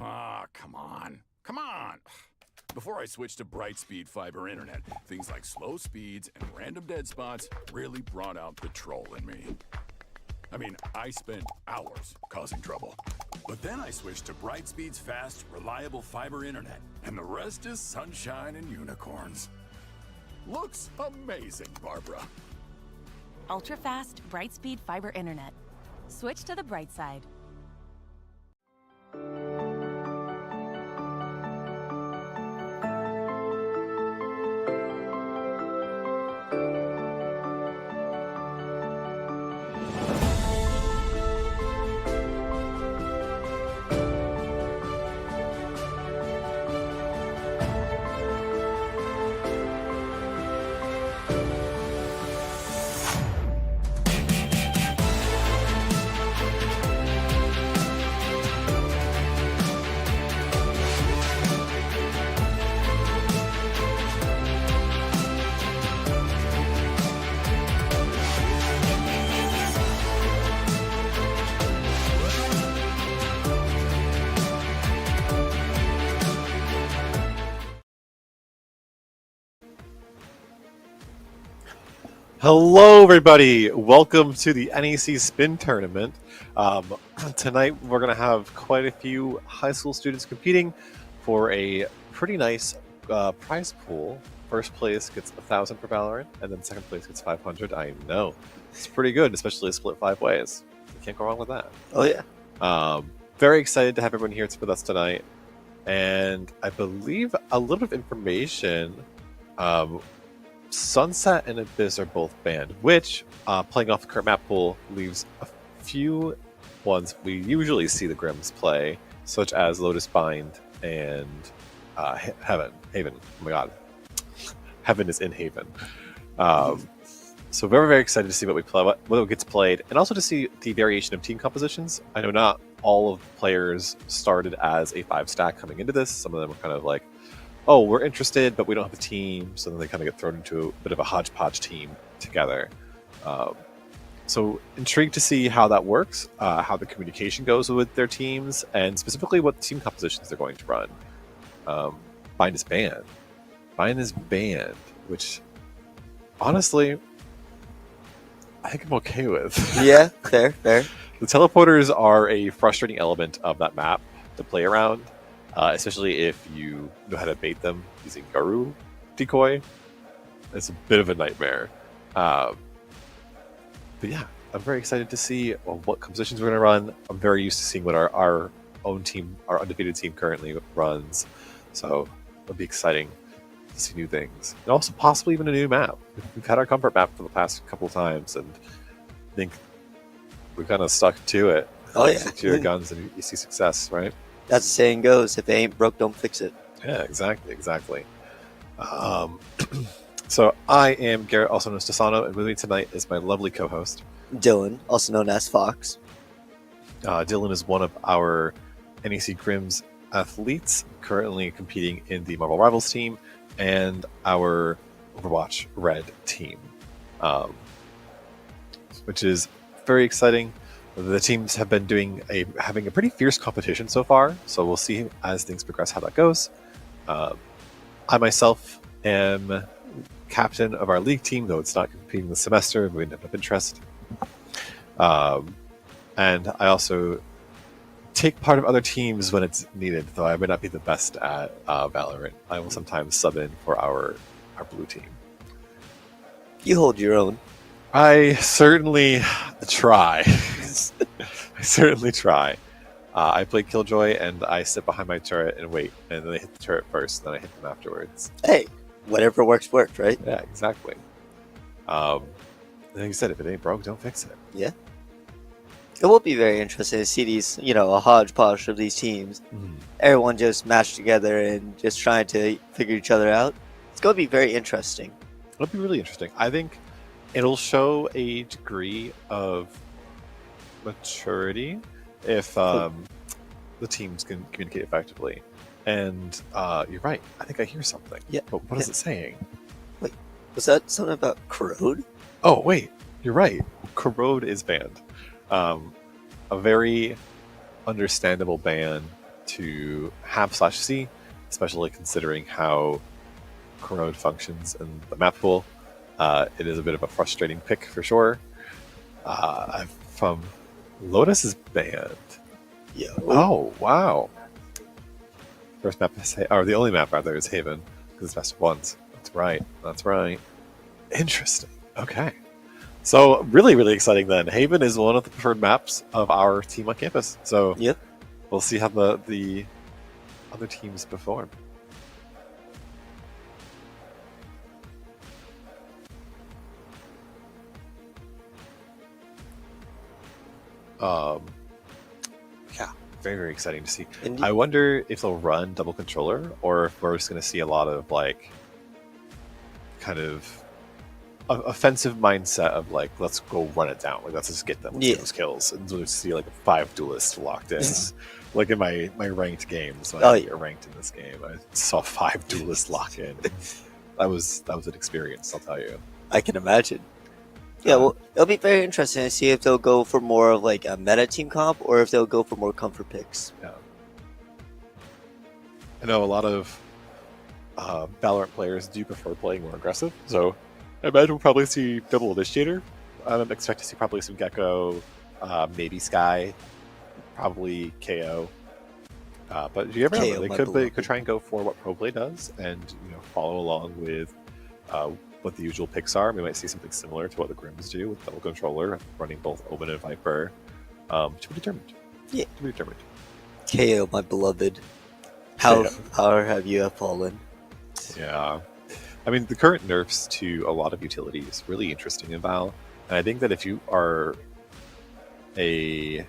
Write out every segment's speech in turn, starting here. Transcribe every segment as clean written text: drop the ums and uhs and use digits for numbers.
Ah, come on. Come on! Before I switched to bright-speed fiber internet, things like slow speeds and random dead spots really brought out the troll in me. I mean, I spent hours causing trouble. But then I switched to Brightspeed's fast, reliable fiber internet, and the rest is sunshine and unicorns. Looks amazing, Barbara. Ultra-fast, Brightspeed fiber internet. Switch to the bright side. Hello, everybody. Welcome to the NEC Spin Tournament. Tonight, we're going to have quite a few high school students competing for a pretty nice prize pool. First place gets 1,000 for Valorant, and then second place gets 500. I know. It's pretty good, especially split 5 ways. You can't go wrong with that. Oh, yeah. Very excited to have everyone here with us tonight. And I believe a little bit of information. Sunset and Abyss are both banned, which, playing off the current map pool, leaves a few ones we usually see the Grims play, such as Lotus Bind and Haven. Oh my god. Heaven is in Haven. So very, very excited to see what we play, what gets played, and also to see the variation of team compositions. I know not all of the players started as a 5-stack coming into this. Some of them were kind of like, oh, we're interested, but we don't have a team, so then they kind of get thrown into a bit of a hodgepodge team together. So intrigued to see how that works, how the communication goes with their teams, and specifically what team compositions they're going to run. Bind is banned. Bind is banned, which honestly, I think I'm okay with. Yeah, fair. The teleporters are a frustrating element of that map to play around, especially if you know how to bait them using Garu decoy. It's a bit of a nightmare. But yeah, I'm very excited to see what compositions we're going to run. I'm very used to seeing what our own team, our undefeated team currently runs. So it'll be exciting to see new things. And also possibly even a new map. We've had our comfort map for the past couple of times, and I think we kind of stuck to it. Oh yeah. Stick to your guns and you see success, right? That's the saying goes, if it ain't broke, don't fix it. Yeah, exactly. So I am Garrett, also known as Tasano, and with me tonight is my lovely co-host, Dylan, also known as Fox. Dylan is one of our NEC Grimm's athletes, currently competing in the Marvel Rivals team and our Overwatch Red team, which is very exciting. The teams have been having a pretty fierce competition so far, so we'll see as things progress how that goes. I myself am captain of our league team, though it's not competing this semester. We didn't have interest. And I also take part of other teams when it's needed, though I may not be the best at Valorant. I will sometimes sub in for our blue team. You hold your own. I certainly try. I certainly try. I play Killjoy, and I sit behind my turret and wait, and then they hit the turret first, and then I hit them afterwards. Hey, whatever works, right? Yeah, exactly. Like you said, if it ain't broke, don't fix it. Yeah. It will be very interesting to see these, a hodgepodge of these teams. Mm. Everyone just mashed together and just trying to figure each other out. It's going to be very interesting. It'll be really interesting. I think it'll show a degree of maturity if the teams can communicate effectively. And you're right. I think I hear something. Yeah. But what is it saying? Wait, was that something about corrode? Oh, wait. You're right. Corrode is banned. A very understandable ban to have /C, especially considering how corrode functions in the map pool. It is a bit of a frustrating pick for sure. From Lotus is banned. Yeah. Oh, wow. First map is or the only map rather is Haven, because it's best of ones. That's right. Interesting. Okay. So really, really exciting then. Haven is one of the preferred maps of our team on campus. So Yep. We'll see how the other teams perform. Yeah, very, very exciting to see. Indeed. I wonder if they'll run double controller, or if we're just going to see a lot of kind of offensive mindset of let's go run it down. Let's just get them. Let's get those kills. And we'll see 5 duelists locked in. In my ranked games, when I get ranked in this game, I saw 5 duelists lock in. That was an experience, I'll tell you. I can imagine. Yeah, well, it'll be very interesting to see if they'll go for more of a meta team comp or if they'll go for more comfort picks. Yeah. I know a lot of Valorant players do prefer playing more aggressive, so I imagine we'll probably see double initiator. I expect to see probably some Gecko, maybe Sky, probably KO. But you never know. They could try and go for what Proplay does and follow along with what the usual picks are. We might see something similar to what the Grims do with double controller, running both Omen and Viper. To be determined. Yeah. To be determined. KO, my beloved. How have you fallen? Yeah. I mean, the current nerfs to a lot of utility is really interesting in Val. And I think that if you are a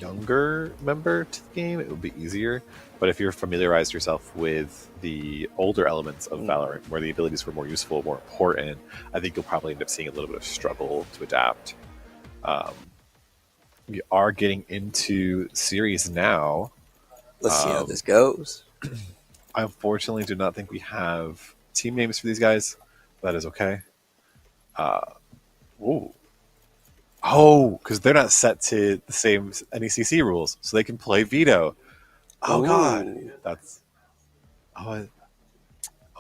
younger member to the game, it would be easier. But if you're familiarized yourself with the older elements of Valorant, where the abilities were more useful, more important, I think you'll probably end up seeing a little bit of struggle to adapt. We are getting into series now. Let's see how this goes. I unfortunately do not think we have team names for these guys. That is okay. Ooh. Oh, because they're not set to the same NECC rules, so they can play veto. Oh god, Ooh. that's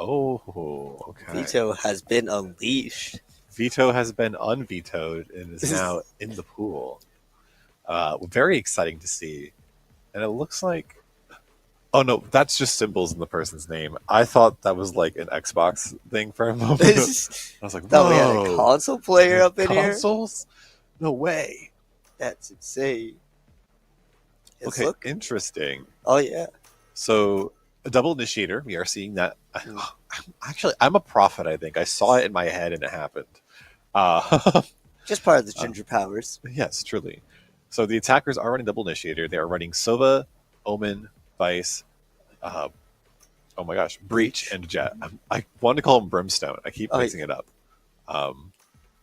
okay. Veto has been unleashed. Veto has been unvetoed and is now in the pool. Very exciting to see, and it looks like. Oh no, that's just symbols in the person's name. I thought that was like an Xbox thing for a moment. I was like, Thought we had a whoa, console player up in here. consoles? No way. That's insane. It's Okay, interesting. Oh yeah. So a double initiator, we are seeing that. Actually, I'm a prophet. I think I saw it in my head and it happened. Just part of the ginger powers. Yes, truly. So the attackers are running double initiator. They are running Sova, Omen, Vice. Oh my gosh, Breach and Jet. I wanted to call them Brimstone. I keep mixing it up.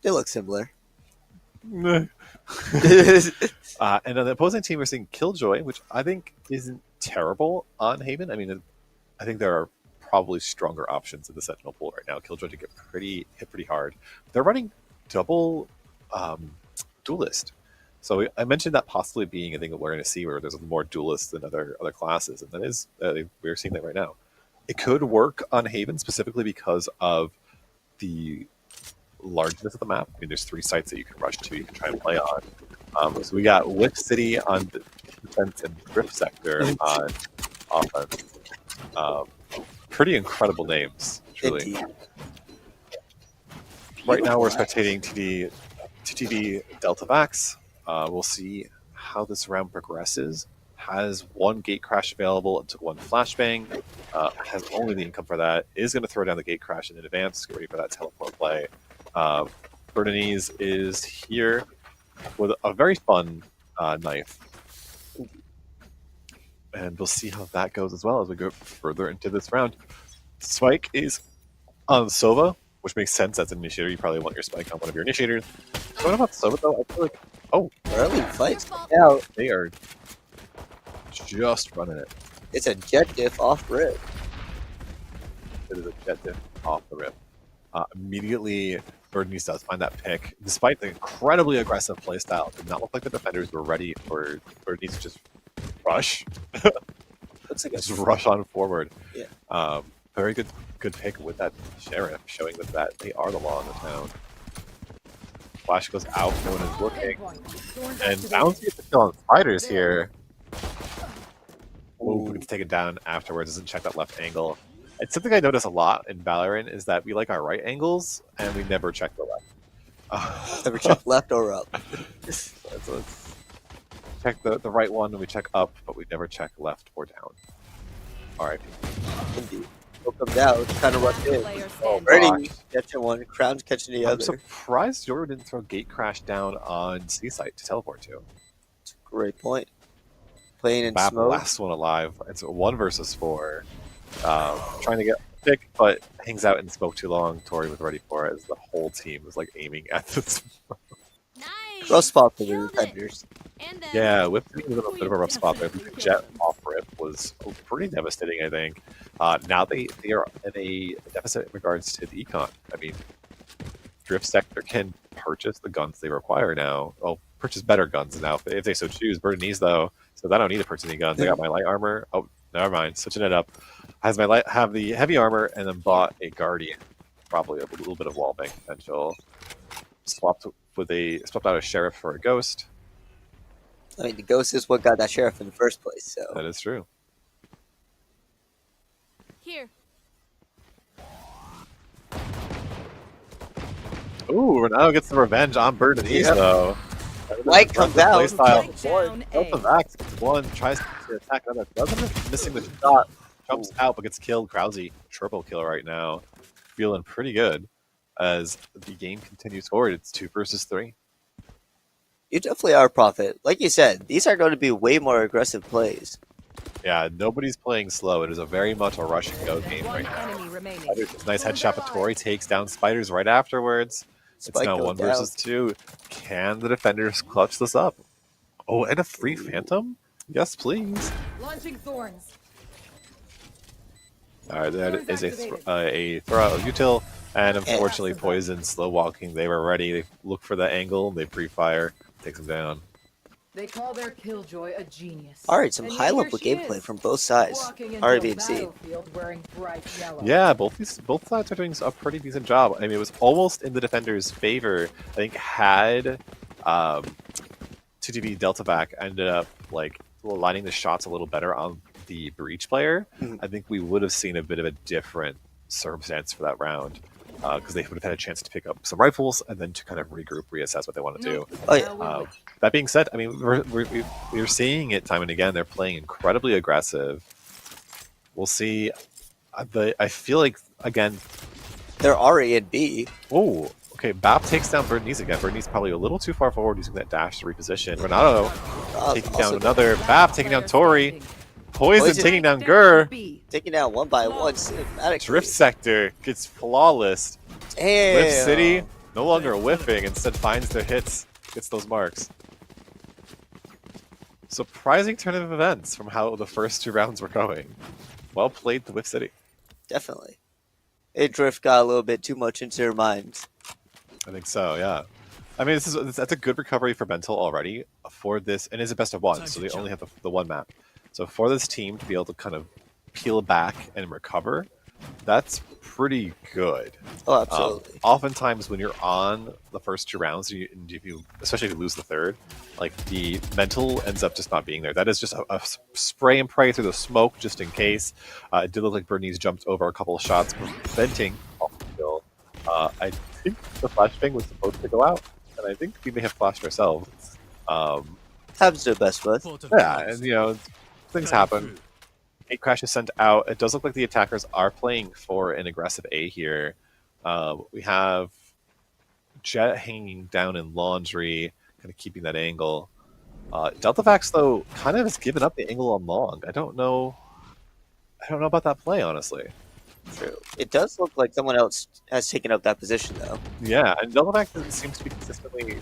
They look similar. And on the opposing team, we're seeing Killjoy, which I think isn't terrible on Haven. I mean, I think there are probably stronger options in the Sentinel pool right now. Killjoy to get hit pretty hard. They're running double duelist. So I mentioned that possibly being a thing that we're going to see where there's more duelists than other classes, and that is we're seeing that right now. It could work on Haven specifically because of the largeness of the map. I mean, there's 3 sites that you can rush to, you can try and play on. So we got Wick City on the defense and Drift Sector on offense. Pretty incredible names, truly. Indeed. Right now we're spectating TTD Delta Vax. We'll see how this round progresses. Has 1 gate crash available and took 1 flashbang. Has only the income for that. Is going to throw down the gate crash in advance. Get ready for that teleport play. Bernese is here with a very fun knife. And we'll see how that goes as well as we go further into this round. Spike is on Sova, which makes sense. That's an initiator. You probably want your Spike on one of your initiators. What about Sova, though? I feel like... Oh, early fights out. They are just running it. It's a jet diff off rip. It is a jet diff off the rip. Immediately, Bernese does find that pick. Despite the incredibly aggressive playstyle, it did not look like the defenders were ready for Bernese to just rush. Looks like just rush on forward. Yeah. Very good pick with that sheriff, showing that they are the law in the town. Flash goes out, no one is looking. And Bouncy gets the kill on Spiders here. Ooh, we can take it down afterwards, doesn't check that left angle. It's something I notice a lot in Valorant is that we like our right angles and we never check the left. Never check left or up. Let's check the right one and we check up, but we never check left or down. Alright. Indeed. He'll come down, kind of rush in. Already catching one, Crown's catching the other. I'm surprised Yoru didn't throw Gate Crash down on C-Site to teleport to. That's a great point. Playing in Bap, smoke. last one alive. It's a 1 versus 4. Trying to get a pick, but hangs out in smoke too long. Tori was ready for it as the whole team was like aiming at this. Nice. Rough spot for the defenders. Yeah, Whip was in a bit of a rough spot there. The jet off rip was pretty devastating, I think. Now they are in a deficit in regards to the econ. I mean, Drift Sector can purchase the guns they require now. Well, purchase better guns now if they so choose. Bernese, though, says I don't need to purchase any guns. I got my light armor. Oh, never mind. Switching it up. Have the heavy armor and then bought a Guardian. Probably a little bit of wallbang potential. Swapped out a Sheriff for a Ghost. I mean, the Ghost is what got that Sheriff in the first place, so. That is true. Here. Ooh, Ronaldo gets the revenge on Bernese, though. Light comes out. Delta Vax gets 1, tries to attack another. Doesn't missing the shot. Jumps out, but gets killed. Krause, triple kill right now. Feeling pretty good as the game continues forward. It's 2 versus 3. You definitely are a prophet. Like you said, these are going to be way more aggressive plays. Yeah, nobody's playing slow. It is a very much a rush and go game right now. Nice headshot, but Tori takes down Spiders right afterwards. Spike it's now goes 1 down. versus 2. Can the defenders clutch this up? Oh, and a free Phantom? Yes, please. Launching thorns. Alright, that is a throw out of util, and unfortunately Poison slow walking. They were ready. They look for the angle, they pre-fire, takes them down. They call their killjoy a genius. Alright, some And high yet level here she gameplay is, from both sides. walking into a RBMC. battlefield wearing bright yellow. Yeah, both sides are doing a pretty decent job. I mean, it was almost in the defenders' favor. I think had 2TV Delta Vac ended up like lining the shots a little better on the breach player, I think we would have seen a bit of a different circumstance for that round. Because they would have had a chance to pick up some rifles and then to kind of regroup, reassess what they want to do. Oh yeah. That being said, I mean, we're seeing it time and again. They're playing incredibly aggressive. We'll see. I feel like, again... They're RA and B. Oh, okay. BAP takes down Bernice again. Bernice probably a little too far forward using that dash to reposition. Renato taking down another. BAP taking down Tori. Poison taking down Gur. Taking down one by one cinematic. Drift Sector gets flawless. Damn. Whiff City no longer whiffing, instead finds their hits, gets those marks. Surprising turn of events from how the first 2 rounds were going. Well played, the Whiff City. Definitely. Drift got a little bit too much into their minds. I think so, yeah. I mean, that's a good recovery for Bentil already for this, and it's a best of 1, so they only have the 1 map. So for this team to be able to kind of peel back and recover, that's pretty good. Oh, absolutely. Oftentimes when you're on the first 2 rounds, especially if you lose the 3rd, like the mental ends up just not being there. That is just a spray and pray through the smoke just in case. It did look like Bernice jumped over a couple of shots, preventing off the kill. I think the flashbang was supposed to go out, and I think we may have flashed ourselves. Happens to the best of us. Yeah, and things happen. 8 crashes sent out. It does look like the attackers are playing for an aggressive A here. We have Jet hanging down in Laundry, kind of keeping that angle. Deltavax, though, kind of has given up the angle on Long. I don't know about that play, honestly. True. It does look like someone else has taken up that position, though. Yeah, and Deltavax seems to be consistently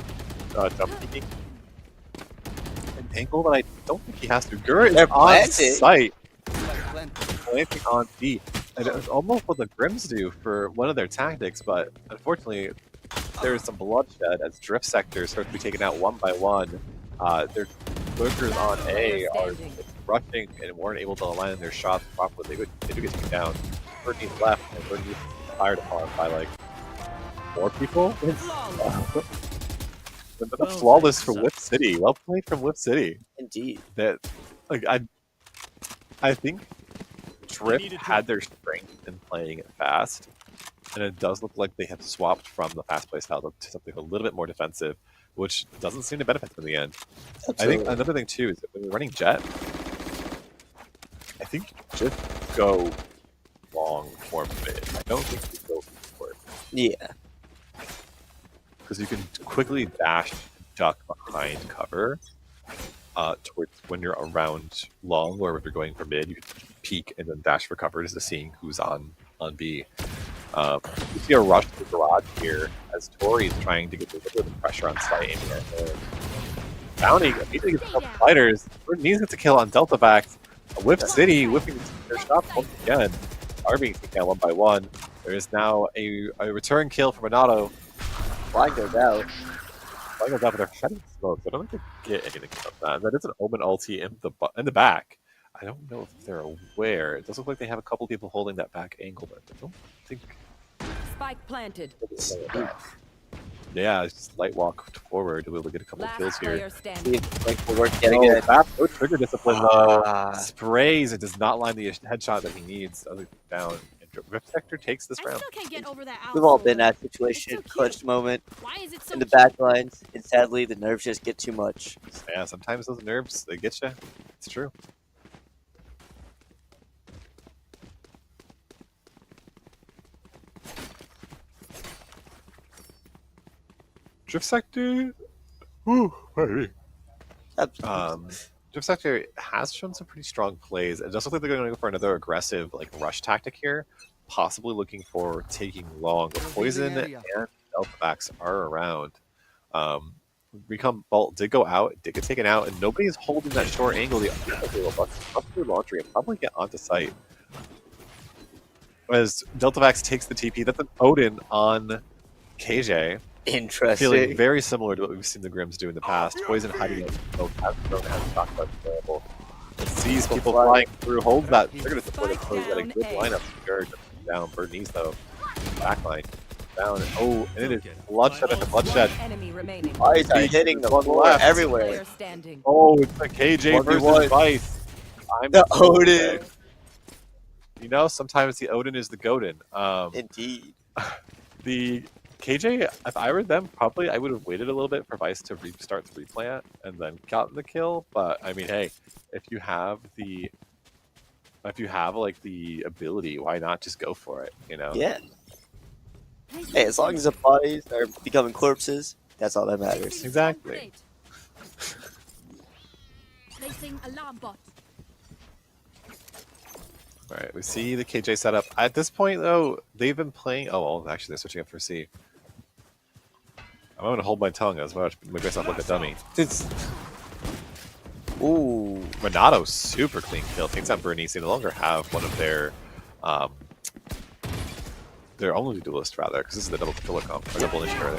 jump peeking an angle that I don't think he has to. Gur is on site. Planting on B. And it was almost what the Grims do for one of their tactics, but unfortunately there is some bloodshed as Drift Sector starts to be taken out one by one. Their lurkers on A are rushing and weren't able to align their shots properly. They do get taken down. Bernie's left, and Bernie's fired upon by like 4 people. Flawless for Whip City. Well played from Whip City. Indeed. I think Drift had their strength in playing it fast, and it does look like they have swapped from the fast play style to something a little bit more defensive, which doesn't seem to benefit them in the end. Absolutely. I think another thing too is that when you're running Jet, I think just go long for mid. I don't think you go forward. Yeah. Because you can quickly dash duck behind cover towards when you're around long, or if you're going for mid, you can peek and then dash for cover just to seeing who's on B. You see a rush to the garage here as Tori is trying to get a little bit of pressure on site. Bounty immediately gets a couple fighters. Needs to kill on Deltavac. Whip City whipping their shots once again. Are being taken out one by one. There is now a return kill from Renato. Flying goes out. Flying goes out, but they're shedding smoke. I don't think they get anything from that. That is an Omen ulti in the back. I don't know if they're aware. It does look like they have a couple people holding that back angle, but I don't think. Spike planted. Yeah, just light walk forward to be able to get a couple of kills here. See if Blink will work yet again. No trigger discipline though. Sprays. It does not line the headshot that he needs. Other down. Rift Sector takes this round. Can't get over that. We've all been in that situation, so clutch moment Why is it so in the back lines, and sadly the nerves just get too much. Yeah, sometimes those nerves, they get you. It's true. Drift Sector. Ooh, baby. Drift Sector has shown some pretty strong plays. It does look like they're going to go for another aggressive rush tactic here, possibly looking for taking long. Poison and Deltavax are around. Recon Bolt did go out, did get taken out, and nobody is holding that short angle. The other laundry and probably get onto site. as Deltavax takes the TP. That's an Odin on KJ. Interesting. Feeling very similar to what we've seen the Grims do in the past. Poison hiding out. Has shot available. Sees people flying through. Holds that. They're going to support it. Poison got a good lineup. Jared down. Birdnese though. Backline. Down. Oh, and it is bloodshed after bloodshed. Enemy remaining. Vice are hitting the floor everywhere. Player standing. Oh, it's the KJ 1v1. versus Vice. I'm The so Odin. dead. You know, sometimes the Odin is the Godin. Indeed. The KJ, if I were them, probably I would have waited a little bit for Vice to restart the replant and then gotten the kill. But I mean, hey, if you have like the ability, why not just go for it? You know? Yeah. Hey, as long as the bodies are becoming corpses, that's all that matters. Exactly. Placing alarm bot. All right, we see the KJ setup. At this point, though, they've been playing. Oh, well, actually, they're switching up for C. I'm going to hold my tongue as much, make myself look a dummy. Ooh. Renato, super clean kill. Takes out Birdnese. They no longer have one of their only duelist, rather, because this is the double controller comp, or double initiator.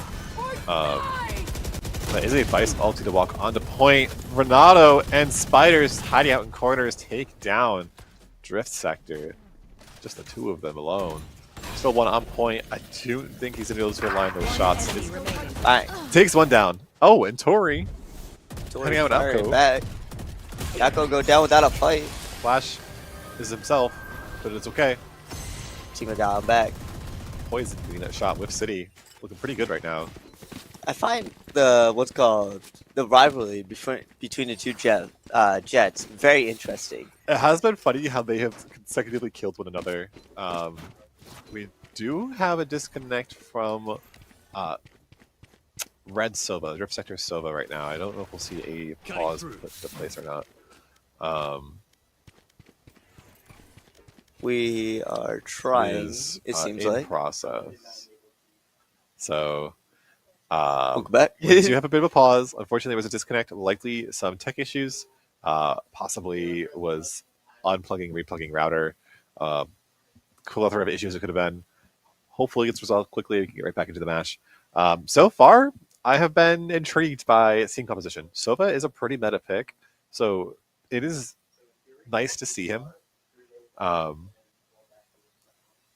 That is a Vice ulti to walk onto point. Renato and Spiders hiding out in corners take down Drift Sector. Just the two of them alone. Still one on point. I do think he's going to be able to align those shots. Alright. Takes one down. Oh, and Tori. Hanging out with Alco. Back. Yako go down without a fight. Flash is himself, but it's okay. Team down back. Poison getting that shot with City. Looking pretty good right now. I find the rivalry between the two Jets very interesting. It has been funny how they have consecutively killed one another. We do have a disconnect from Red Sova, Drift Sector Sova right now. I don't know if we'll see a pause put to place or not. We are trying, it seems in like. process. So, Welcome back. we do have a bit of a pause. Unfortunately, there was a disconnect, likely some tech issues. Possibly was unplugging, replugging router. Plethora of issues it could have been. Hopefully, it gets resolved quickly. We can get right back into the match. So far, I have been intrigued by scene composition. Sova is a pretty meta pick, so it is nice to see him.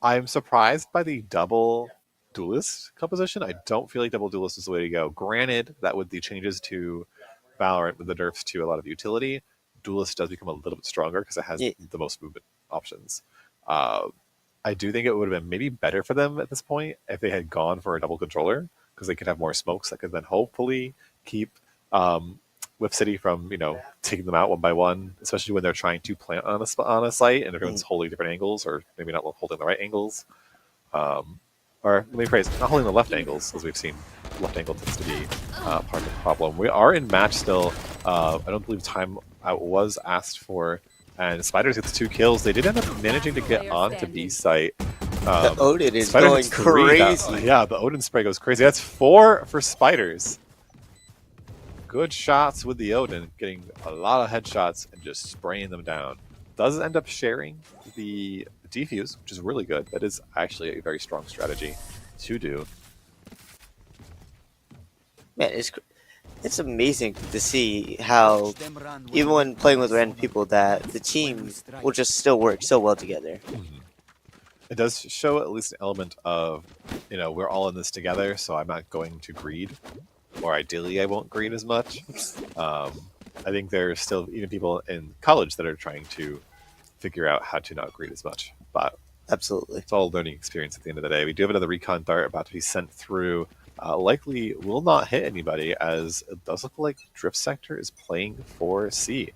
I'm surprised by the double duelist composition. I don't feel like double duelist is the way to go. Granted, that with the changes to Valorant with the nerfs to a lot of utility, duelist does become a little bit stronger because it has the most movement options. I do think it would have been maybe better for them at this point if they had gone for a double controller, because they could have more smokes that could then hopefully keep Whip City from taking them out one by one, especially when they're trying to plant on a site and everyone's holding different angles, or maybe not holding the right angles. Or let me phrase, not holding the left angles, as we've seen. Left angle tends to be part of the problem. We are in match still. I don't believe time out was asked for, and Spiders gets 2 kills. They did end up managing to get onto B site. The Odin is Spider going hits 3. crazy. Yeah, the Odin spray goes crazy. That's 4 for Spiders. Good shots with the Odin, getting a lot of headshots and just spraying them down. Does end up sharing the defuse, which is really good. That is actually a very strong strategy to do. Man, it's amazing to see how, even when playing with random people, that the team will just still work so well together. It does show at least an element of, we're all in this together, so I'm not going to greed. Or ideally, I won't greed as much. I think there's still even people in college that are trying to figure out how to not greed as much. But absolutely, it's all a learning experience at the end of the day. We do have another recon dart about to be sent through. Likely will not hit anybody, as it does look like Drift Sector is playing for C.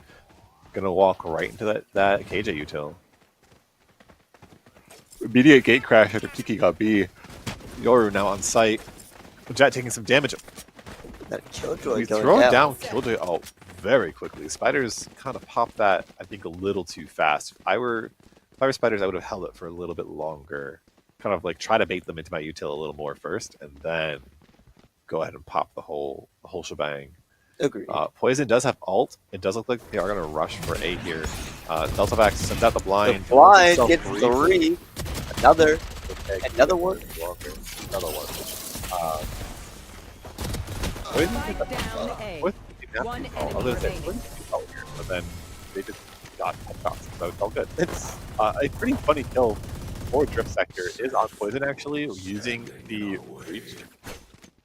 Gonna walk right into that KJ util. Immediate gate crash after Kiki got B. Yoru now on site. Jet taking some damage. That Killjoy We going throw down. Killjoy very quickly. Spiders kind of popped that, I think, a little too fast. If I were Spiders, I would have held it for a little bit longer. Kind of like try to bait them into my util a little more first, and then go ahead and pop the whole shebang. Agreed. Poison does have ult. It does look like they are going to rush for A here. Deltavax sends out the blind. The blind Himself gets free. 3. Another Another one. Another one. Poison Spike did down A. Poison didn't have One to call. enemy Other than remaining. Poison didn't call here, but then they just got headshots, so it's all good. It's a pretty funny kill for Drift Sector is on Poison actually, using the Reach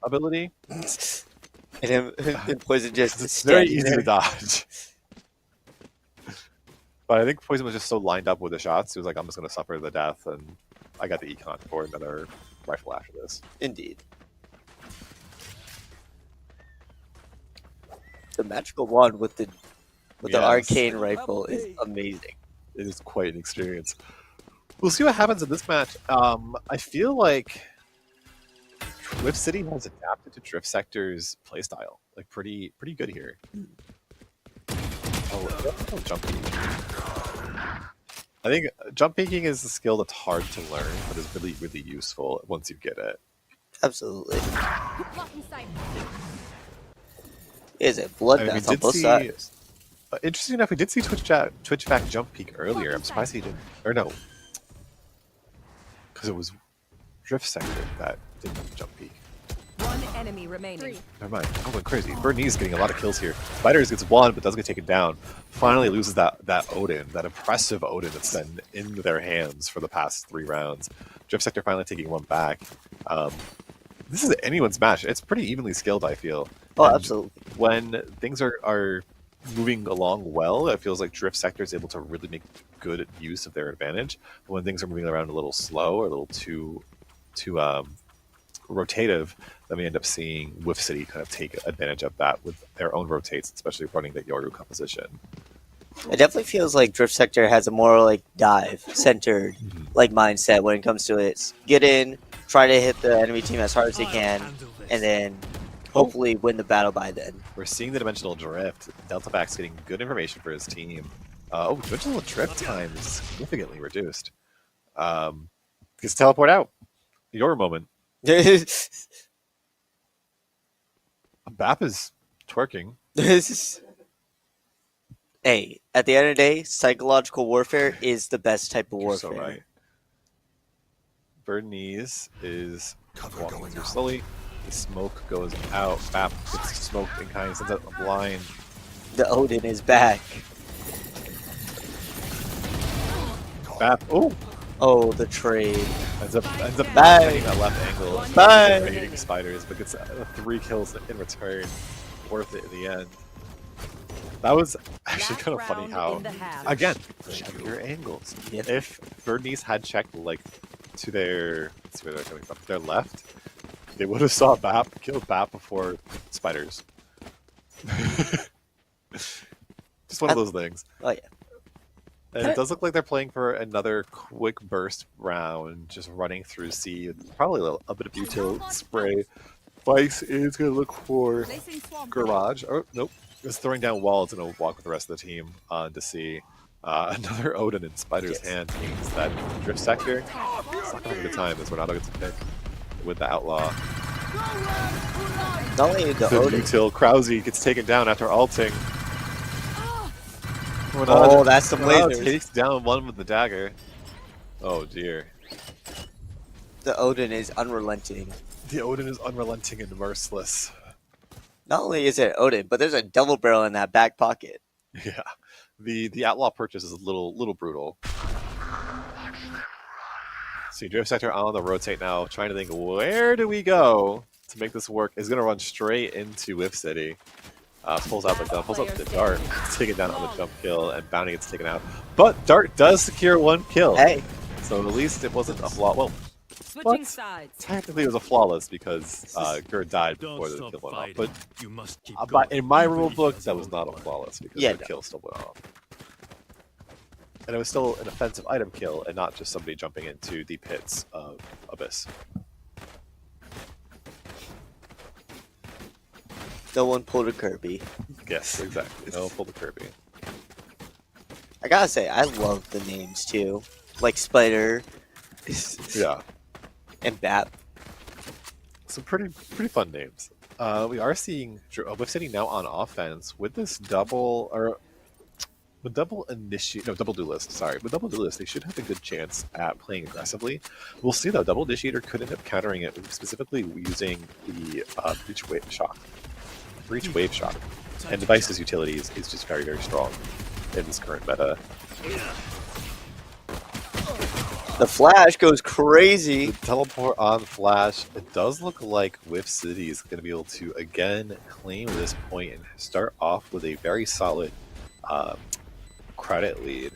ability. And him Poison just It's very standing easy there. to dodge. But I think Poison was just so lined up with the shots, he was like, I'm just going to suffer the death, and I got the econ for another rifle after this. Indeed. The magical wand with the Yes. arcane rifle is amazing. It is quite an experience. We'll see what happens in this match. I feel like Whip City has adapted to Drift Sector's playstyle, like pretty good here. Oh, jump peek. I think jump peeking is a skill that's hard to learn, but is really useful once you get it. Absolutely. Blocking sight. Is it I mean, we bloodbath on did both see. sides? Interesting enough, we did see Twitch back jump peek earlier. I'm surprised he didn't. Or no, because it was Drift Sector that didn't jump peek. One enemy remaining. 3. Never mind. I'm going crazy. Bernice getting a lot of kills here. Spiders gets one, but doesn't get taken down. Finally loses that Odin, that impressive Odin that's been in their hands for the past 3 rounds. Drift Sector finally taking one back. This is anyone's match. It's pretty evenly skilled, I feel. Oh, And absolutely. when things are moving along well, it feels like Drift Sector is able to really make good use of their advantage. But when things are moving around a little slow or a little too rotative, then we end up seeing Whiff City kind of take advantage of that with their own rotates, especially running the Yoru composition. It definitely feels like Drift Sector has a more like dive centered like mindset when it comes to it. Get in, try to hit the enemy team as hard as they can, and then hopefully win the battle by then. We're seeing the dimensional drift. Delta Back's getting good information for his team. Dimensional drift time is significantly reduced. Gets teleport out. Your moment. Bap is twerking. Hey, at the end of the day, psychological warfare is the best type of You're warfare. so right. Bernice is walking through slowly. The smoke goes out. Bap gets smoked in kind, sends out a blind. The Odin is back. Bap, Oh, the trade. ends up Bye. taking that left angle. Bye. Evading spiders, but gets 3 kills in return. Worth it in the end. That was actually Last kind of funny round how, in the half. again, check your angles. Yep. If Bernice had checked like to their, let's see where they're coming from, their left, they would have saw Bap, killed Bap before spiders. Just one of those things. Oh yeah. And it does look like they're playing for another quick burst round, just running through C. Probably a bit of util spray. Vice is going to look for Placing swamp. Garage. Oh, nope. It's throwing down walls and it'll walk with the rest of the team on to see another Odin in Spider's hand means that Drift Sector. It's not going to be the time as Ronaldo gets a pick with the Outlaw. Not only the The Odin. util Krause gets taken down after ulting. Oh, that's some Ronaldo lasers. takes down one with the dagger. Oh dear. The Odin is unrelenting. The Odin is unrelenting and merciless. Not only is it Odin, but there's a double barrel in that back pocket. Yeah, the Outlaw purchase is a little brutal. See, Drift Sector on the rotate now, trying to think where do we go to make this work. Is going to run straight into Whiff City. Pulls out the gun, pulls up the dart, gets taken down on the jump kill, and Bounty gets taken out. But Dart does secure 1 kill. Hey, So at least it wasn't a flaw. Well, Switching What? sides. technically it was a flawless because Gerd died before the Don't kill stop went off. fighting. But You must keep But going. in my Even rule if book, it that was doesn't not a work. flawless because Yeah, the no. kill still went off. And it was still an offensive item kill and not just somebody jumping into the pits of Abyss. no one pulled a Kirby. Yes, exactly. No, pull the Kirby. I gotta say, I love the names too. Like Spider Yeah, and Bap. some pretty fun names. We are seeing Whiff City now on offense with this double, or With double duelist, sorry. With double duelist, they should have a good chance at playing aggressively. We'll see though, double initiator could end up countering it, specifically using the breach wave shock. And device's utility is just very, very strong in this current meta. The flash goes crazy. The teleport on flash. It does look like Whiff City is going to be able to again claim this point and start off with a very solid credit lead.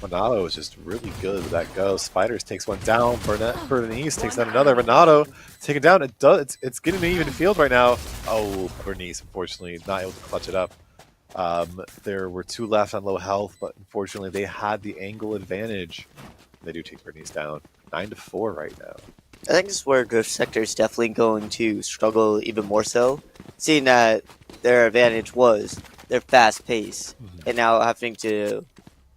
Renato is just really good with that go. Spiders takes one down. Bernice takes down another. Renato taken down. It's getting an even field right now. Oh, Bernice unfortunately not able to clutch it up. There were 2 left on low health, but unfortunately they had the angle advantage. They do take Bernice down 9-4 right now. I think this is where Griff Sector is definitely going to struggle even more so, seeing that their advantage was their fast pace, and now having to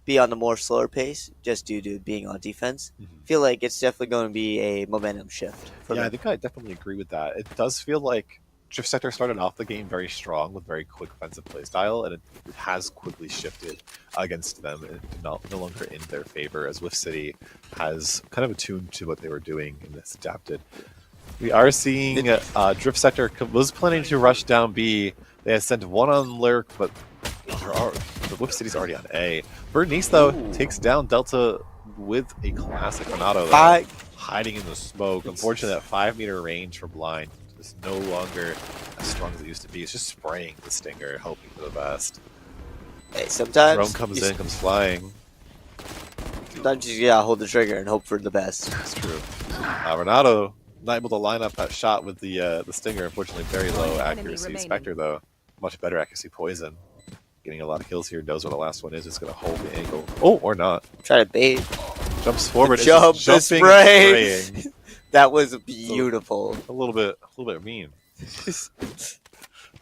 be on the more slower pace just due to being on defense. I feel like it's definitely going to be a momentum shift. Yeah, I think I definitely agree with that. It does feel like Drift Sector started off the game very strong with very quick offensive playstyle, and it has quickly shifted against them. It's no longer in their favor, as Whiff City has kind of attuned to what they were doing and it's adapted. We are seeing Drift Sector was planning to rush down B. They had sent one on Lurk, but the Whiff City's already on A. Bernice, though, takes down Delta with a classic Renato, hiding in the smoke. Unfortunately, that 5-meter range for Blind is no longer as strong as it used to be. It's just spraying the Stinger, hoping for the best. Hey, sometimes Drone comes flying. Sometimes you gotta hold the trigger and hope for the best. That's true. Renato not able to line up that shot with the Stinger. Unfortunately, very low accuracy. Spectre, though, much better accuracy. Poison, getting a lot of kills here. Knows what the last one is. It's gonna hold the angle. Oh, or not. Try to bait. Jumps forward. Jump, the spray. Spraying. That was beautiful. A little bit mean.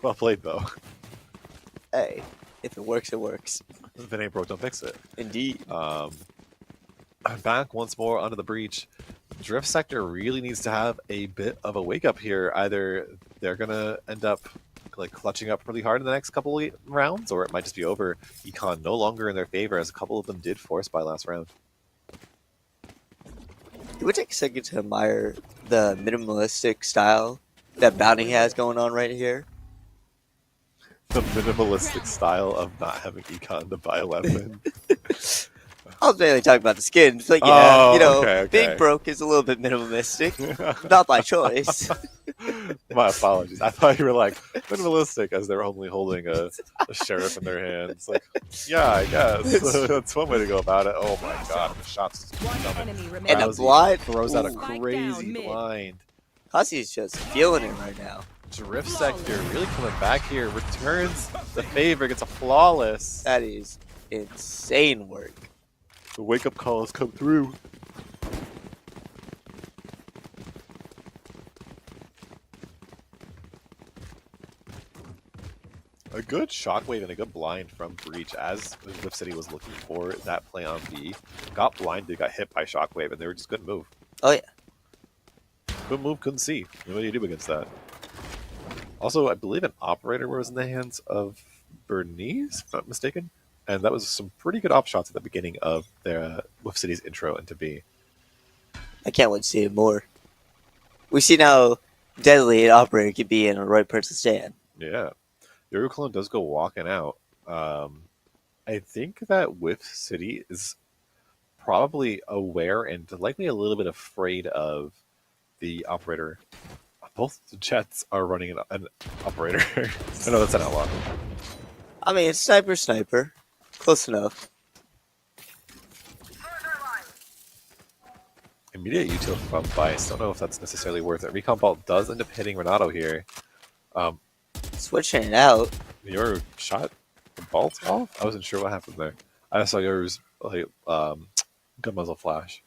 Well played, though. Hey, if it works, it works. If it ain't broke, don't fix it. Indeed. Back once more onto the breach. Drift Sector really needs to have a bit of a wake up here. Either they're gonna end up like clutching up really hard in the next couple of rounds, or it might just be over. Econ no longer in their favor, as a couple of them did force by last round. It would take a second to admire the minimalistic style that Bounty has going on right here. The minimalistic style of not having Econ to buy a weapon. I was mainly talking about the skins, but yeah, being broke is a little bit minimalistic. Not by choice. My apologies. I thought you were like minimalistic as they're only holding a sheriff in their hands. Like, yeah, I guess that's one way to go about it. Oh my god, the shots coming. And the blind throws out a crazy blind. Hussey's just feeling it right now. Drift Sector really coming back here. Returns the favor, gets a flawless. That is insane work. The wake-up call has come through. A good shockwave and a good blind from Breach, as Whiff City was looking for that play on B. Got blinded, got hit by shockwave, and they were just good move. Oh yeah. Good move, couldn't see. What do you do against that? Also, I believe an operator was in the hands of Bernice, if I'm not mistaken. And that was some pretty good op shots at the beginning of their Whiff City's intro into B. I can't wait to see it more. We see how deadly an operator could be in a right person stand. Yeah. Yoru Clone does go walking out. I think that Whiff City is probably aware and likely a little bit afraid of the operator. Both the Jets are running an operator. I know that's an outlaw. I mean, it's sniper. Close enough. Immediate util from Vice. Don't know if that's necessarily worth it. Recon Bolt does end up hitting Renato here. Switching it out. Yoru shot the Bolt off? I wasn't sure what happened there. I saw Yoru's gun muzzle flash.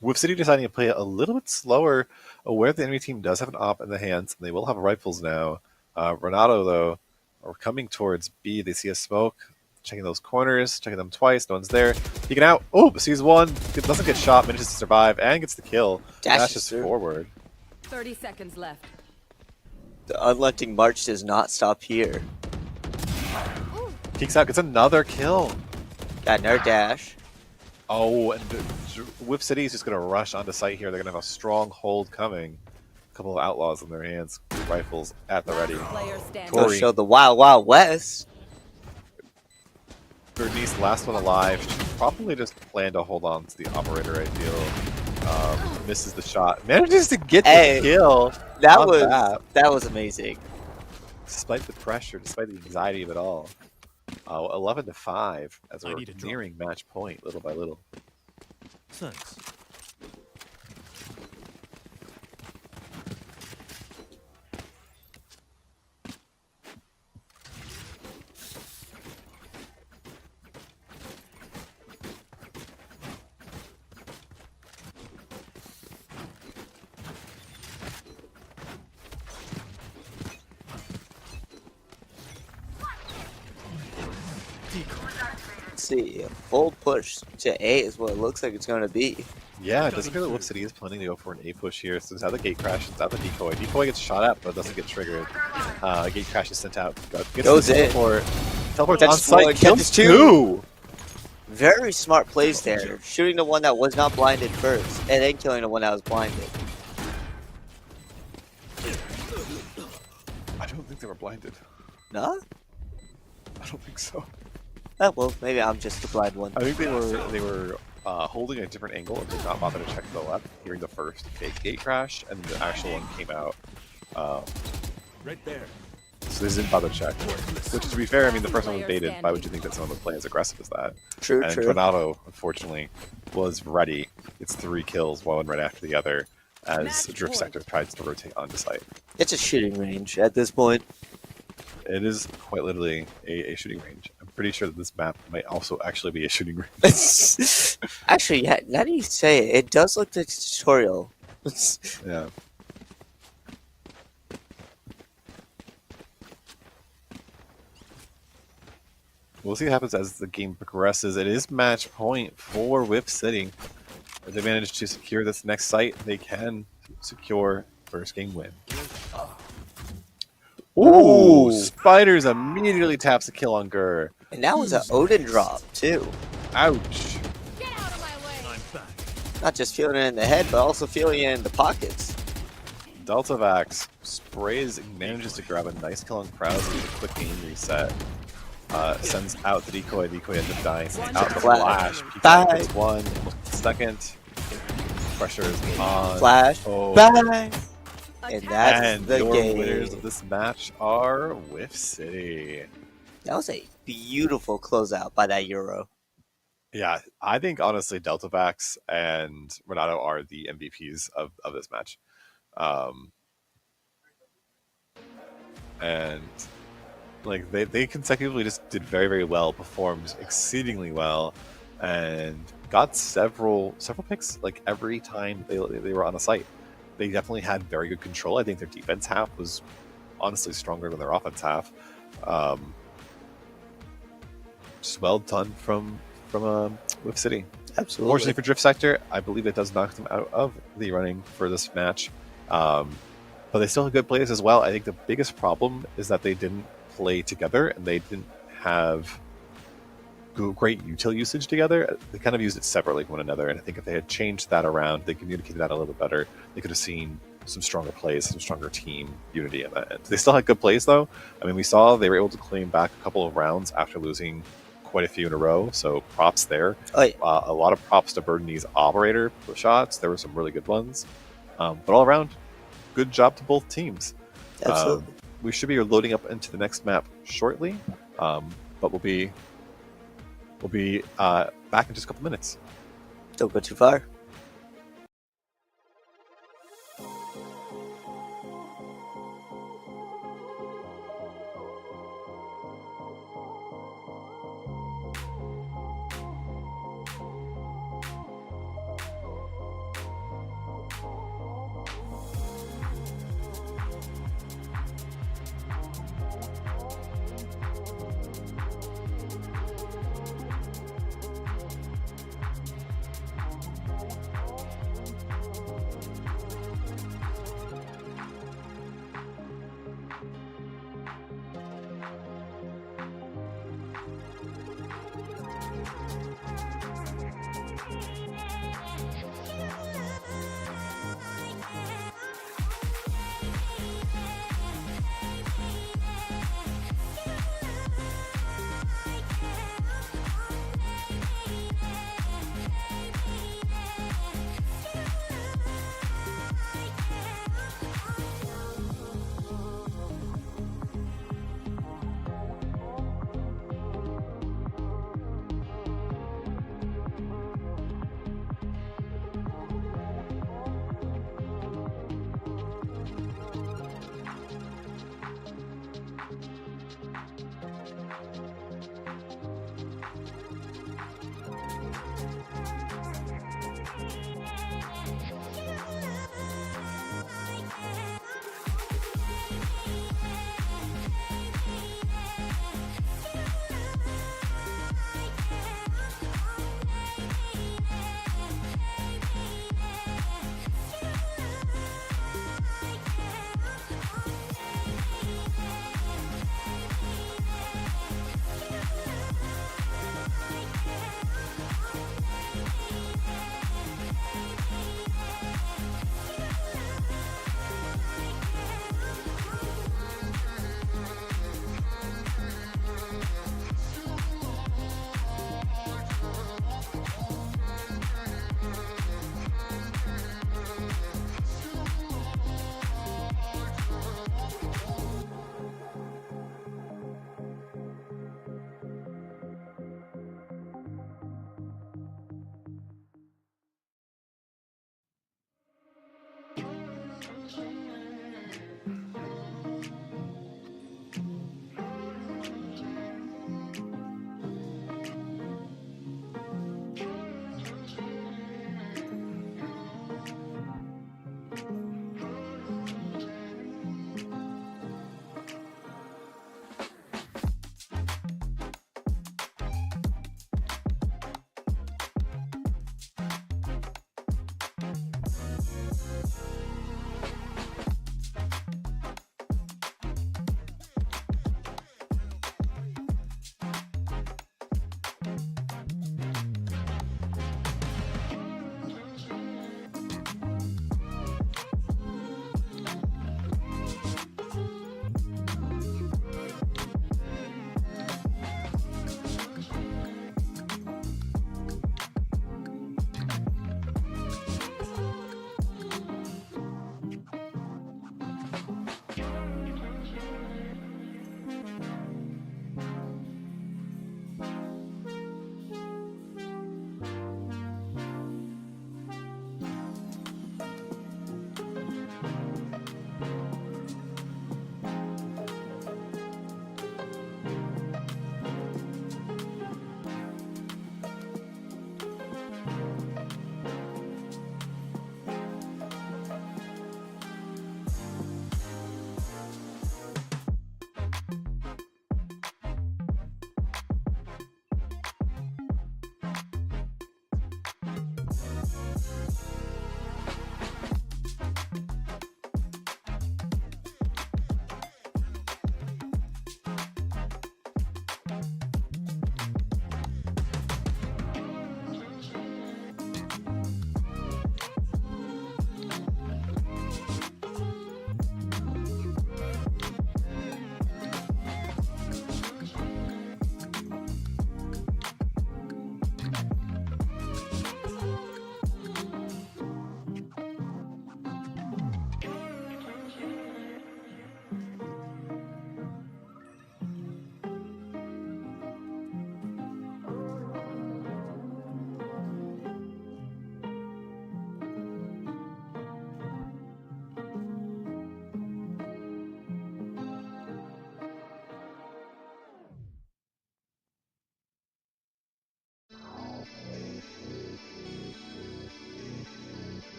Whiff City deciding to play a little bit slower, aware the enemy team does have an op in the hands, and they will have rifles now. Renato, though, are coming towards B. They see a smoke, checking those corners, checking them twice. No one's there. Peeking out. Oh, sees one. Doesn't get shot, manages to survive, and gets the kill. Dashes forward. 30 seconds left. The unrelenting march does not stop here. Peeks out, gets another kill. Got nerd dash. Oh, and Whip City is just going to rush onto site here. They're going to have a strong hold coming. A couple of outlaws in their hands, rifles at the ready. Player standing. Go Tori. show the Wild Wild West. Bernice, last one alive. She probably just planned to hold on to the operator, I feel. Misses the shot. Manages to get the kill. That on was that. that was amazing. Despite the pressure, despite the anxiety of it all. 11-5 as we're nearing match point, little by little. Thanks. Let's see, full push to A is what it looks like it's going to be. Yeah, it doesn't appear that Whip City is planning to go for an A push here. So it's out the gate crash, it's out the decoy. Decoy gets shot at, but doesn't get triggered. Gate crash is sent out. Goes in. Teleports on Catches site. one, Kills catches two. Very smart plays there. Shooting the one that was not blinded first, and then killing the one that was blinded. I don't think they were blinded. No? I don't think so. Oh, well, maybe I'm just the blind one. I think they were holding a different angle and did not bother to check to the left, hearing the first fake gate crash, and the actual one came out. Right there. So they didn't bother to check. Which, to be fair, I mean, the first one was baited. Why would you think that someone would play as aggressive as that? True, And true. Ronaldo, unfortunately, was ready. It's 3 kills, one right after the other, as Drift Sector tries to rotate onto site. It's a shooting range at this point. It is quite literally a shooting range. I'm pretty sure that this map might also actually be a shooting range. Actually, yeah, now that you say it, it does look like a tutorial. Yeah. We'll see what happens as the game progresses. It is match point for Whip City. If they manage to secure this next site, they can secure first game win. Ooh! Spiders immediately taps a kill on Gur. And that was an Odin drop, too. Ouch. Get out of my way. I'm back. Not just feeling it in the head, but also feeling it in the pockets. Deltavax sprays, manages to grab a nice kill on Krause with a quick game reset. Sends out the decoy. Decoy ends up dying. Out the flash. Bye. Gets one. Almost second. Pressure is on. Flash. Oh. Bye. And that's And the your game. winners of this match are Whip City. That was a beautiful closeout by that Euro. Yeah, I think honestly Deltavax and Renato are the MVPs of this match. And like they consecutively just did very, very well, performed exceedingly well, and got several picks like every time they were on a site. They definitely had very good control. I think their defense half was honestly stronger than their offense half. Just well done from Whip City. Absolutely. Unfortunately for Drift Sector, I believe it does knock them out of the running for this match. But they still have good players as well. I think the biggest problem is that they didn't play together and they didn't have great util usage together. They kind of used it separately from one another, and I think if they had changed that around, they communicated that a little bit better, they could have seen some stronger plays, some stronger team unity at that end. They still had good plays though. I mean, we saw they were able to claim back a couple of rounds after losing quite a few in a row, so props there. Oh, yeah. A lot of props to Birdie's operator shots. There were some really good ones, but all around, good job to both teams. Absolutely. We should be loading up into the next map shortly, but we'll be back in just a couple minutes. Don't go too far.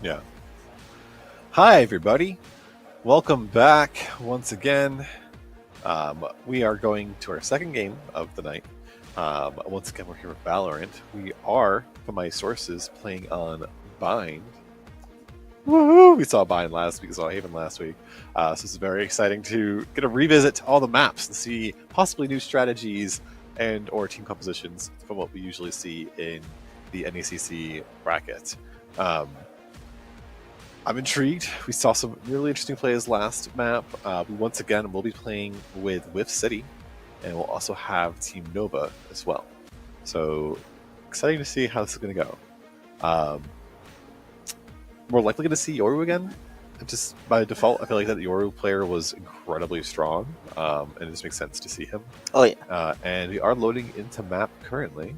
Yeah. Hi, everybody. Welcome back once again. We are going to our second game of the night. Once again, we're here with Valorant. We are, from my sources, playing on Bind. Woohoo! We saw Bind last week, saw Haven last week. So this is very exciting to get a revisit to all the maps and see possibly new strategies and or team compositions from what we usually see in the NECC bracket. I'm intrigued. We saw some really interesting plays last map. We once again will be playing with Whiff City, and we'll also have Team Nova as well. So exciting to see how this is going to go. We're likely going to see Yoru again. Just by default, I feel like that Yoru player was incredibly strong, and it just makes sense to see him. Oh yeah. And we are loading into map currently.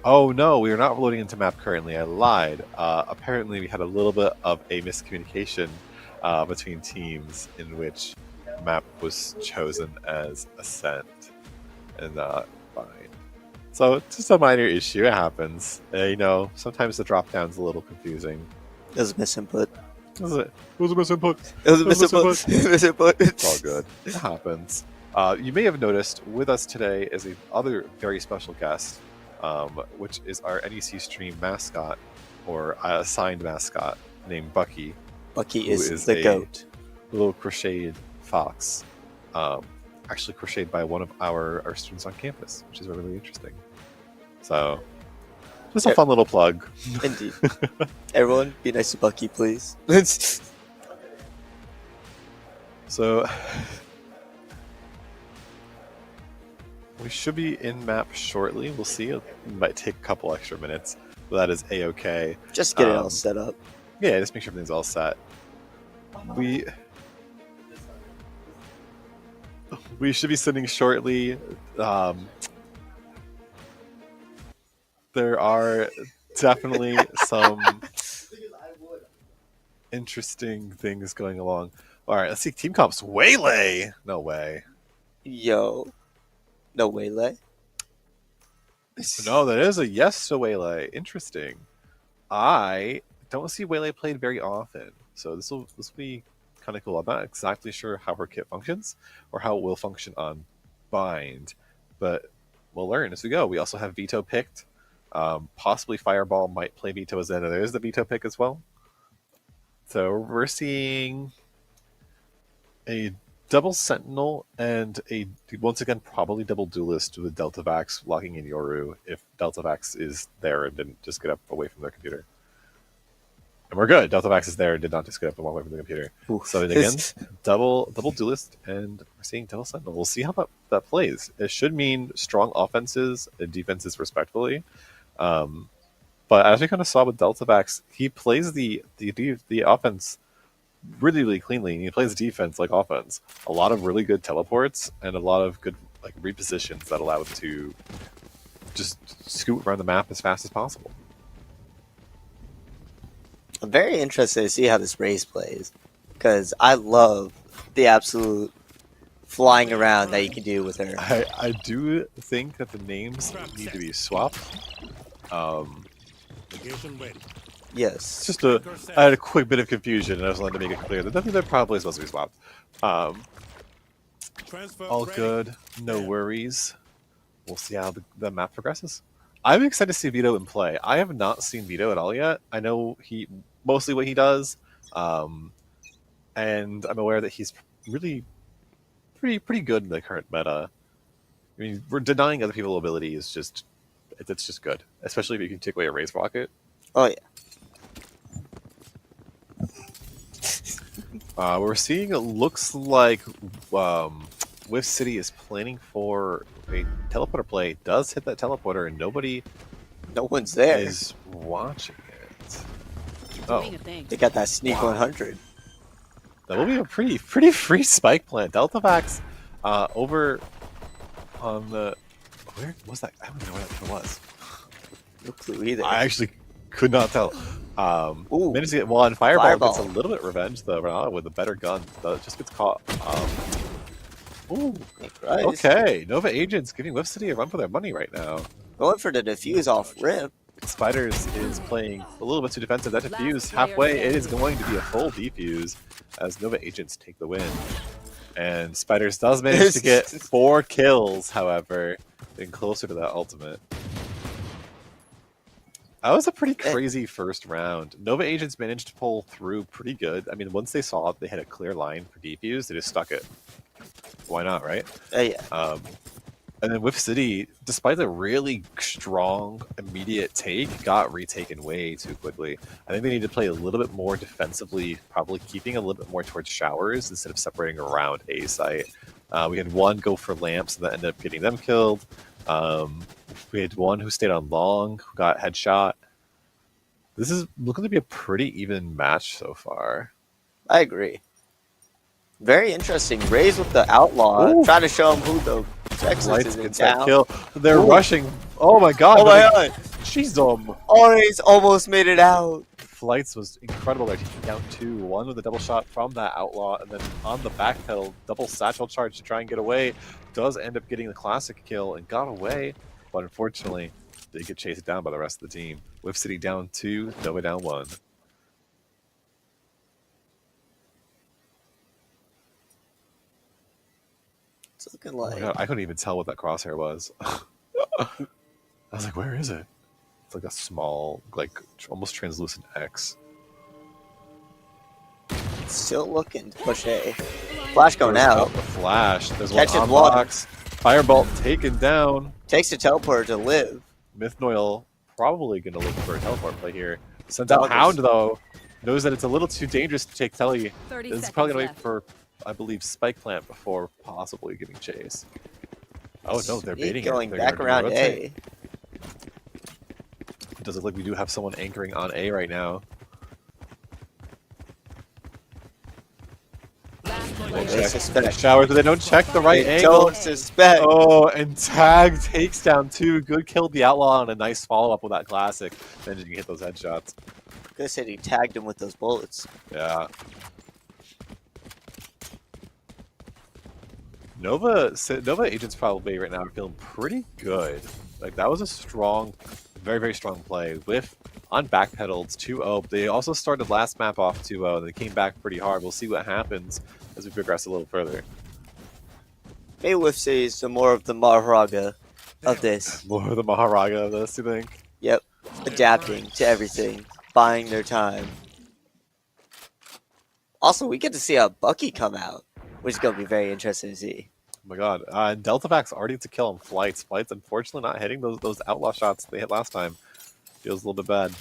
Oh no, we are not loading into map currently. I lied. Apparently, we had a little bit of a miscommunication between teams in which map was chosen as Ascent and not Bind. So just a minor issue. It happens. You know, sometimes the drop down's a little confusing. It was a misinput. It was a misinput. It was a misinput. Misinput. It's all good. It happens. You may have noticed with us today is a other very special guest. Which is our NEC stream mascot, or assigned mascot, named Bucky. Bucky is the GOAT. Little crocheted fox. Actually crocheted by one of our students on campus, which is really interesting. So, just a fun little plug. Indeed. Everyone, be nice to Bucky, please. So... we should be in map shortly. We'll see. It might take a couple extra minutes, but that is a-okay. Just get it all set up. Yeah, just make sure everything's all set. We should be sitting shortly. There are definitely some interesting things going along. All right, let's see. Team comps. Waylay! No way. Yo. No Waylay? No, that is a yes to Waylay. Interesting. I don't see Waylay played very often, so this will be kind of cool. I'm not exactly sure how her kit functions or how it will function on Bind, but we'll learn as we go. We also have Vito picked. Possibly Fireball might play Vito as then. There's the Vito pick as well. So we're seeing a double Sentinel and a, once again, probably double Duelist with Deltavax locking in Yoru if Deltavax is there and didn't just get up away from their computer. And we're good. Deltavax is there and did not just get up and walk away from the computer. Oof. So again, double Duelist and we're seeing double Sentinel. We'll see how that plays. It should mean strong offenses and defenses respectively. But as we kind of saw with Deltavax, he plays the offense really cleanly, and he plays defense like offense. A lot of really good teleports and a lot of good like repositions that allow him to just scoot around the map as fast as possible. I'm very interested to see how this race plays, because I love the absolute flying around that you can do with her. I do think that the names need to be swapped. Yes. Just I had a quick bit of confusion, and I just wanted to make it clear that they're probably supposed to be swapped. All good, no worries. We'll see how the map progresses. I'm excited to see Vito in play. I have not seen Vito at all yet. I know mostly what he does, and I'm aware that he's really pretty good in the current meta. I mean, we're denying other people's ability is just it's just good, especially if you can take away a raise rocket. Oh yeah. We're seeing it looks like Whiff City is planning for a teleporter play. Does hit that teleporter and no one's there. Is watching it. They got that sneak 100. That will be a pretty free spike plant. Deltavax over on the where was that? I don't know what it was. No clue either. I actually could not tell. Managed to get one. Fireball gets a little bit revenge though. Renata with a better gun, just gets caught. Okay, Nova Agents giving Whiff City a run for their money right now. Going for the defuse off rip. Spiders is playing a little bit too defensive. That defuse halfway, it is going to be a full defuse as Nova Agents take the win. And Spiders does manage to get 4 kills, however, getting closer to that ultimate. That was a pretty crazy first round. Nova Agents managed to pull through pretty good. I mean, once they saw they had a clear line for defuse, they just stuck it. Why not, right? Yeah. And then Whiff City, despite the really strong immediate take, got retaken way too quickly. I think they need to play a little bit more defensively, probably keeping a little bit more towards showers instead of separating around A site. We had one go for lamps that ended up getting them killed. We had one who stayed on long, who got headshot. This is looking to be a pretty even match so far. I agree. Very interesting. Raze with the outlaw, trying to show him who the Texas Lights is gets down. that kill. They're rushing. Oh my god. Oh my god. She's them. Raze almost made it out. Flights was incredible. They're taking down 2. One with a double shot from that outlaw, and then on the back pedal, double satchel charge to try and get away. Does end up getting the classic kill and got away, but unfortunately, they get chased down by the rest of the team. Whiff City down 2, Nova down 1. It's looking Oh my like god, I couldn't even tell what that crosshair was. I was like, where is it? It's like a small, like almost translucent X. still looking to push A. Flash going out. The flash. There's Catches one on water. box. Firebolt taken down. Takes a teleporter to live. Mythnoil probably going to look for a teleport play here. Sends out Doggers. Hound, though. Knows that it's a little too dangerous to take Telly. 30 This is seconds probably going to wait left. for, I believe, Spike Plant before possibly giving chase. Oh, no, they're baiting it. Going They're back gonna around rotate. A. It does look like we do have someone anchoring on A right now. They suspect. Showers, but they don't check the right They angle. don't suspect. Oh, and Tag takes down 2. Good killed the Outlaw on a nice follow-up with that classic. Then you can hit those headshots. Good said he tagged him with those bullets. Yeah. Nova Agents probably right now are feeling pretty good. Like, that was a strong, very, very strong play. Whiff on backpedals 2-0. They also started last map off 2-0, and they came back pretty hard. We'll see what happens as we progress a little further. Maybe Whiff City is the more of the Maharaga of this. More of the Maharaga of this, you think? Yep. Adapting to everything. Buying their time. Also, we get to see a Bucky come out, which is going to be very interesting to see. Oh my god. And Deltavax already to kill on Flights. Flights, unfortunately, not hitting those outlaw shots they hit last time. Feels a little bit bad.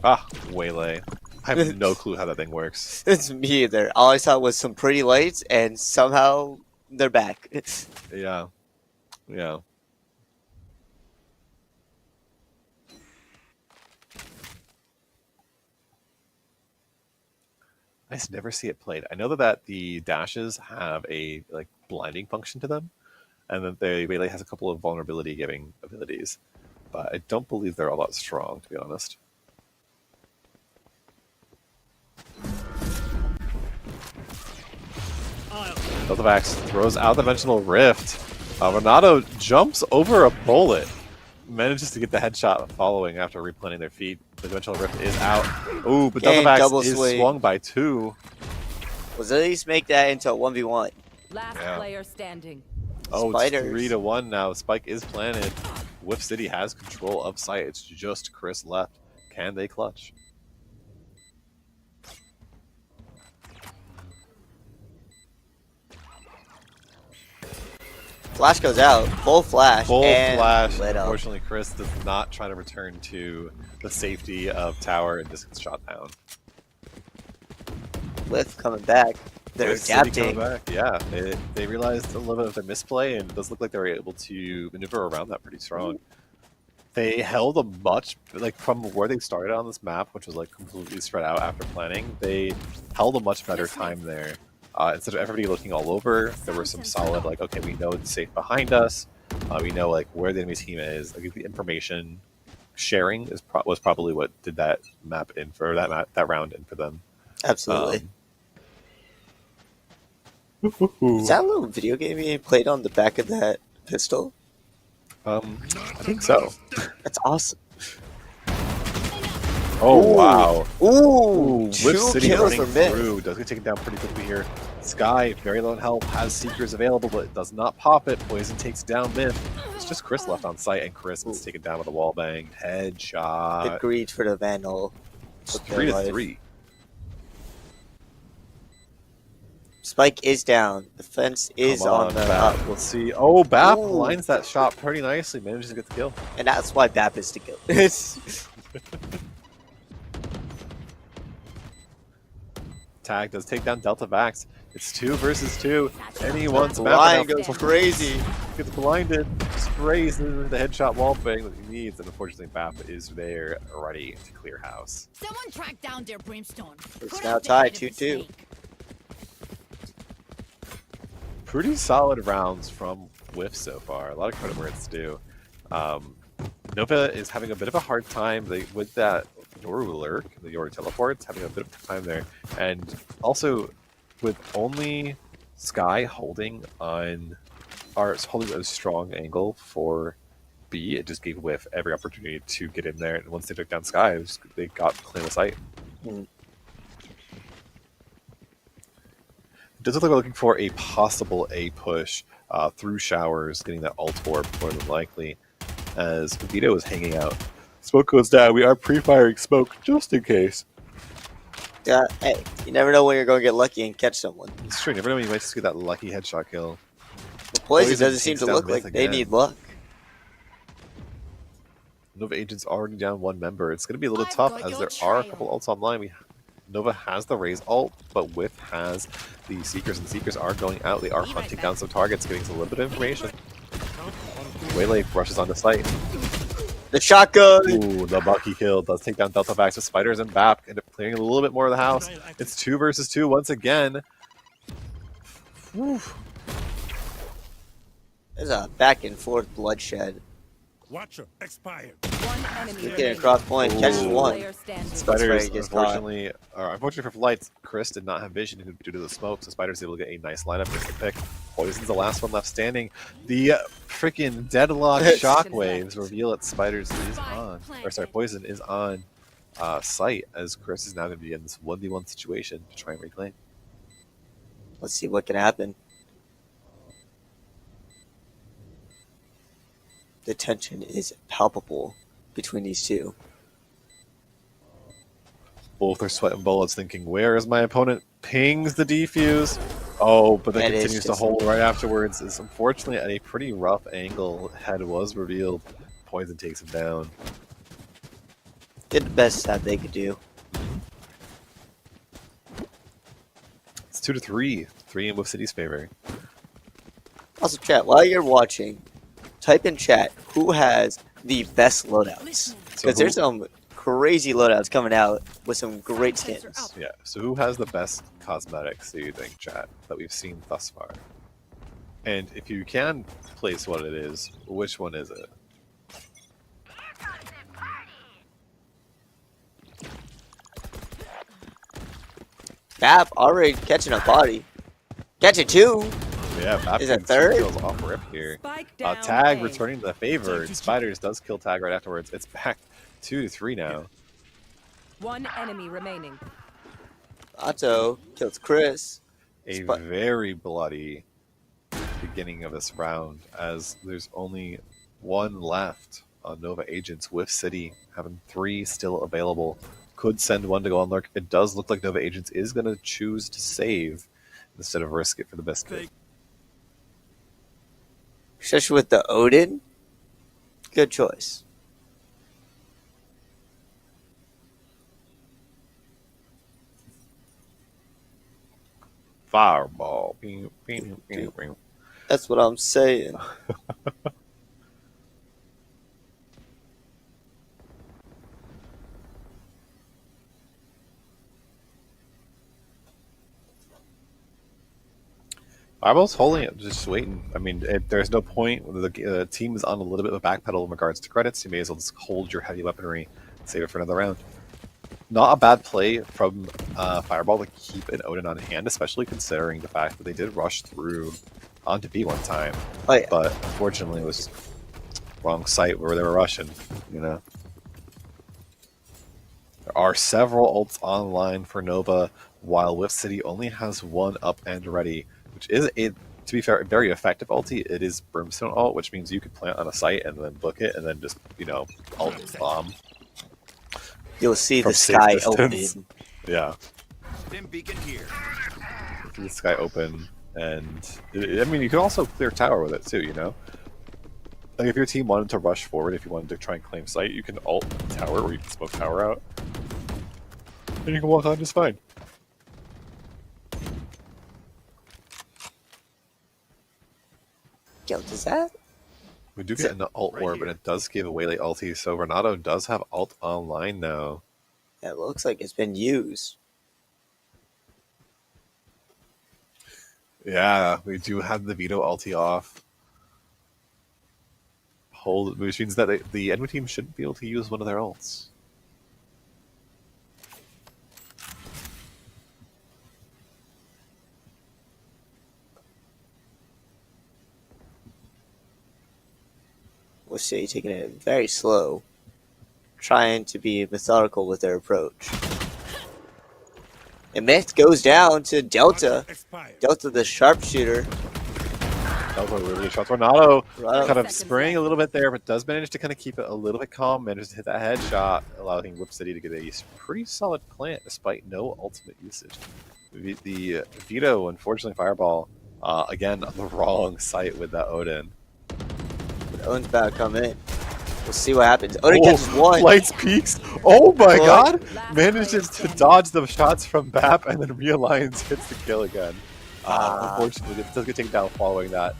Ah, Waylay. I have no clue how that thing works. It's me either. All I saw was some pretty lights, and somehow they're back. Yeah. Yeah. I just never see it played. I know that the dashes have a like blinding function to them, and that they Waylay has a couple of vulnerability giving abilities, but I don't believe they're all that strong, to be honest. Deltavax throws out the Dimensional Rift. Renato jumps over a bullet. Manages to get the headshot following after replanting their feet. The Dimensional Rift is out. Ooh, but Gang Deltavax double is swing. swung by 2. Let's at least make that into a 1v1. Last Yeah. player standing. Oh, Spiders. it's 3-1 now. Spike is planted. Whiff City has control of site. It's just Chris left. Can they clutch? Flash goes out. Full flash. Full and flash. lit up. Unfortunately, Chris does not try to return to the safety of tower and just gets shot down. Lift coming back. They're Whiff City adapting. coming back. Yeah, they realized a little bit of their misplay, and it does look like they were able to maneuver around that pretty strong. They held a much, like, from where they started on this map, which was, like, completely spread out after planning, they held a much better time there. Instead of everybody looking all over, there were some solid, like, okay, we know it's safe behind us. We know, like, where the enemy team is. Like, the information sharing was probably what did that map in for that round in for them. Absolutely. Is that a little video game being played on the back of that pistol? I think so. That's awesome. Oh Ooh. wow! Ooh, Whip 2 City kills running for Myth. through. Does get taken down pretty quickly here. Sky, very low in health, has Seekers available, but does not pop it. Poison takes down Myth. It's just Chris left on site, and Chris gets taken down with a wall bang. Headshot. Agreed for the Vandal. It's With their 3 to life. 3. Spike is down. The fence is Come on the Bap. up. Let's see. Oh, Bap Ooh. lines that shot pretty nicely. Manages to get the kill. And that's why Bap is to kill. It's Tag does take down Delta Vax. It's 2 versus 2. Anyone's Blind Bap goes crazy. gets blinded. Sprays the headshot wall bang that he needs, and unfortunately, Bap is there ready to clear house. Someone track down their brimstone. It's Could now have been tied a 2-2. mistake. Pretty solid rounds from Whiff so far. A lot of credit where it's due. Nova is having a bit of a hard time with that Yoru lurk, the Yoru teleports, having a bit of time there. And also, with only Sky holding a strong angle for B, it just gave Whiff every opportunity to get in there. And once they took down Sky, they got clean of sight. Mm. It does look like we're looking for a possible A push through showers, getting that ult orb more than likely, as Vito is hanging out. Smoke goes down. We are pre-firing smoke just in case. Yeah, hey, you never know when you're going to get lucky and catch someone. It's true. You never know when you might just get that lucky headshot kill. The Poison Poison doesn't seem takes to down look Myth like they again. need luck. Nova Agent's already down 1 member. It's going to be a little I've tough got as your there are a trail. couple ults online. Nova has the Raze ult, but Whiff has the Seekers, and Seekers are going out. They are hunting down some targets, getting a little bit of information. Waylay rushes onto site. The shotgun! Ooh, the Bucky kill does take down Delta Vax with Spiders and Bap, end up clearing a little bit more of the house. It's 2 versus 2 once again. Whew. There's a back and forth bloodshed. Watcher expired. One enemy He's getting remaining. across point, catches Ooh. one. Player standing. Spiders, where he gets caught. unfortunately for Lights, Chris did not have vision due to the smoke, so Spiders able to get a nice lineup just to pick. Poison's the last one left standing. The freaking deadlock shockwaves reveal that Spiders is on, Poison is on site, as Chris is now going to be in this 1v1 situation to try and reclaim. Let's see what can happen. The tension is palpable between these two. Both are sweating bullets, thinking, where is my opponent? Pings the defuse. Oh, but then That is continues to just- hold right afterwards. Is unfortunately at a pretty rough angle. Head was revealed. Poison takes him down. Did the best that they could do. It's 2 to 3. 3 in Wolf City's favor. Also, chat, while you're watching, type in chat who has the best loadouts. So Because there's some crazy loadouts coming out with some great skins. Yeah. So who has the best cosmetics, do you think, chat, that we've seen thus far? And if you can place what it is, which one is it? Bap already catching a body. Catching 2. Yeah, Bap Is it getting some third? kills off rip here. Spike down. Tag A. returning to the favor. Spiders does kill Tag right afterwards. It's back 2 to 3 now. One enemy remaining. Otto kills Chris. A very bloody beginning of this round, as there's only 1 left on Nova Agents with City, having 3 still available. Could send 1 to go on lurk. It does look like Nova Agents is going to choose to save instead of risk it for the biscuit. Especially with the Odin. Good choice. Fireball. Pew, pew, pew, pew. That's what I'm saying. Fireball's holding it, just waiting. I mean, there's no point. The team is on a little bit of a backpedal in regards to credits. You may as well just hold your heavy weaponry, save it for another round. Not a bad play from Fireball to keep an Odin on hand, especially considering the fact that they did rush through onto B one time, Oh yeah. but unfortunately it was wrong site where they were rushing. You know, there are several ults online for Nova, while Whiff City only has one up and ready, which is a, to be fair, a very effective ulti. It is Brimstone ult, which means you could plant on a site and then book it, and then just ult bomb. You'll see From the safe sky distance. open. Yeah. Stim beacon here. See the sky open, and I mean you can also clear tower with it too. You know, like if your team wanted to rush forward, if you wanted to try and claim site, you can ult tower, or you can smoke tower out, and you can walk on just fine. Yo, does that? We do get an ult right orb, here. and it does give away late ulti, so Renato does have ult online now. It looks like it's been used. Yeah, we do have the veto ulti off. Hold, which means that the enemy team shouldn't be able to use one of their ults. We'll see, taking it very slow, trying to be methodical with their approach. And Myth goes down to Delta. Watcher expired. Delta, the sharpshooter. That was a really good shot. Renato Renato. kind of Seconds spraying a left. little bit there, but does manage to kind of keep it a little bit calm, manages to hit that headshot, allowing Whip City to get a pretty solid plant despite no ultimate usage. The veto, unfortunately, Fireball, again, on the wrong site with that Odin. Owen's about to come in. We'll see what happens. Odin catches one. Lights peaks. Oh my Boy. god! Last Manages player to dodge the shots from BAP and then realigns, hits the kill again. Ah. Unfortunately, it does get taken down following that.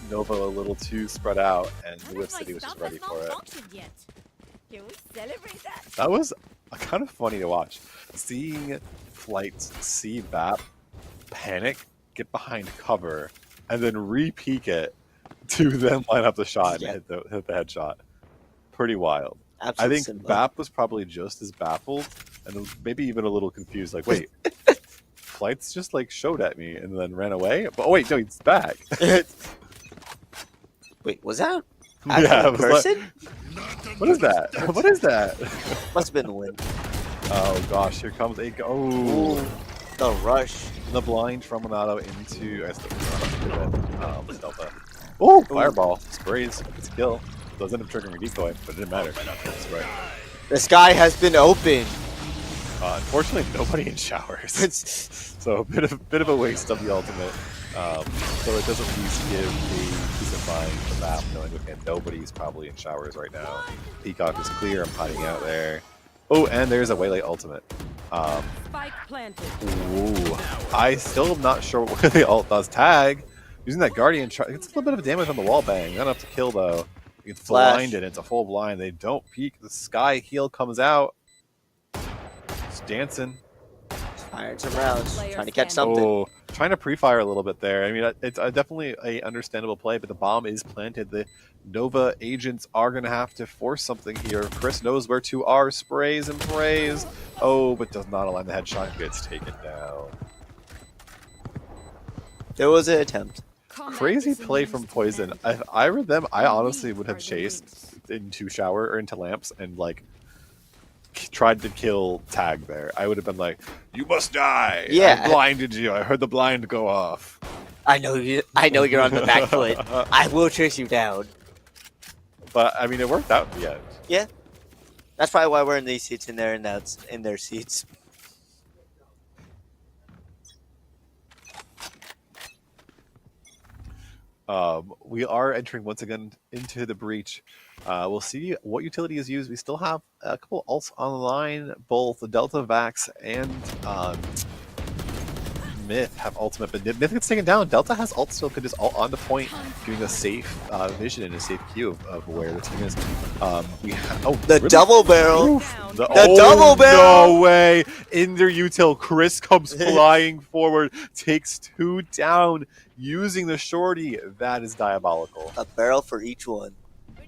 Nova a little too spread out, and Whip City was just ready for it. Can we celebrate that? That was kind of funny to watch. Seeing Flights see BAP panic, get behind cover, and then re-peek it to then line up the shot and Yeah. hit the headshot. Pretty wild. Absolute I think symbol. BAP was probably just as baffled and maybe even a little confused. Like, wait, Flights just like showed at me and then ran away. But oh wait, no, he's back. Wait, was that Yeah, actually it a was person? What is that? What is that? Must have been the wind. Oh gosh, here comes a go. Ooh, the rush. The blind from Renato into Delta. Oh, fireball sprays. It's a kill. Does end up triggering a decoy, but it didn't matter. Spray. The sky has been opened. Unfortunately, nobody in showers, so a bit of a waste of the ultimate. So it does at least give the peace of mind the map, knowing okay, nobody's probably in showers right now. Peacock is clear. I'm hiding out there. Oh, and there's a Waylay ultimate. Spike planted. Ooh, I still am not sure what the ult does. Tag using that guardian. It's a little bit of damage on the wall bang. Not enough to kill though. You get Flash. blinded. It's a full blind. They don't peek. The sky heal comes out. It's dancing. Firing some rounds, Player trying to catch standing. something. Oh, trying to pre-fire a little bit there. I mean, it's definitely a understandable play, but the bomb is planted. The Nova agents are going to have to force something here. Chris knows where to are. Sprays and prays. Oh, but does not align the headshot. Gets taken down. There was an attempt. Crazy play from Poison. If I were them, I honestly would have chased into shower or into lamps and like tried to kill Tag there. I would have been like, "You must die! Yeah. I blinded you. I heard the blind go off." I know you. I know you're on the back foot. I will chase you down. But I mean, it worked out in the end. Yeah, that's probably why we're in these seats and they're in their seats. We are entering once again into the breach. We'll see what utility is used. We still have a couple ults online. Both the Delta Vax and Myth have ultimate, but Myth gets taken down. Delta has ult still, could just ult on the point, giving a safe vision and a safe view of where the team is. The really? double barrel. Down. The double barrel! No way! In their util, Chris comes flying forward, takes two down, using the shorty. That is diabolical. A barrel for each one.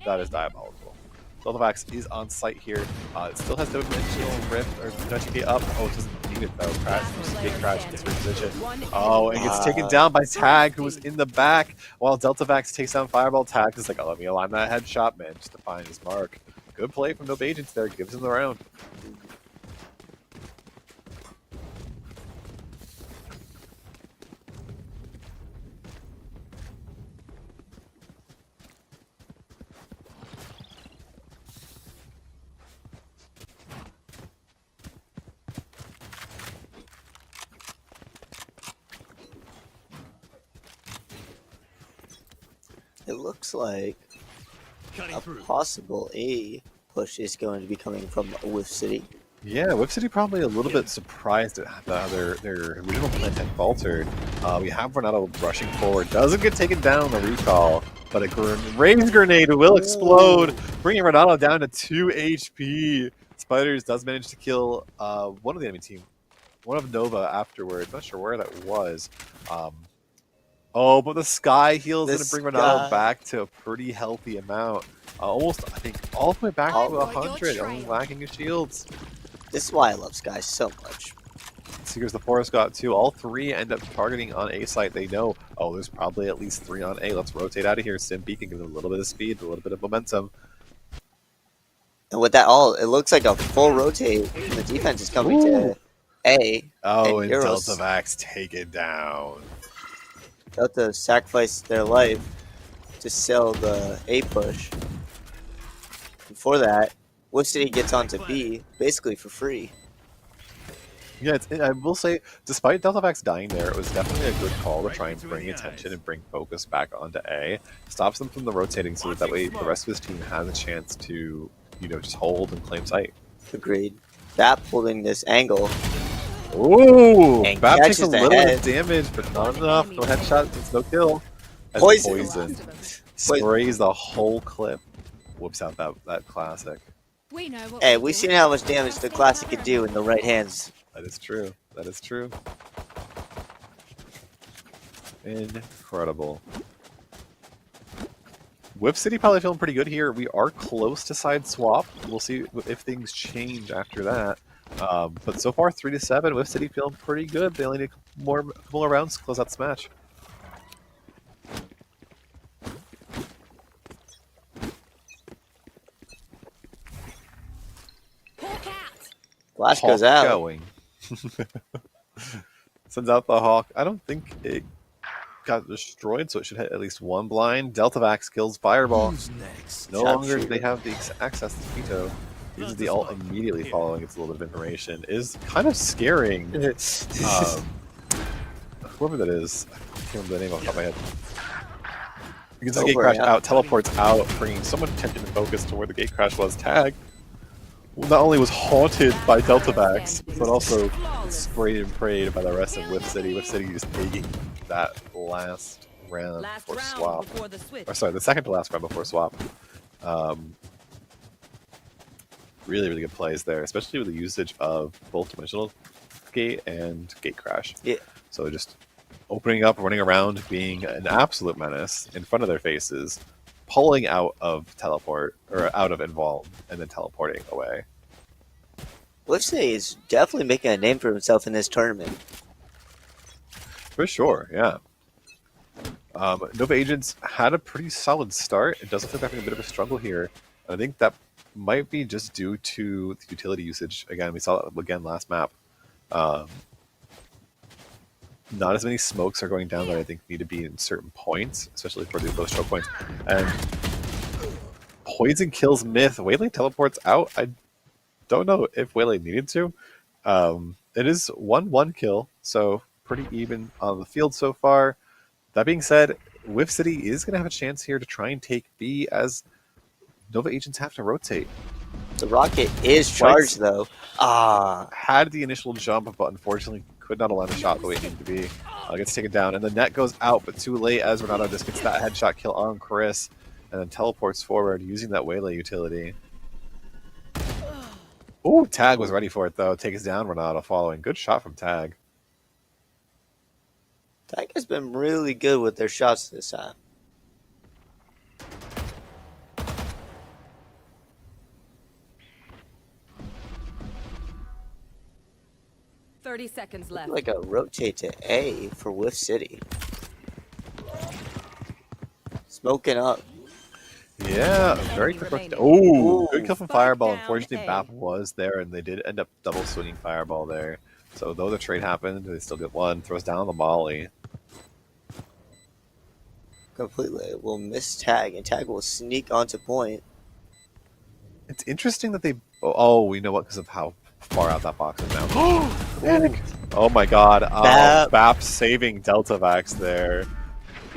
That is diabolical. Deltavax is on site here. It still has dimensional rift or dimension gate up. Oh, it doesn't need it though. Gate crash gets reposition. Oh, and gets taken down by Tag, who was in the back. While Deltavax takes down Fireball, Tag is like, oh, let me align that headshot, man, just to find his mark. Good play from Nova Agents there. Gives him the round. It looks like Cutting a through. possible A push is going to be coming from Whiff City. Yeah, Whip City probably a little bit surprised at how their original plan had faltered. We have Ronaldo rushing forward. Doesn't get taken down on the recall, but a range grenade will explode, bringing Ronaldo down to 2 HP. Spiders does manage to kill one of the enemy team, one of Nova afterwards. Not sure where that was. Oh, but the Sky heal is going to bring Ronaldo back to a pretty healthy amount. Almost, I think, all the way back to 100, only lacking his shields. This is why I love Sky so much. Seekers the Forest got 2. All 3 end up targeting on A site. They know, oh, there's probably at least 3 on A. Let's rotate out of here. Sim Beacon give them a little bit of speed, a little bit of momentum. And with that all, it looks like a full rotate, and the defense is coming to A. Oh, and Euros. Deltavax taken down. Delta sacrificed their life to sell the A push. Before that, Whiff City gets onto B basically for free. Yeah, I will say, despite Deltavax dying there, it was definitely a good call to try and bring attention and bring focus back onto A. Stops them from the rotating so that way the rest of his team has a chance to, just hold and claim site. Agreed. That holding this angle. Ooh! And Bap takes catches a the little bit head. of damage, but not enough. No headshot, it's no kill. As Poison. sprays the whole clip. Whoops out that classic. We know what Hey, we're we've doing. seen how much damage the classic can do in the right hands. That is true. That is true. Incredible. Whip City probably feeling pretty good here. We are close to side swap. We'll see if things change after that. But so far, 3-7. Whip City feeling pretty good. They only need a couple more rounds to close out Smash. Hawk out. Flash goes Hawk out. Going. Sends out the Hawk. I don't think it got destroyed, so it should hit at least one blind. Deltavax kills Fireball. No longer do they have the access to veto. Uses the ult immediately following its little bit of information. Is kind of scaring. Whoever that is, I can't remember the name off the top of my head. Because the gate crash out, teleports out, bringing so much attention and focus to where the gate crash was. Tag not only was haunted by Deltavax, but also sprayed and prayed by the rest of Whiff City. Whiff City just taking that last round before swap. Or sorry, the second to last round before swap. Really, really good plays there, especially with the usage of both dimensional gate and gate crash. Yeah. So just opening up, running around, being an absolute menace in front of their faces, pulling out of teleport or out of involve, and then teleporting away. Whiff City is definitely making a name for himself in this tournament. For sure, yeah. Nova Agents had a pretty solid start. It does look like they're having a bit of a struggle here. I think that might be just due to the utility usage. Again, we saw that again last map. Not as many smokes are going down that I think need to be in certain points, especially for those choke points. And Poison kills Myth. Waylay teleports out. I don't know if Waylay needed to. It is 1-1 kill, so pretty even on the field so far. That being said, Whiff City is going to have a chance here to try and take B as Nova Agents have to rotate. The rocket is charged, though. Had the initial jump, but unfortunately could not align the shot the way it needed to be. Gets taken down, and the net goes out, but too late as Ronaldo just gets that headshot kill on Chris, and then teleports forward using that Waylay utility. Ooh, Tag was ready for it, though. Takes down Ronaldo following. Good shot from Tag. Tag has been really good with their shots this time. 30 seconds left. Like a rotate to A for Whiff City. Smoking up. Yeah, very quick. remaining. Oh, Ooh. good kill from Spike Fireball. down Unfortunately, A. BAP was there, and they did end up double swinging Fireball there. So though the trade happened, they still get one. Throws down the Molly. Completely. Will miss tag, and tag will sneak onto point. It's interesting that they. Oh, we know what because of how far out that box is now. Panic! Oh my God! BAP. BAP saving Delta Vax there.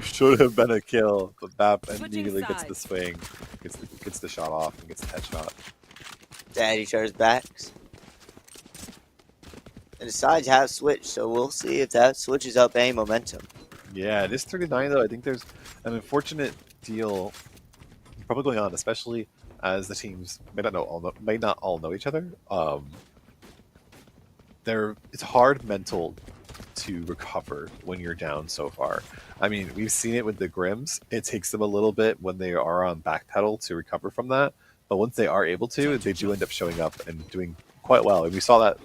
Should have been a kill, but BAP Switching immediately gets the sides. swing, gets the shot off, and gets the headshot. Daddy Char's backs. And the sides have switched, so we'll see if that switches up any momentum. Yeah, it is 39 though. I think there's an unfortunate deal probably going on, especially as the teams may not all know each other. It's hard mental to recover when you're down so far. I mean, we've seen it with the Grims. It takes them a little bit when they are on backpedal to recover from that, but once they are able to, they do end up showing up and doing quite well. And we saw that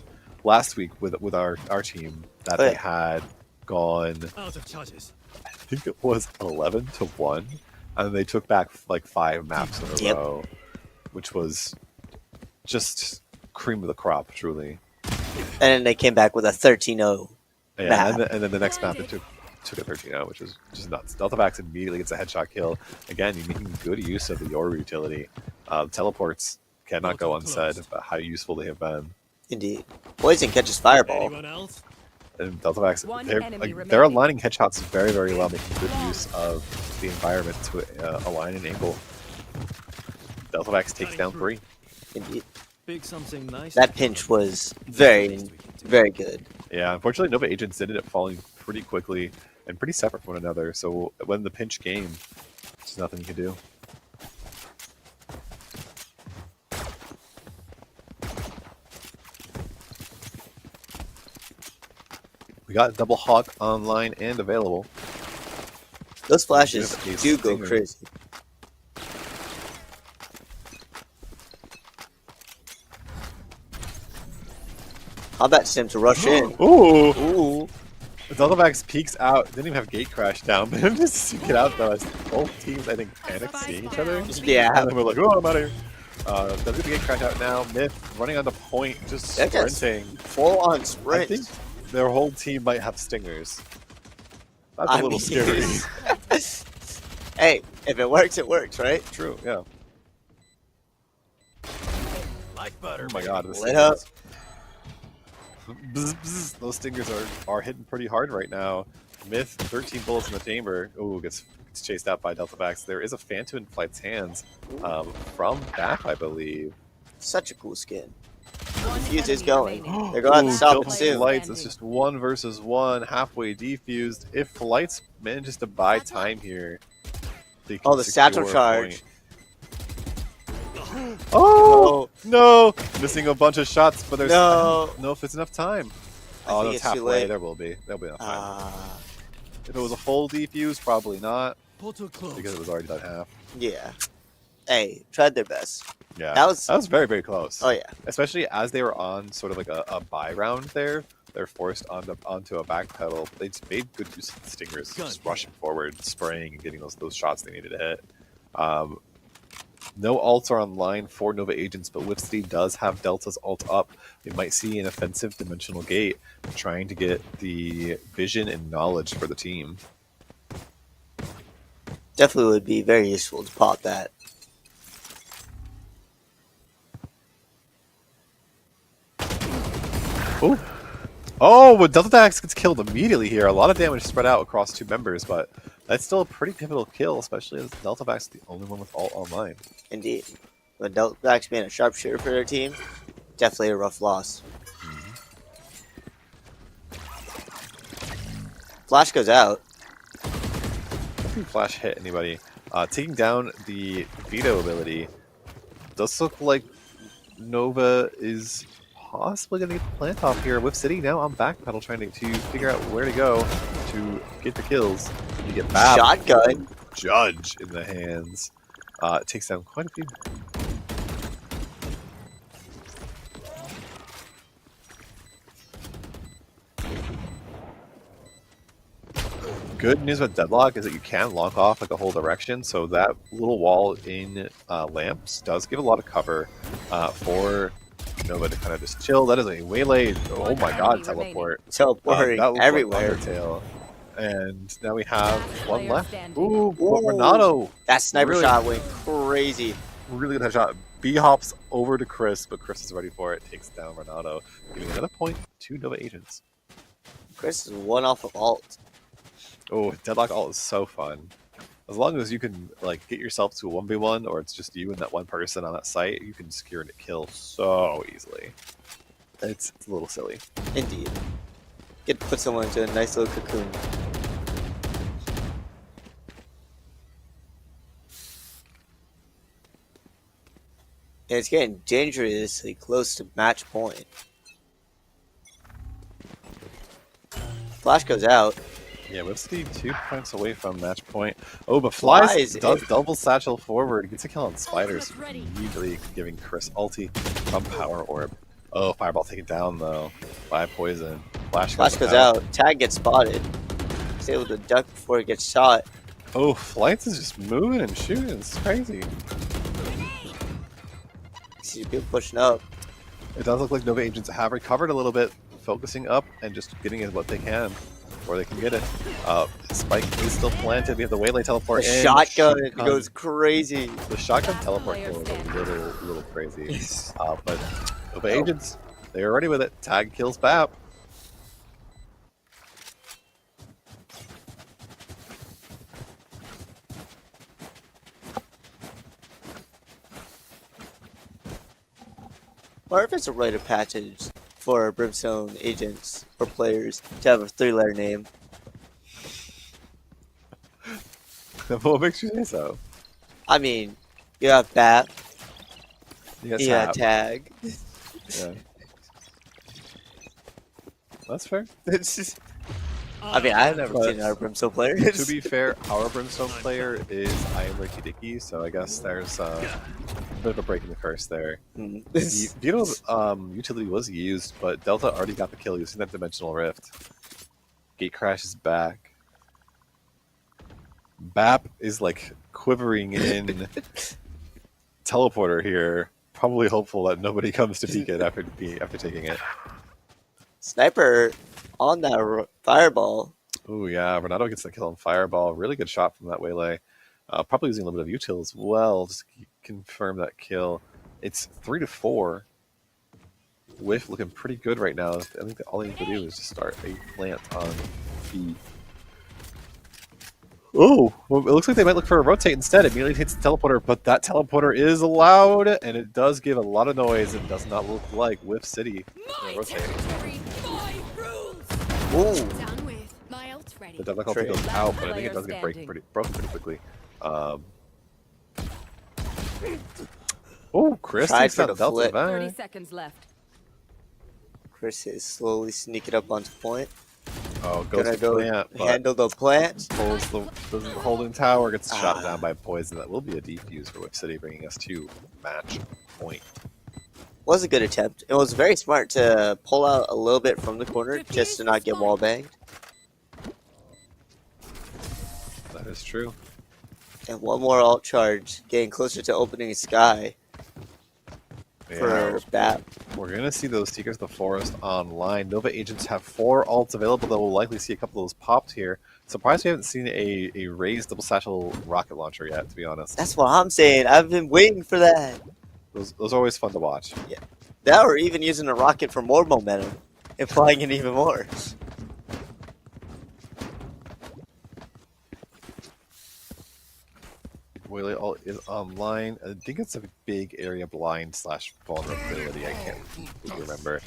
last week with our team that they had gone. Out of charges. I think it was 11-1, and they took back like 5 maps in a row, which was just cream of the crop, truly. And then they came back with a 13-0. Yeah, and then the next map they took a 13-0, which was just nuts. Delta Vax immediately gets a headshot kill. Again, you're making good use of the Yoru utility. Teleports cannot go unsaid about how useful they have been. Indeed. Poison catches Fireball. Anyone else? And Delta Vax, One they're enemy they're remaining. aligning headshots very, very well, making good use of the environment to align and angle. Delta Vax takes down 3. Indeed. Big something nice. That pinch was very, very good. Yeah, unfortunately, Nova Agents ended up falling pretty quickly and pretty separate from one another. So when the pinch came, there's nothing you can do. We got Double Hawk online and available. Those flashes Give a do go stinger. crazy. I'll bet Sim to rush in. Ooh! Ooh. Delta Vax peeks out. Didn't even have gate crash down, but just to get out though, as both teams I think panic seeing each other. Yeah. And then we're like, oh, I'm out of here. Does get the gate crash out now? Myth running on the point, just That guy's sprinting. Full on I sprint. think their whole team might have stingers. That's a I little mean- scary. Hey, if it works, it works, right? True, yeah. Like butter. Oh my god, the Lit up. stingers. Bzz, bzz. Those stingers are hitting pretty hard right now. Myth, 13 bullets in the chamber. Ooh, gets chased out by Delta Vax. There is a Phantom in Flight's hands from BAP, I believe. Such a cool skin. One Defuse is enemy going. remaining. They're going to Ooh, stop kill it from soon. Flights. It's just 1 versus 1, halfway defused. If Flights manages to buy time here, they can Oh, the satchel secure a charge. point. Oh no! Missing a bunch of shots, but there's I don't know if it's enough time. I Oh, think that's it's too halfway. late. There will be. There'll be enough time. Ah, If it was a full defuse, probably not, Portal closed. because it was already done half. yeah. Hey, tried their best. Yeah, That was- very, very close. Oh, yeah. Especially as they were on sort of like a buy round there. They're forced onto a back pedal. They just made good use of the stingers, just rushing forward, spraying, and getting those shots they needed to hit. No ults are online for Nova Agents, but Whiff City does have Delta's ult up. We might see an offensive dimensional gate trying to get the vision and knowledge for the team. Definitely would be very useful to pop that. Oh, oh! But Delta Dax gets killed immediately here. A lot of damage spread out across 2 members, but that's still a pretty pivotal kill, especially as Delta Vax is the only one with ult online. Indeed. But Deltax being a sharpshooter for their team, definitely a rough loss. Flash goes out. I don't think Flash hit anybody. Taking down the veto ability. Does look like Nova is possibly going to get the plant off here. Whiff City now on backpedal trying to figure out where to go to get the kills. You get BAP. Shotgun. Judge in the hands. It takes down quite a few. good news about Deadlock is that you can lock off like a whole direction, so that little wall in lamps does give a lot of cover for Nova to kind of just chill. That is a waylay. Oh my god, teleport. Teleporting That looks everywhere. like Undertale. And now we have one player left. standing. Ooh, but Renato. That sniper Really- shot went crazy. Really good headshot. B hops over to Chris, but Chris is ready for it. Takes down Renato, giving another point to Nova Agents. Chris is one off of alt. Oh, Deadlock ult is so fun. As long as you can like get yourself to a 1v1, or it's just you and that one person on that site, you can secure a kill so easily. It's a little silly. Indeed. Get to put someone into a nice little cocoon. And it's getting dangerously close to match point. Flash goes out. Yeah, Whip City 2 points away from match point. Oh, but Flies does double satchel forward. Gets a kill on Spiders. Immediately giving Chris ulti from Power Orb. Oh, Fireball taken down though by Poison. Flash goes out. Tag gets spotted. He's able to duck before he gets shot. Oh, Flights is just moving and shooting. It's crazy. See people pushing up. It does look like Nova Agents have recovered a little bit, focusing up and just getting it what they can, where they can get it. Spike is still planted. We have the Waylay teleport The in. shotgun goes crazy. The shotgun teleport kill was a little crazy. But Nova Agents, they're already with it. Tag kills Bap. Or if it's a rite of passage for Brimstone agents or players to have a 3-letter name. What makes you say so? I mean, you have Bat, You you have Tag. Yeah. That's fair. I mean, I've never But- seen our Brimstone player. To be fair, our Brimstone player is I am Ricky Dicky, so I guess there's a bit of a break in the curse there. Mm. The Vito utility was used, but Delta already got the kill using that Dimensional Rift. Gate Crash is back. Bap is like quivering in teleporter here, probably hopeful that nobody comes to peek it after taking it. Sniper on that fireball. Oh yeah, Renato gets the kill on Fireball. Really good shot from that Waylay. Probably using a little bit of util as well, just to confirm that kill. It's 3-4. Whiff looking pretty good right now. I think that all he needs to do is just start a plant on B. Oh, well, it looks like they might look for a rotate instead. It immediately hits the teleporter, but that teleporter is allowed, and it does give a lot of noise and does not look like Whiff City rotate. Ooh. Down with. My ult's ready. The Deadlock ulti goes out, but I think it does get broken pretty quickly. Oh, Chris Tried takes for out the Delta flip. 30 Van. seconds left. Chris is slowly sneaking up onto point. Oh, goes Gonna to go plant, but handle the plant. pulls the holding tower, gets shot down by Poison. That will be a defuse for Whip City, bringing us to match point. Was a good attempt. It was very smart to pull out a little bit from the corner just to not get wall banged. That is true. And one more alt charge, getting closer to opening sky for Bat. We're going to see those Seekers of the Forest online. Nova Agents have 4 ults available that we'll likely see a couple of those popped here. Surprised we haven't seen a raised double satchel rocket launcher yet, to be honest. That's what I'm saying. I've been waiting for that. Those are always fun to watch. That or even using a rocket for more momentum and flying it even more. Waylay ult is online. I think it's a big area blind / vulnerability. I can't completely remember.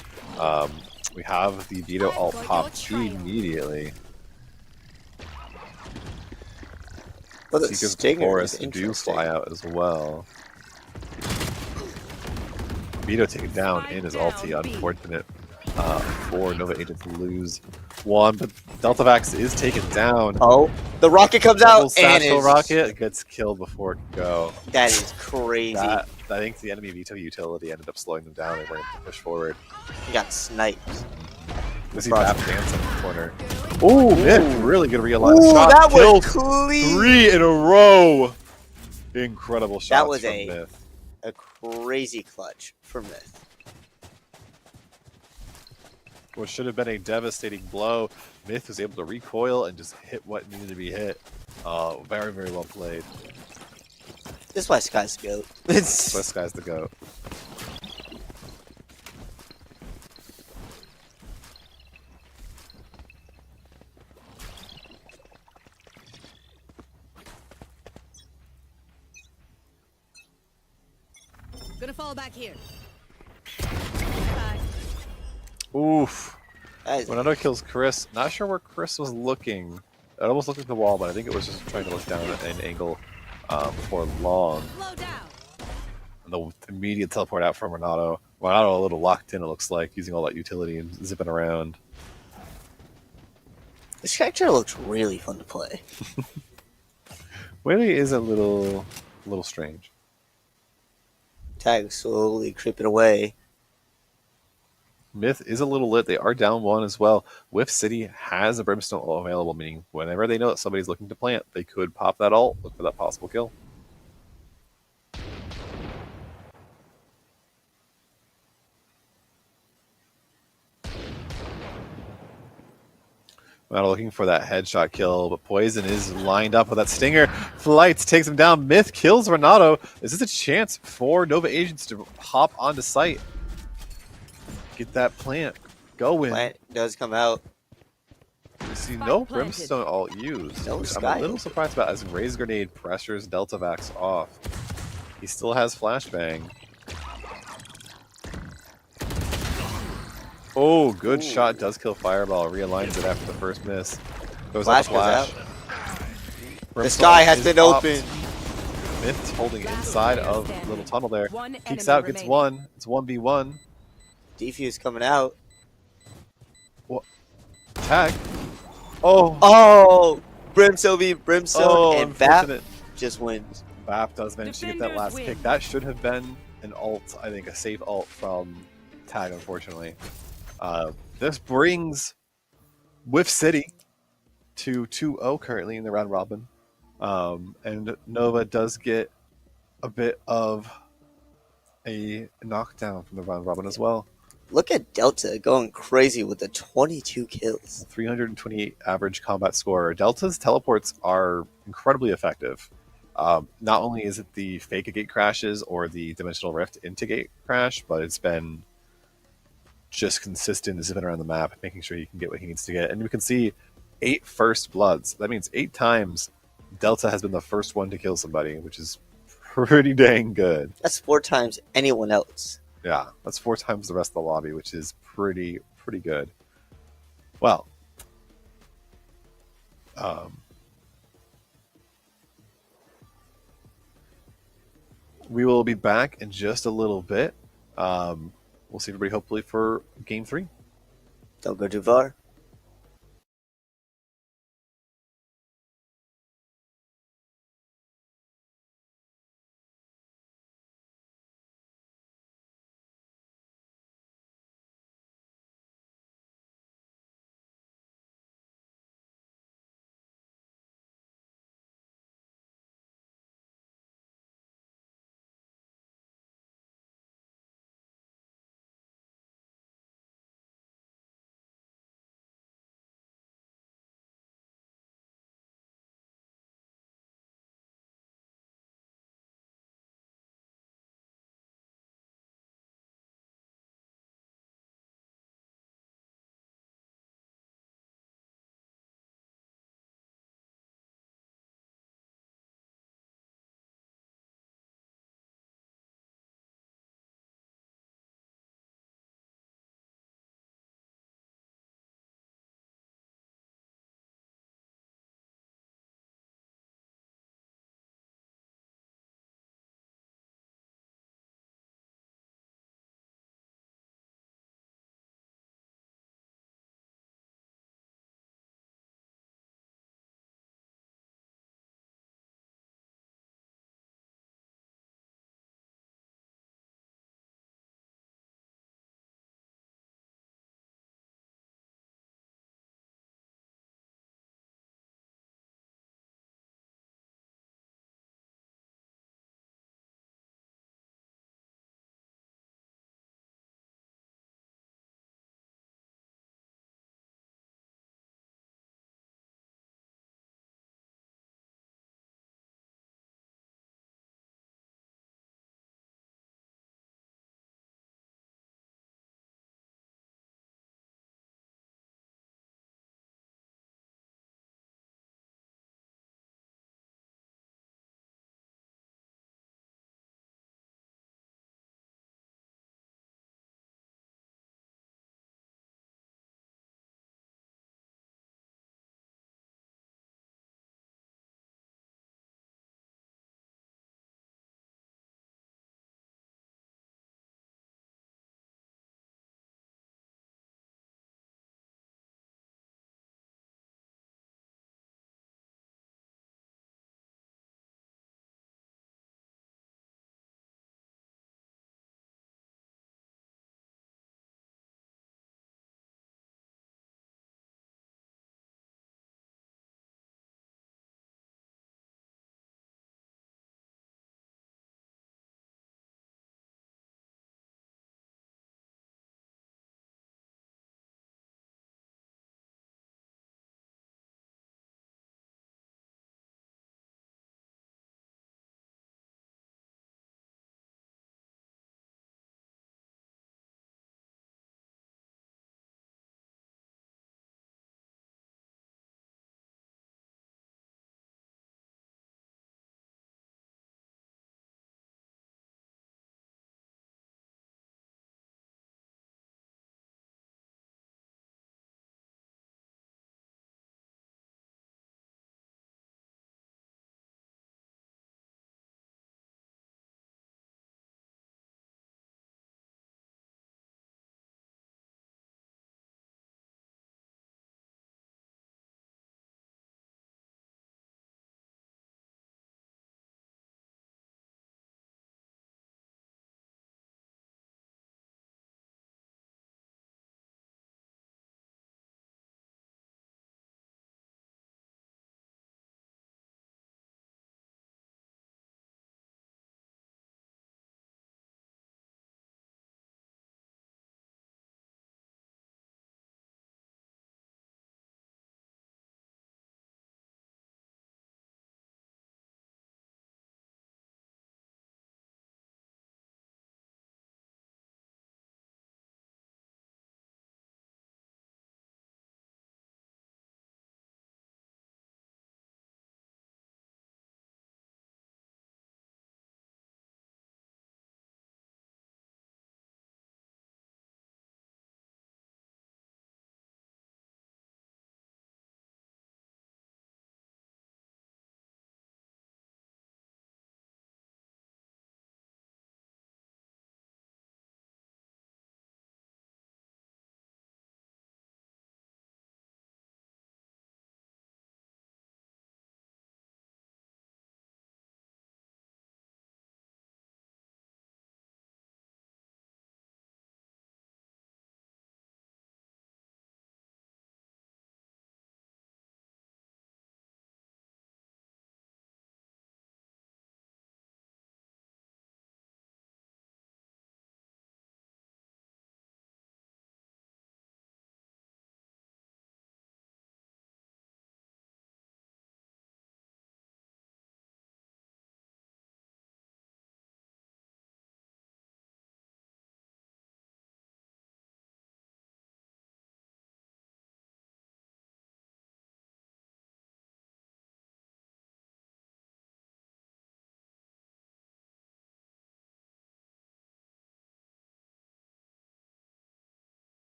We have the Vito ult popped immediately. But the Seekers of the stinger is Forest do interesting. fly out as well. Vito taken down in his ulti. Unfortunate for Nova Agents to lose one, but Deltavax is taken down. Oh, the rocket comes Double out and satchel is, rocket gets killed before it can go. that is crazy. I think the enemy Vito utility ended up slowing them down and were able to push forward. He got sniped. We see Bap dance in the corner. Ooh, Myth, really good realigned Ooh, shot. that was Kills clean. 3 in a row. Incredible shots That was from a Myth. crazy clutch for Myth. What should have been a devastating blow. Myth was able to recoil and just hit what needed to be hit. Very, very well played. This is why Sky's the GOAT. This guy's the GOAT. Gonna fall back here. Oof. That is- Ronaldo kills Chris. Not sure where Chris was looking. It almost looked at the wall, but I think it was just trying to look down at an angle for long. Slow down. And the immediate teleport out from Ronaldo. Ronaldo a little locked in, it looks like, using all that utility and zipping around. This character looks really fun to play. Whaley is a little strange. Tag slowly creeping away. Myth is a little lit. They are down 1 as well. Whiff City has a Brimstone ult available, meaning whenever they know that somebody's looking to plant, they could pop that ult, look for that possible kill. Not looking for that headshot kill, but Poison is lined up with that stinger. Flights takes him down. Myth kills Ronaldo. Is this a chance for Nova Agents to hop onto site? Get that plant going. Plant does come out. We see no Brimstone ult used, No which I'm Sky. a little surprised about, as Raise Grenade pressures Delta Vax off. He still has Flashbang. Oh, good shot. Does kill Fireball. Realigns it after the first miss. Goes Flash out goes the flash. out. The Brimstone sky has is been popped. opened. Myth's holding inside of the little tunnel there. One Peeks enemy out, gets remaining. 1. It's 1v1. Defuse coming out. Tag. Oh, Oh! Brimstone v Brimstone, oh, and Bap unfortunate. just wins. Bap does manage to get that Defenders last win. pick. That should have been an ult, I think, a safe ult from Tag, unfortunately. This brings Whiff City to 2-0 currently in the round robin. And Nova does get a bit of a knockdown from the round robin as well. Look at Delta going crazy with the 22 kills. 328 average combat score. Delta's teleports are incredibly effective. Not only is it the fake gate crashes or the dimensional rift into gate crash, but it's been just consistent zipping around the map, making sure he can get what he needs to get. And we can see 8 first bloods. That means 8 times Delta has been the first one to kill somebody, which is pretty dang good. That's 4 times anyone else. Yeah, that's 4 times the rest of the lobby, which is pretty good. Well, we will be back in just a little bit. We'll see everybody hopefully for game 3. Don't go too far.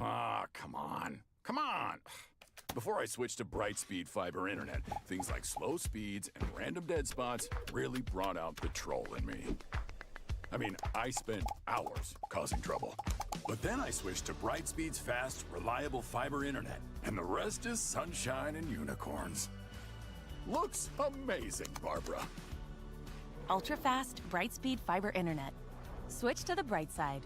Ah, come on. Come on. Before I switched to bright-speed fiber internet, things like slow speeds and random dead spots really brought out the troll in me. I mean, I spent hours causing trouble. But then I switched to Brightspeed's fast, reliable fiber internet, and the rest is sunshine and unicorns. Looks amazing, Barbara. Ultra-fast, bright-speed fiber internet. Switch to the bright side.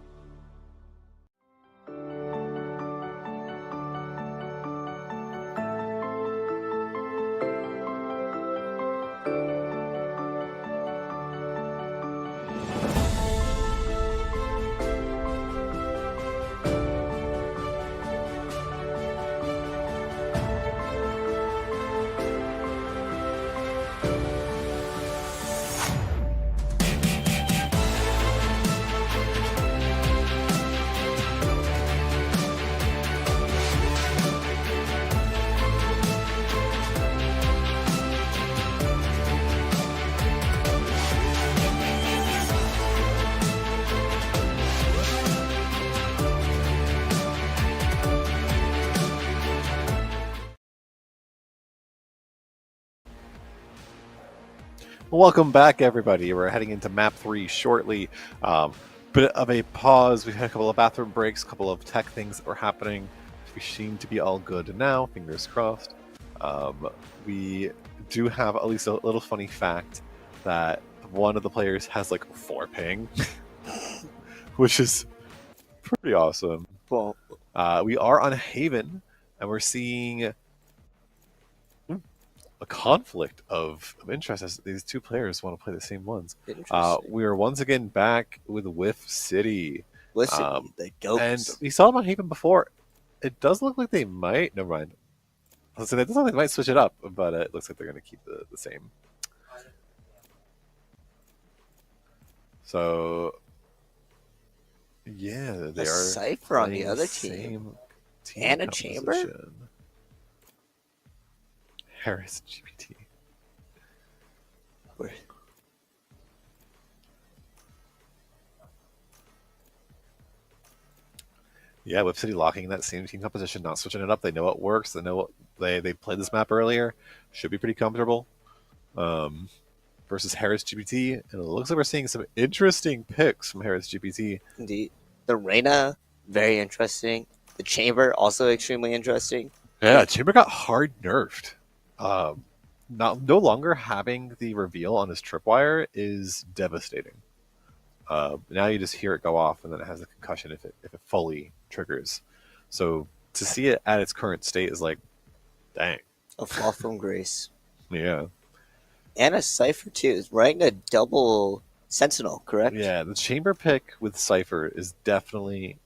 Welcome back, everybody. We're heading into map 3 shortly. Bit of a pause. We've had a couple of bathroom breaks, a couple of tech things that were happening. We seem to be all good now, fingers crossed. We do have at least a little funny fact that one of the players has like 4 ping, which is pretty awesome. Well, We are on Haven, and we're seeing a conflict of interest as these two players want to play the same ones. interesting. We are once again back with Whiff City. Listen, the goats. And we saw them on Haven before. It does look like they might. Never mind. So it does look like they might switch it up, but it looks like they're going to keep the same. So, yeah, they A are. Cypher on the playing other same team And a chamber? composition. Harris GPT. Where- Yeah, Whip City locking that same team composition, not switching it up. They know what works. They know what they played this map earlier. Should be pretty comfortable. Versus Harris GPT, and it looks like we're seeing some interesting picks from Harris GPT. Indeed. The Reyna, very interesting. The Chamber, also extremely interesting. Yeah, Chamber got hard nerfed. No longer having the reveal on his tripwire is devastating. Now you just hear it go off, and then it has a concussion if it fully triggers. So to see it at its current state is like, dang. A fall from grace. Yeah. And a Cypher, too. Is riding a double Sentinel, correct? Yeah, the Chamber pick with Cypher is definitely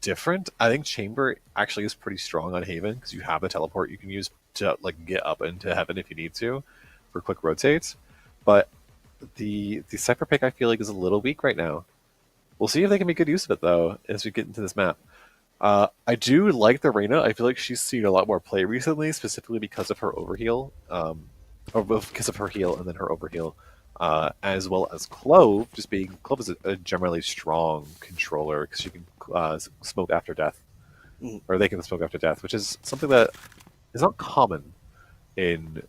different. I think Chamber actually is pretty strong on Haven because you have a teleport you can use to like get up into Heaven if you need to for quick rotates. But the Cypher pick I feel like is a little weak right now. We'll see if they can make good use of it though as we get into this map. I do like the Reyna. I feel like she's seen a lot more play recently, specifically because of her overheal, or because of her heal and then her overheal, as well as Clove. Clove is a generally strong controller because she can smoke after death, or they can smoke after death, which is something that is not common in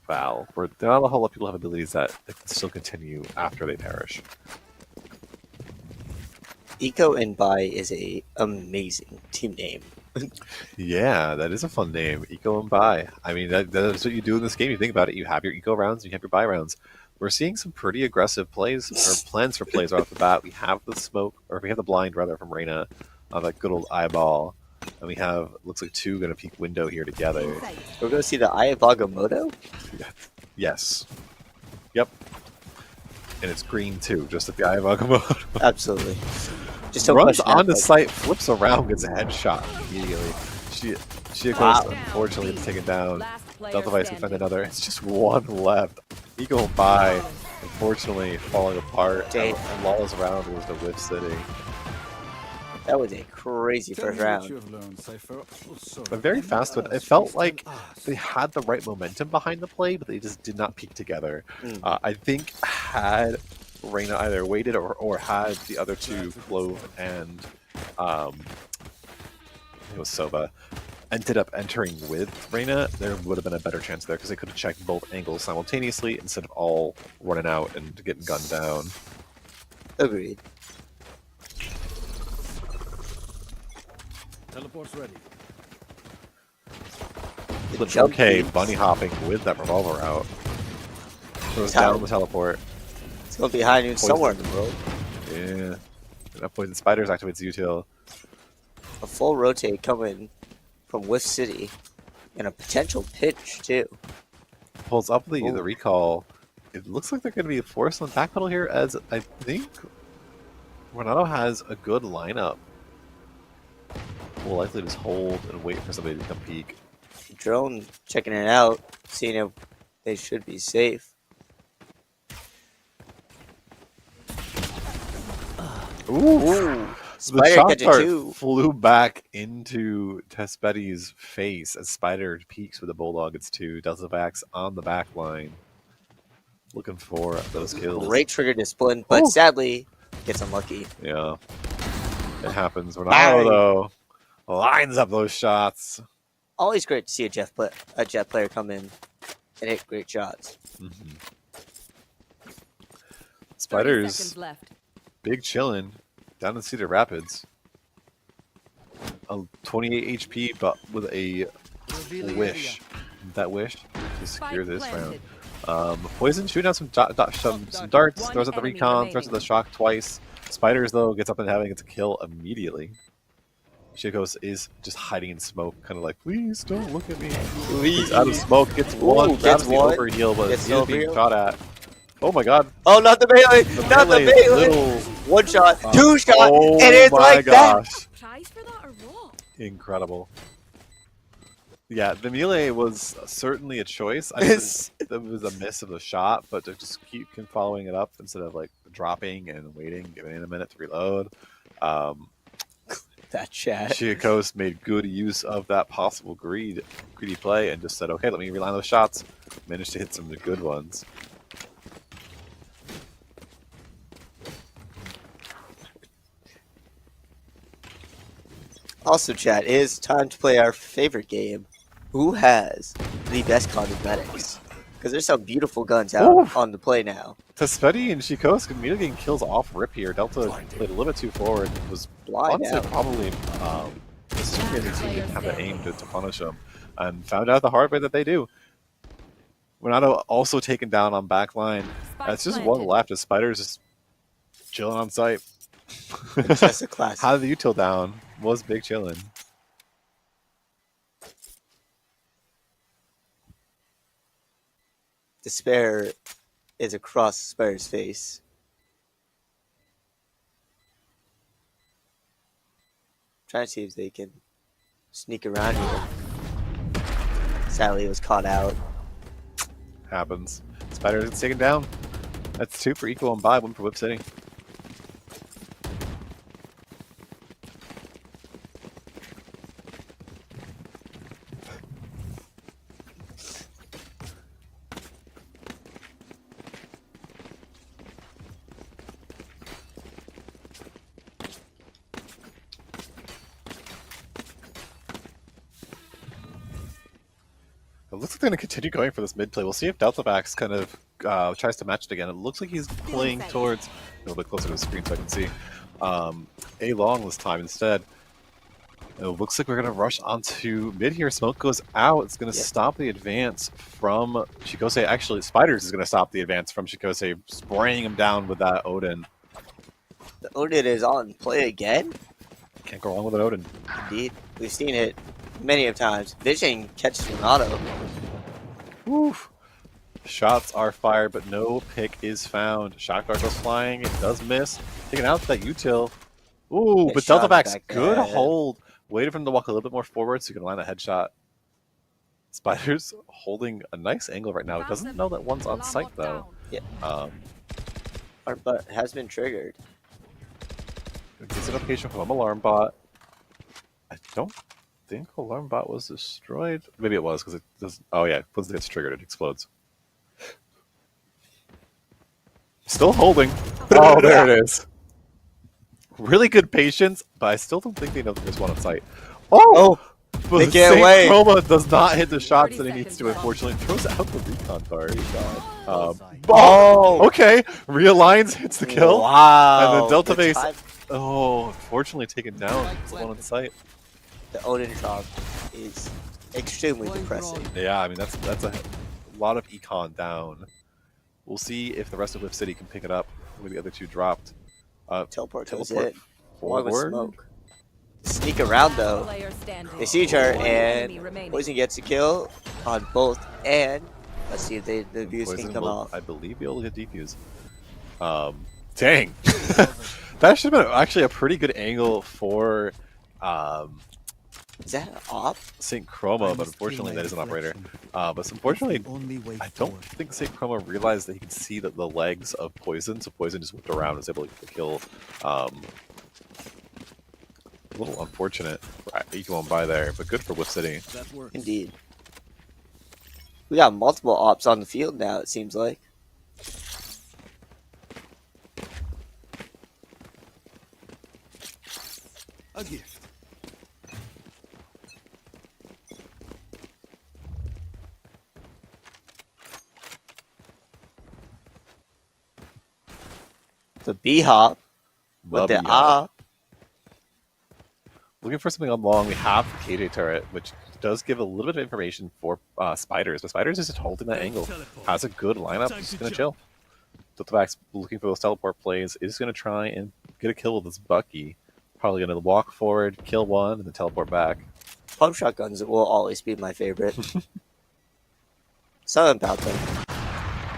Val, where there are not a whole lot of people have abilities that can still continue after they perish. Eco and Bai is a amazing team name. Yeah, that is a fun name. Eco and buy. I mean, that's what you do in this game. You think about it. You have your eco rounds, and you have your buy rounds. We're seeing some pretty aggressive plays or plans for plays right off the bat. We have the smoke, or we have the blind rather from Reyna, that good old eyeball, and we have looks like 2 going to peek window here together. We're going to see the Eye of Agamotto? Yes. Yep. And it's green too, just like the Eye of Agamotto. Absolutely. Just don't Runs question that, onto like- site, flips around, gets a headshot immediately. She of course, unfortunately, is taken down. Delta Vice can find another. It's just 1 left. Eagle by, unfortunately, falling apart. Damn. And Lawless round was the Whiff City. That was a crazy first round. A very fast one. It felt like they had the right momentum behind the play, but they just did not peak together. I think had Reyna either waited or had the other 2, Clove and it was Sova, ended up entering with Reyna, there would have been a better chance there because they could have checked both angles simultaneously instead of all running out and getting gunned down. Agreed. Teleport's ready. The But jump okay, beats. bunny hopping with that revolver out. Throws Time. down the teleport. It's going to be high noon Poison. somewhere in the world. Yeah. That poison spiders activates util. A full rotate coming from Whiff City. And a potential pitch, too. Pulls up the Ooh. recall. It looks like they're going to be forced on backpedal here, as I think Renato has a good lineup. Will likely just hold and wait for somebody to come peek. Drone checking it out, seeing if they should be safe. Ooh. The Spider shot catching dart two. flew back into Tespetti's face as Spider peeks with a bulldog. It's two. Deltavax on the back line. Looking for those kills. Great trigger discipline, but Ooh. sadly, gets unlucky. Yeah. It happens. Renato, though, lines up those shots. Always great to see a Jet player come in and hit great shots. Mm-hmm. 30 Spiders, seconds left. big chillin' down in Cedar Rapids. A 28 HP, but with a wish. That wish to secure this round. Poison shooting out some darts, throws out the recon, throws out the shock twice. Spiders, though, gets up and having it to kill immediately. Shikos is just hiding in smoke, kind of like, please don't look at me. He's out of smoke, gets one, grabs the one, overheal, but gets he's the being overheal. shot at. Oh my god. Oh, not the melee! Not the Melee's melee! little- One shot, two shot, Oh and it's my like gosh. Prize for that or what? Incredible. Yeah, the melee was certainly a choice. I think it was a miss of the shot, but to just keep following it up instead of like dropping and waiting, giving it a minute to reload. that chat. Chiakos made good use of that possible greedy play and just said, okay, let me reline those shots. Managed to hit some of the good ones. Also, chat, it is time to play our favorite game. Who has the best cosmetics? Because there's some beautiful guns out Oof. on the play now. Tespeti and Shikos immediately getting kills off rip here. Delta played a little bit too forward. Was Blind honestly out. probably assuming the team didn't have the aim to punish him. And found out the hard way that they do. Renato also taken down on backline. It's just one left. The Spiders just chilling on site. Just a classic. How the util down was big chilling. Despair is across Spider's face. Trying to see if they can sneak around here. Sadly, it was caught out. Happens. Spiders gets taken down. That's two for Equal and Buy, one for Whip City. It looks like they're going to continue going for this mid play. We'll see if Deltavax kind of tries to match it again. It looks like he's playing towards a little bit closer to the screen so I can see A long this time instead. It looks like we're going to rush onto mid here. Smoke goes out. It's going to stop the advance from Shikose. Actually, Spiders is going to stop the advance from Shikose, spraying him down with that Odin. The Odin is on play again. Can't go wrong with an Odin. Indeed, we've seen it many of times. Vision catches Renato. Woof. Shots are fired, but no pick is found. Shock dart goes flying. It does miss. Taking out that util. Ooh, Good but shot Deltavax, back good there. hold. Waited for him to walk a little bit more forward so you can line that headshot. Spiders holding a nice angle right now. It doesn't know that one's on site, though. Yeah. Um, But has been triggered. Gets a notification from Alarm Bot. I don't think Alarm Bot was destroyed. Maybe it was, because it does. Oh, yeah. Once it gets triggered, it explodes. Still holding. Oh, there it is. really good patience, but I still don't think they know that there's one on site. Oh! But they get Saint away. Chroma does not hit the shots 30 that he needs to, seconds unfortunately. Throws out the recon card. Oh! Okay, realigns, hits the kill. Wow! And then Delta The Base, time- unfortunately taken down. It's the one on site. The Odin drop is extremely depressing. Yeah, I mean, that's a lot of econ down. We'll see if the rest of Lift City can pick it up where the other two dropped. Teleport goes Teleport in. Along with forward. smoke. Sneak around though. Player standing. They see each other One enemy and remaining. Poison gets a kill on both. And let's see if the views Poison can come will, off. I believe, be able to get defuse. Dang. That should have been actually a pretty good angle for Is that an op? St. Chroma, but unfortunately that is an operator. But unfortunately, I don't think St. Chroma realized that he could see the legs of Poison, so Poison just whipped around and was able to kill. A little unfortunate for Eco by there, but good for Whip City. That works. Indeed. We got multiple ops on the field now, it seems like. A gift. The B-hop with Love the ya. ah. Looking for something along. We have the KJ turret, which does give a little bit of information for Spiders, but Spiders is just holding that angle. Has a good lineup, just gonna chill. Deltavax looking for those teleport plays, is gonna try and get a kill with this Bucky. Probably gonna walk forward, kill one, and then teleport back. Pump shotguns will always be my favorite. Something about them.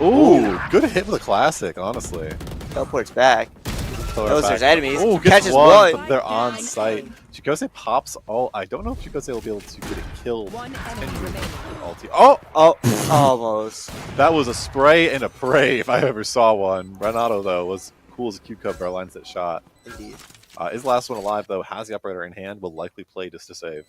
Ooh, good hit with a classic, honestly. Teleports back. Knows there's enemies. Ooh, Catches gets one. but they're on site. Chikose pops all. I don't know if Chikose will be able to get a kill. One enemy remaining. Oh, Oh, almost. that was a spray and a pray if I ever saw one. Renato, though, was cool as a cucumber, lines that shot. Indeed. Is the last one alive, though, has the operator in hand, will likely play just to save.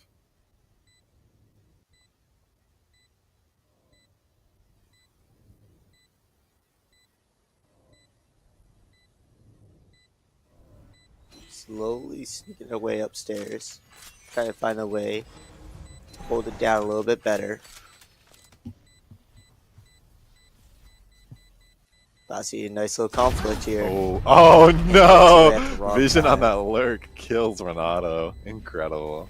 Slowly sneaking their way upstairs. Trying to find a way to hold it down a little bit better. I see a nice little conflict here. Oh no! At the wrong Vision on time. that lurk kills Renato. Incredible.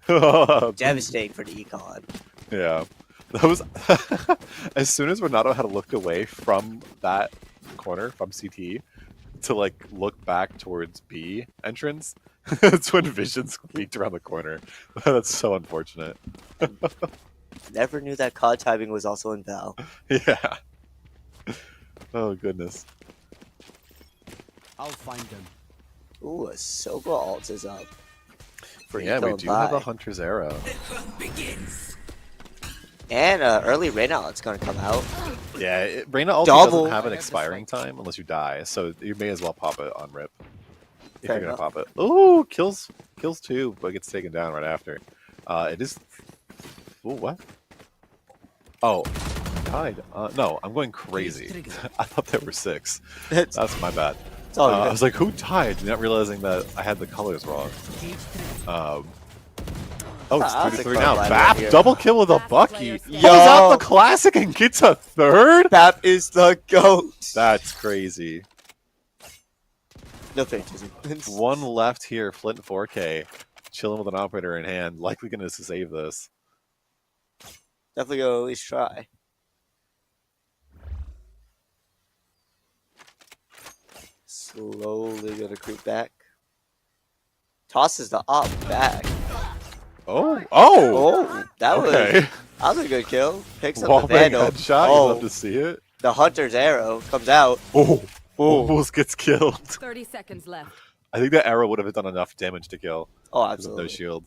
Devastating for the econ. Yeah. That was as soon as Renato had looked away from that corner from CT to like look back towards B entrance, that's when Vision squeaked around the corner. That's so unfortunate. Never knew that COD timing was also in Val. Yeah. Oh goodness. I'll find them. Ooh, a Soba ult is up. For Yeah, Eco we and do have a Bai. Hunter's Arrow. And early Reyna it's going to come out. Yeah, Reyna also Double. doesn't have an expiring time unless you die, so you may as well pop it on rip. If Fair you're gonna enough. pop it. Ooh, kills two, but gets taken down right after. It is. Ooh, what? Oh, died. No, I'm going crazy. I thought there were 6. It's That's my bad. all I good. was like, who died? Not realizing that I had the colors wrong. Oh, it's That's 3 a to 3 club now. line Bap right here. double kill with a Last Bucky. player Pulls standing. out Yo. the classic and gets a 3rd? Pap is the GOAT. That's crazy. No favoritism. One left here, Flint 4K, chilling with an operator in hand, likely going to save this. Definitely go at least try. Slowly gonna creep back. Tosses the op back. Oh! Oh, that Okay. was a good kill. Picks up Wall the bang Vandal. headshot, you Oh, love to see it. the Hunter's arrow comes out. Oh! Almost gets killed. 30 seconds left. I think that arrow would have done enough damage to kill. Oh, Because of no absolutely. shield.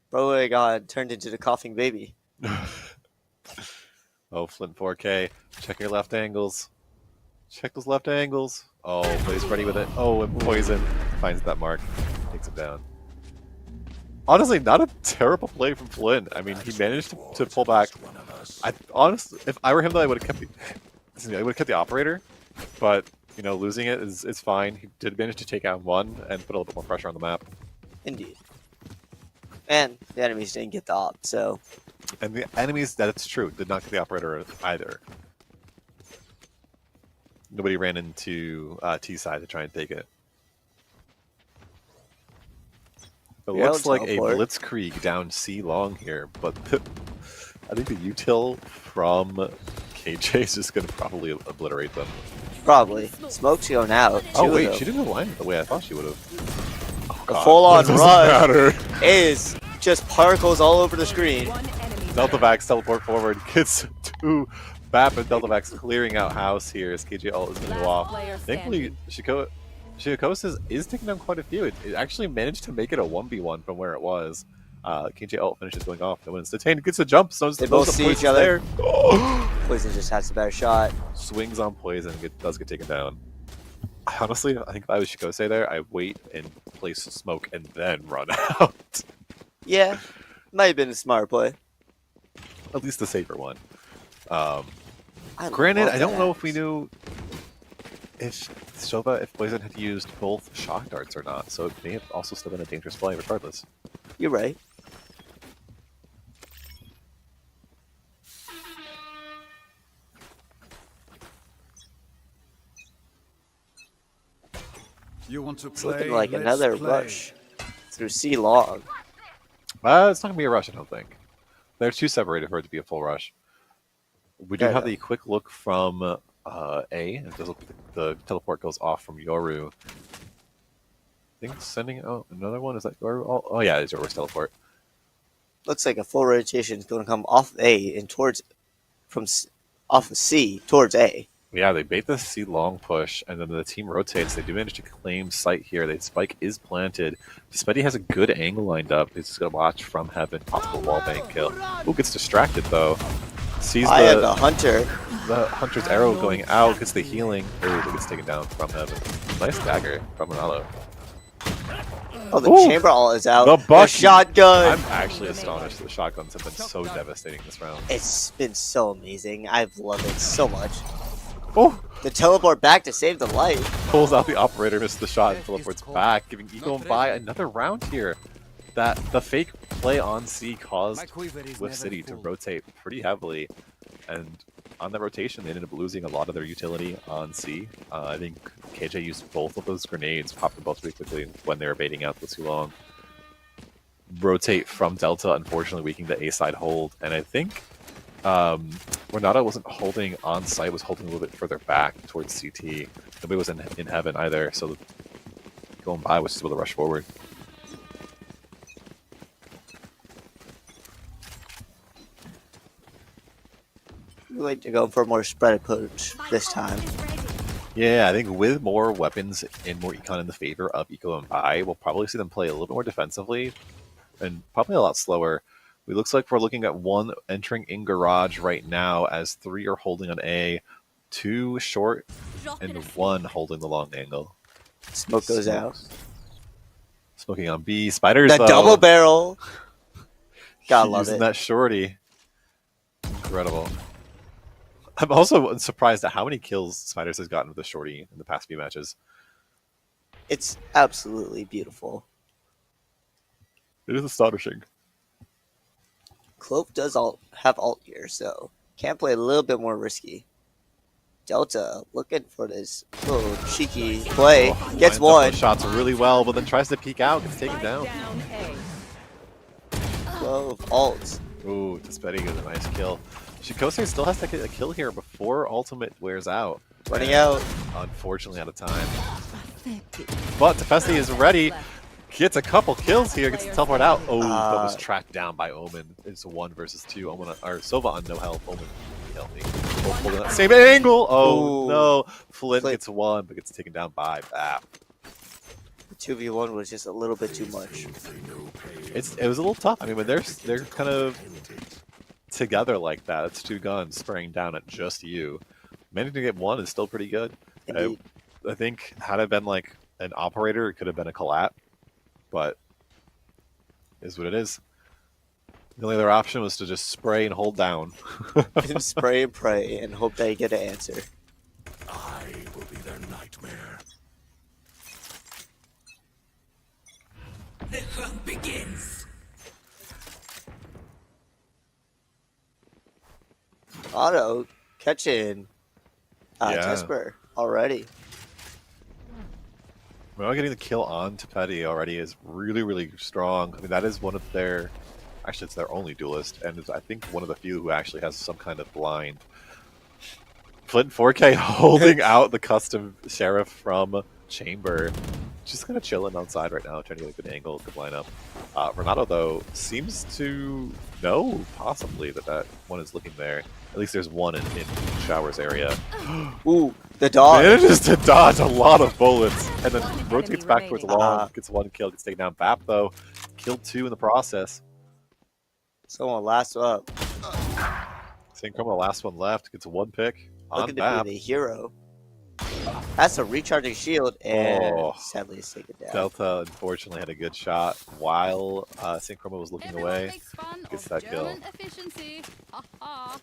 Bro, I got turned into the coughing baby. Oh, Flint 4K. Check your left angles. Check those left angles. Oh, but he's ready with it. Oh, and Poison finds that mark. Takes it down. Honestly, not a terrible play from Flynn. I mean, he managed to pull back. Honestly, if I were him, though, I would have kept the, excuse me, I would have kept the operator. But You know, losing it is fine. He did manage to take out one and put a little bit more pressure on the map. Indeed. And the enemies didn't get the op, so And the enemies, that's true, did not get the operator either. Nobody ran into T side to try and take it. It Yeah, looks like a teleport. blitzkrieg down C long here, but I think the util from KJ is just going to probably obliterate them. probably. Smoke's going out. Oh Two wait, of she them. didn't align it the way I thought she would have. Oh, The God. full-on That doesn't rush matter. is just particles all over the screen. Deltavax teleport forward, gets two BAP and Deltavax clearing out house here as KJ ult is going to go off. Thankfully, Shikosis is taking down quite a few. It actually managed to make it a 1v1 from where it was. KJ ult finishes going off. No one's detained, gets a jump. So They both see each other. There. Poison just has the better shot. Swings on Poison, does get taken down. Honestly, I think if I was Shikose there, I wait and place smoke and then run out. Yeah, might have been a smart play. At least the safer one. I Granted, love I don't that know if we axe. knew if Poison had used both shock darts or not, so it may have also still been a dangerous play regardless. You're right. You want to It's play? looking like Let's another play. rush through C long. It's not going to be a rush, I don't think. They're too separated for it to be a full rush. We do Yeah, have yeah. the quick look from A. It does look like the teleport goes off from Yoru. I think sending out another one. Is that Yoru? Oh yeah, it's Yoru's teleport. Looks like a full rotation is going to come off A and towards off of C towards A. Yeah, they bait the C long push, and then the team rotates. They do manage to claim site here. The spike is planted. Spidey has a good angle lined up. He's just going to watch from heaven. Possible wallbang kill. Ooh, gets distracted, though. Sees I have the hunter. the Hunter's arrow going out. Gets the healing. Ooh, gets taken down from heaven. Nice dagger from Ronaldo. Oh, the Ooh, chamber all is out. the bucket. Shotgun. I'm actually astonished that the shotguns have been so devastating this round. It's been so amazing. I've loved it so much. Oh, The teleport back to save the life. pulls out the operator, misses the shot, and teleports back, giving Eagle and Vi another round here. That the fake play on C caused My quiver is Whiff never City to full. rotate pretty heavily, and on that rotation, they ended up losing a lot of their utility on C. I think KJ used both of those grenades, popped them both pretty quickly when they were baiting out the too long. Rotate from Delta, unfortunately, weakening the A side hold, and I think Renata wasn't holding on site, was holding a little bit further back towards CT. Nobody was in heaven either, so going by was just able to rush forward. We like to go for a more spread approach this time. Yeah, I think with more weapons and more econ in the favor of Eco and Vi, we'll probably see them play a little bit more defensively and probably a lot slower. It looks like we're looking at one entering in garage right now as 3 are holding on A, 2 short, and 1 holding the long angle. Smoke goes out. Smoking on B. Spiders, The though, double barrel. Gotta love using it. that shorty. Incredible. I'm also surprised at how many kills Spiders has gotten with the shorty in the past few matches. It's absolutely beautiful. It is astonishing. Clove does have ult here, so can't play a little bit more risky. Delta looking for this little cheeky play. Oh, Gets lines up one. those shots really well, but then tries to peek out, gets taken down. Clove ult. Ooh, Tispetti gets a nice kill. Shikose still has to get a kill here before ultimate wears out. Running out. Unfortunately, out of time. But Tefesti is ready. Gets a couple kills here. Gets the teleport out. Oh, but was tracked down by Omen. It's 1 versus 2. Omen or Sova on no health. Omen healthy. Both holding that same angle. Oh Ooh. no! Flint Flint. gets 1, but gets taken down by BAP. The 2v1 was just a little bit too much. It was a little tough. I mean, when they're kind of together like that, it's 2 guns spraying down at just you. Managing to get 1 is still pretty good. Indeed. I think had it been like an operator, it could have been a collab, but is what it is. The only other option was to just spray and hold down. Spray and pray and hope that you get an answer. I will be their knight. nightmare. The hunt begins. Auto catching Yeah. Tesper already. Well, getting the kill on Petty already is really, really strong. I mean, that is one of their... Actually, it's their only duelist, and it's, I think, one of the few who actually has some kind of blind. Flint 4K holding out the custom Sheriff from Chamber. Just kind of chilling outside right now, trying to get a good angle, good lineup. Renato, though, seems to know, possibly, that that one is looking there. At least there's one in Shower's area. Ooh, the dog. Manages to dodge a lot of bullets, and then One rotates enemy back towards the remaining. long, gets one kill, gets taken down. Bap, though, killed 2 in the process. Someone last up. St. Chroma, the last one left, gets 1 pick on Looking to Bap. be the hero. That's a recharging shield, and Oh. sadly it's taken down. Delta, unfortunately, had a good shot while St. Chroma was looking Everyone away. makes fun Gets of that kill. German efficiency. Ha ha.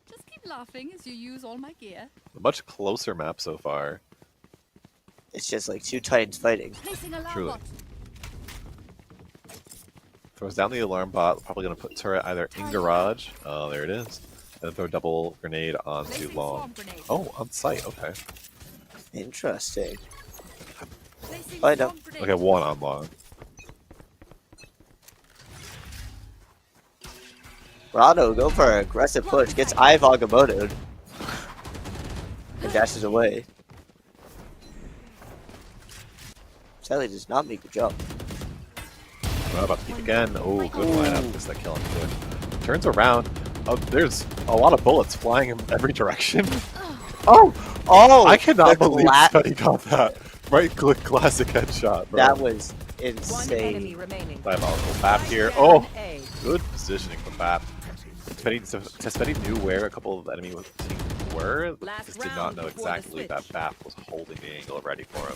Just keep laughing as you use all my gear. A much closer map so far. It's just like 2 titans fighting. Placing alarm Truly. bot. Throws down the alarm bot, probably going to put turret either in garage. Oh, there it is. And then throw a double grenade onto Placing long. swarm grenade. Oh, on site, okay. Interesting. Placing I know. swarm grenade. Okay, 1 on long. Rado, go for an aggressive push. Gets Ive Agamotto'd. And dashes away. Sadly does not make the jump. Not about to peek again. Oh, good lineup. Gets that kill on foot. Turns around. Oh, there's a lot of bullets flying in every direction. Oh! Oh! I cannot the believe gla- Petty got that. Right click classic headshot, bro. That was One enemy insane. remaining. Diabolical Bap here. Oh! Down A. Good positioning from Bap. Tespetti knew where a couple of the enemy teams were, Last just did not round know before the exactly that switch. Bap was holding the angle ready for him.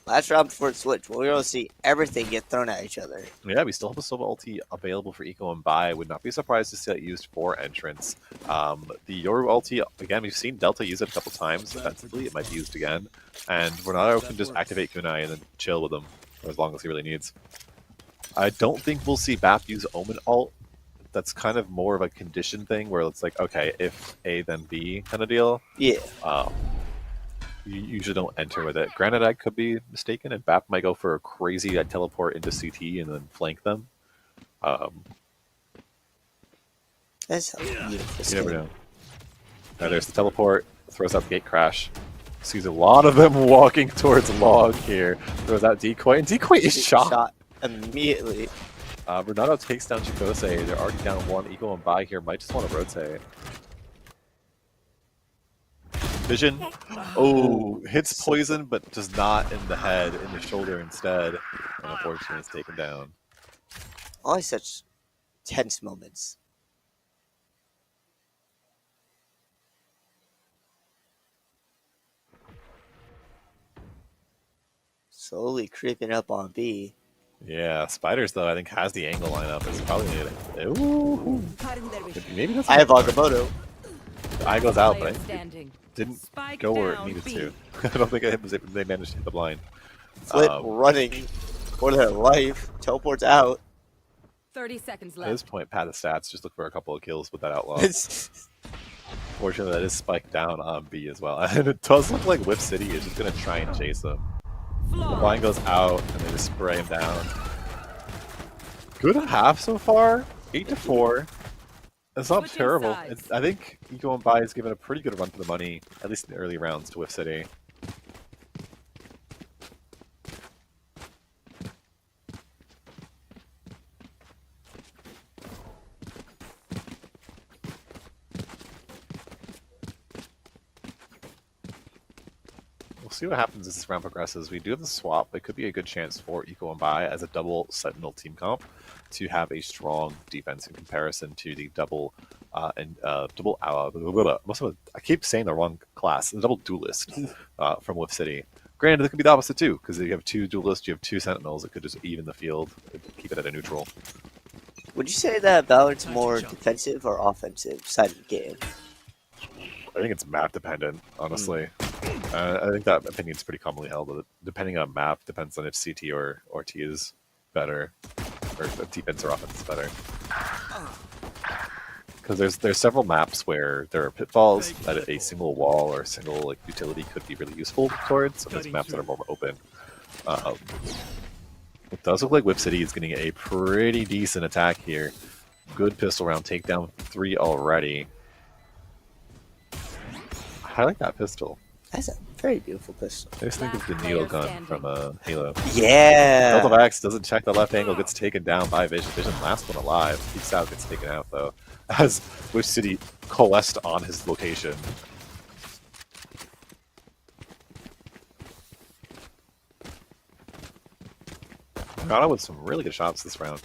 Last round before it switched, we're going to see everything get thrown at each other. Yeah, we still have a Sova ulti available for Eco and Buy. Would not be surprised to see it used for entrance. The Yoru ulti, again, we've seen Delta use it a couple times defensively. It might be used again. And Renato can just activate Kunai and then chill with him for as long as he really needs. I don't think we'll see Bap use Omen ult. That's kind of more of a condition thing where it's like, okay, if A then B kind of deal. Yeah. You usually don't enter with it. Granted, I could be mistaken, and Bap might go for a crazy teleport into CT and then flank them. That's how beautiful. You never know. There's the teleport, throws out the gate crash. Sees a lot of them walking towards log here. Throws out decoy, and decoy is shot. Immediately. Renato takes down Chikose. They're already down 1. Eco and Buy here might just want to rotate. Vision. Oh, hits poison, but does not in the head, in the shoulder instead. And unfortunately, it's taken down. Always such tense moments. Slowly creeping up on B. Yeah, Spiders, though, I think has the angle lineup. It's probably needed. Ooh. Maybe that's I have Agamotto. The eye goes out, Player but it standing. didn't Spike go where it down needed B. to. I don't think they managed to hit the blind. Flip running for their life. Teleports out. 30 seconds At this left. point, pad the stats, just look for a couple of kills with that outlaw. It's Fortunately, that is spiked down on B as well. And it does look like Whip City is just going to try and chase them. The blind goes out, and they just spray him down. Good half so far. 8-4. It's not Switching terrible. sides. I think Eco and Buy has given a pretty good run for the money, at least in the early rounds, to Whip City. We'll see what happens as this round progresses. We do have the swap. It could be a good chance for Eco and Buy as a double Sentinel team comp to have a strong defense in comparison to the double I keep saying the wrong class. The double duelist from Whip City. Granted, it could be the opposite too, because you have 2 duelists, you have 2 Sentinels. It could just even the field, keep it at a neutral. Would you say that Valorant's more defensive or offensive side of the game? I think it's map dependent, honestly. I think that opinion is pretty commonly held. But depending on map, depends on if CT or T is better, or if defense or offense is better. Because there's several maps where there are pitfalls that a single wall or a single like utility could be really useful towards. So there's maps that are more open. It does look like Whip City is getting a pretty decent attack here. Good pistol round, takedown 3 already. I like that pistol. That's a very beautiful pistol. I just think of the needle gun from Halo. Yeah. Delta Vax doesn't check the left angle, gets taken down by Vision. Vision, last one alive. Peeks out, gets taken out though. As Wish City coalesced on his location. Got out with some really good shots this round.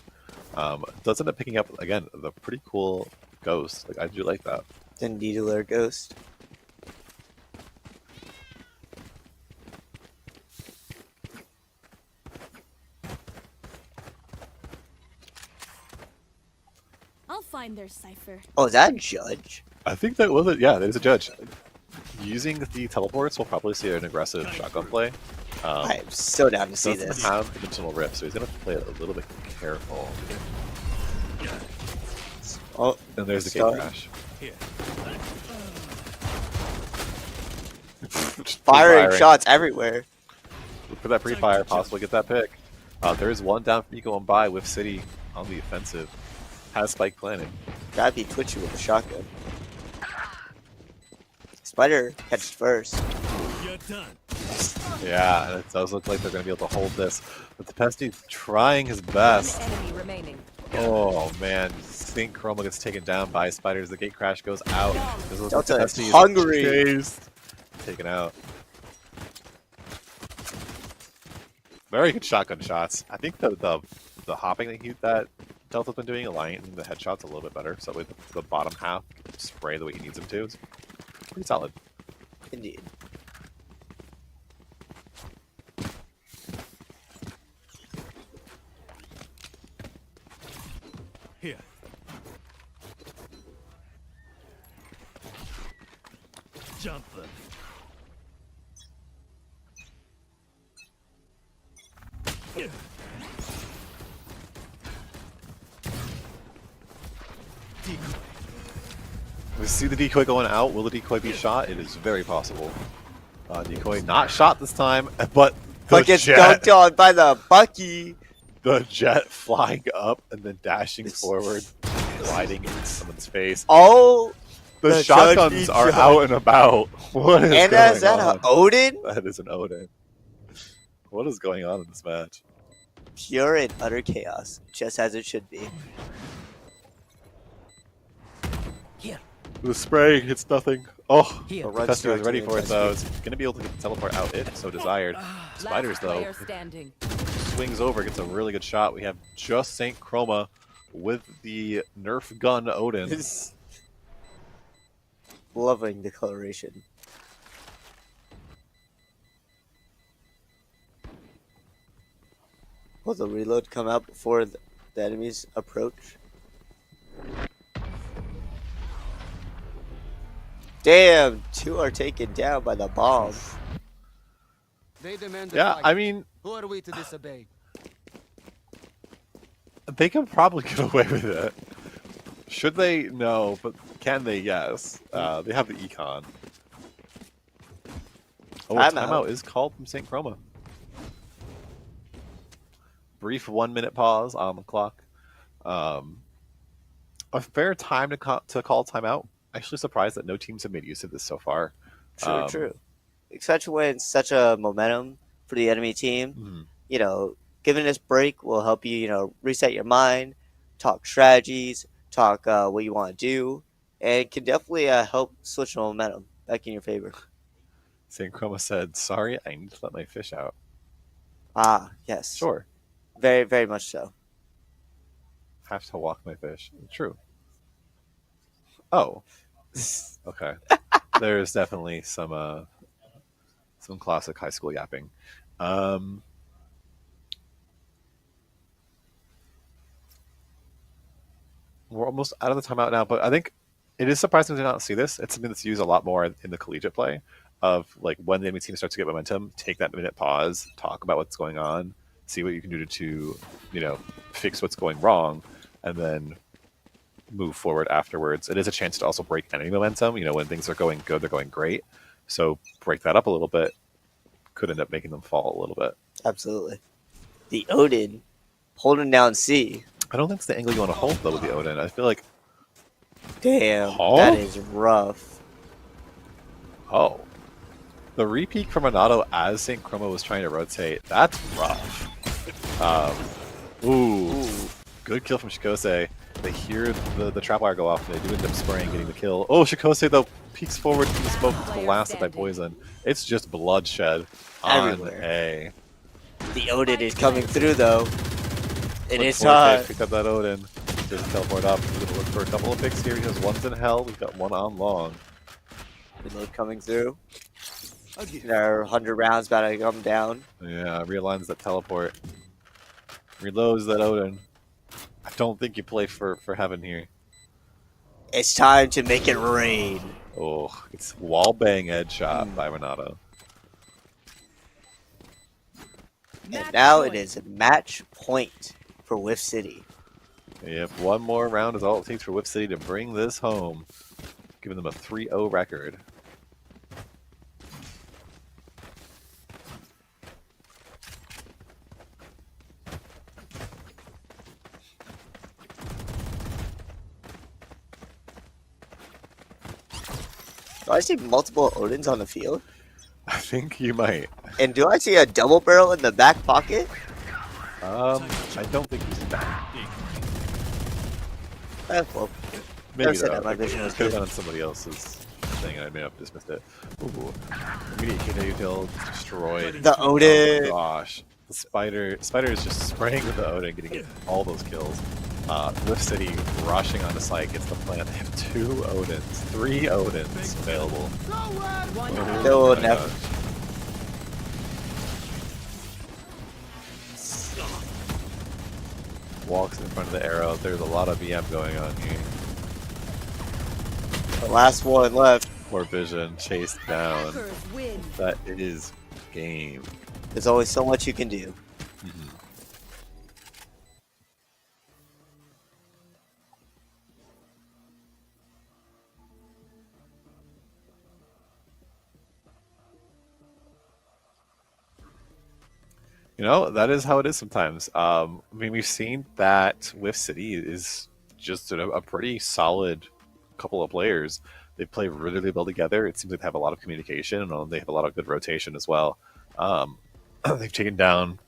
Does end up picking up, again, the pretty cool ghost. Like, I do like that. The Needler Ghost. I'll find their cipher. Oh, is that a judge? I think that was it. Yeah, there's a judge. Using the teleports, we'll probably see an aggressive shotgun play. I'm so down to see Doesn't this. have dimensional rip, so he's going to play it a little bit careful. Oh, And there's the gate Sorry. crash. Just firing shots everywhere. Look for that pre-fire, possibly get that pick. There is one down from Eco and by with City on the offensive. Has Spike planning. Gotta be twitchy with a shotgun. Spider catches first. You're done. Yeah, and it does look like they're going to be able to hold this. But the Pesty trying his best. Enemy remaining. Oh man, Sync Chroma gets taken down by Spiders. The gate crash goes out. This looks like the Delta Pesty is is hungry. chased. Taken out. Very good shotgun shots. I think the hopping that Delta's been doing, aligning the headshots a little bit better. So with the bottom half spray the way he needs them to. It's pretty solid. Indeed. Here. Jumper. Decoy. We see the decoy going out. Will the decoy be shot? It is very possible. Decoy not shot this time, but But gets jet, dunked on by the Bucky. the jet flying up and then dashing forward, gliding in someone's face. Oh, The the shotguns Chucky are shot. out and about. What is and going is that on? an Odin? That is an Odin. What is going on in this match? Pure and utter chaos, just as it should be. The spray hits nothing. Oh, Here. Run Pesty was straight ready to for the it though. It's going to be able to get the teleport out if so desired. Spiders though Standing. swings over, gets a really good shot. We have just Saint Chroma with the Nerf gun Odin. Loving the coloration. Will the reload come out before the enemies approach? Damn, 2 are taken down by the bomb. They demand a Yeah, fight. I mean, Who are we to disobey? they can probably get away with it. Should they? No, but can they? Yes. They have the econ. Oh, Timeout. timeout is called from St. Chroma. Brief 1 minute pause on the clock. A fair time to call timeout. Actually surprised that no teams have made use of this so far. True, true. Especially when it's such a momentum for the enemy team. Mhm. You know, giving this break will help you, reset your mind, talk strategies, talk what you want to do, and it can definitely help switch the momentum back in your favor. St. Chroma said, sorry, I need to let my fish out. Ah, yes. Sure. Very, very much so. Have to walk my fish. True. Oh. Okay. There's definitely some classic high school yapping. We're almost out of the timeout now, but I think it is surprising to not see this. It's something that's used a lot more in the collegiate play. of like when the enemy team starts to get momentum, take that minute pause, talk about what's going on, see what you can do to fix what's going wrong, and then move forward afterwards. It is a chance to also break enemy momentum. When things are going good, they're going great. So break that up a little bit could end up making them fall a little bit. Absolutely. The Odin holding down C. I don't think it's the angle you want to hold though with the Odin. I feel like Damn, that is rough. Oh. The repeat from Renato as St. Chroma was trying to rotate. That's rough. Ooh. Good kill from Shikose. They hear the trap wire go off and they do end up spraying, getting the kill. Oh, Shikose though peeks forward from the smoke, blasted by poison. It's just bloodshed on A. The Odin is coming through though. It is Forte hot. picked up that Odin. Just teleport up. He's gonna look for a couple of picks here. He has one's in hell. We've got one on long. Reload coming through. There are 100 rounds about to come down. Yeah, realigns that teleport. Reloads that Odin. I don't think you play for heaven here. It's time to make it rain. Oh, it's wall bang headshot by Renato. And now it is match point for Whiff City. Yep, one more round is all it takes for Whiff City to bring this home, giving them a 3-0 record. Do I see multiple Odins on the field? I think you might. And do I see a double barrel in the back pocket? I don't think he's back. Well, Maybe said though. that my vision was could have good. been on somebody else's thing, and I may have dismissed it. Ooh, immediate KW kill destroyed. The Odin. Oh gosh, the spider is just spraying with the Odin, getting all those kills. Whiff City rushing onto site gets the plant. They have 2 Odins, 3 Odins available. No, my never. gosh. Walks in front of the arrow. There's a lot of VM going on here. The last one left. Poor Vision chased down. That is game. There's always so much you can do. That is how it is sometimes. We've seen that Whiff City is just a pretty solid couple of players. They play really, really well together. It seems like they have a lot of communication, and they have a lot of good rotation as well. They've taken down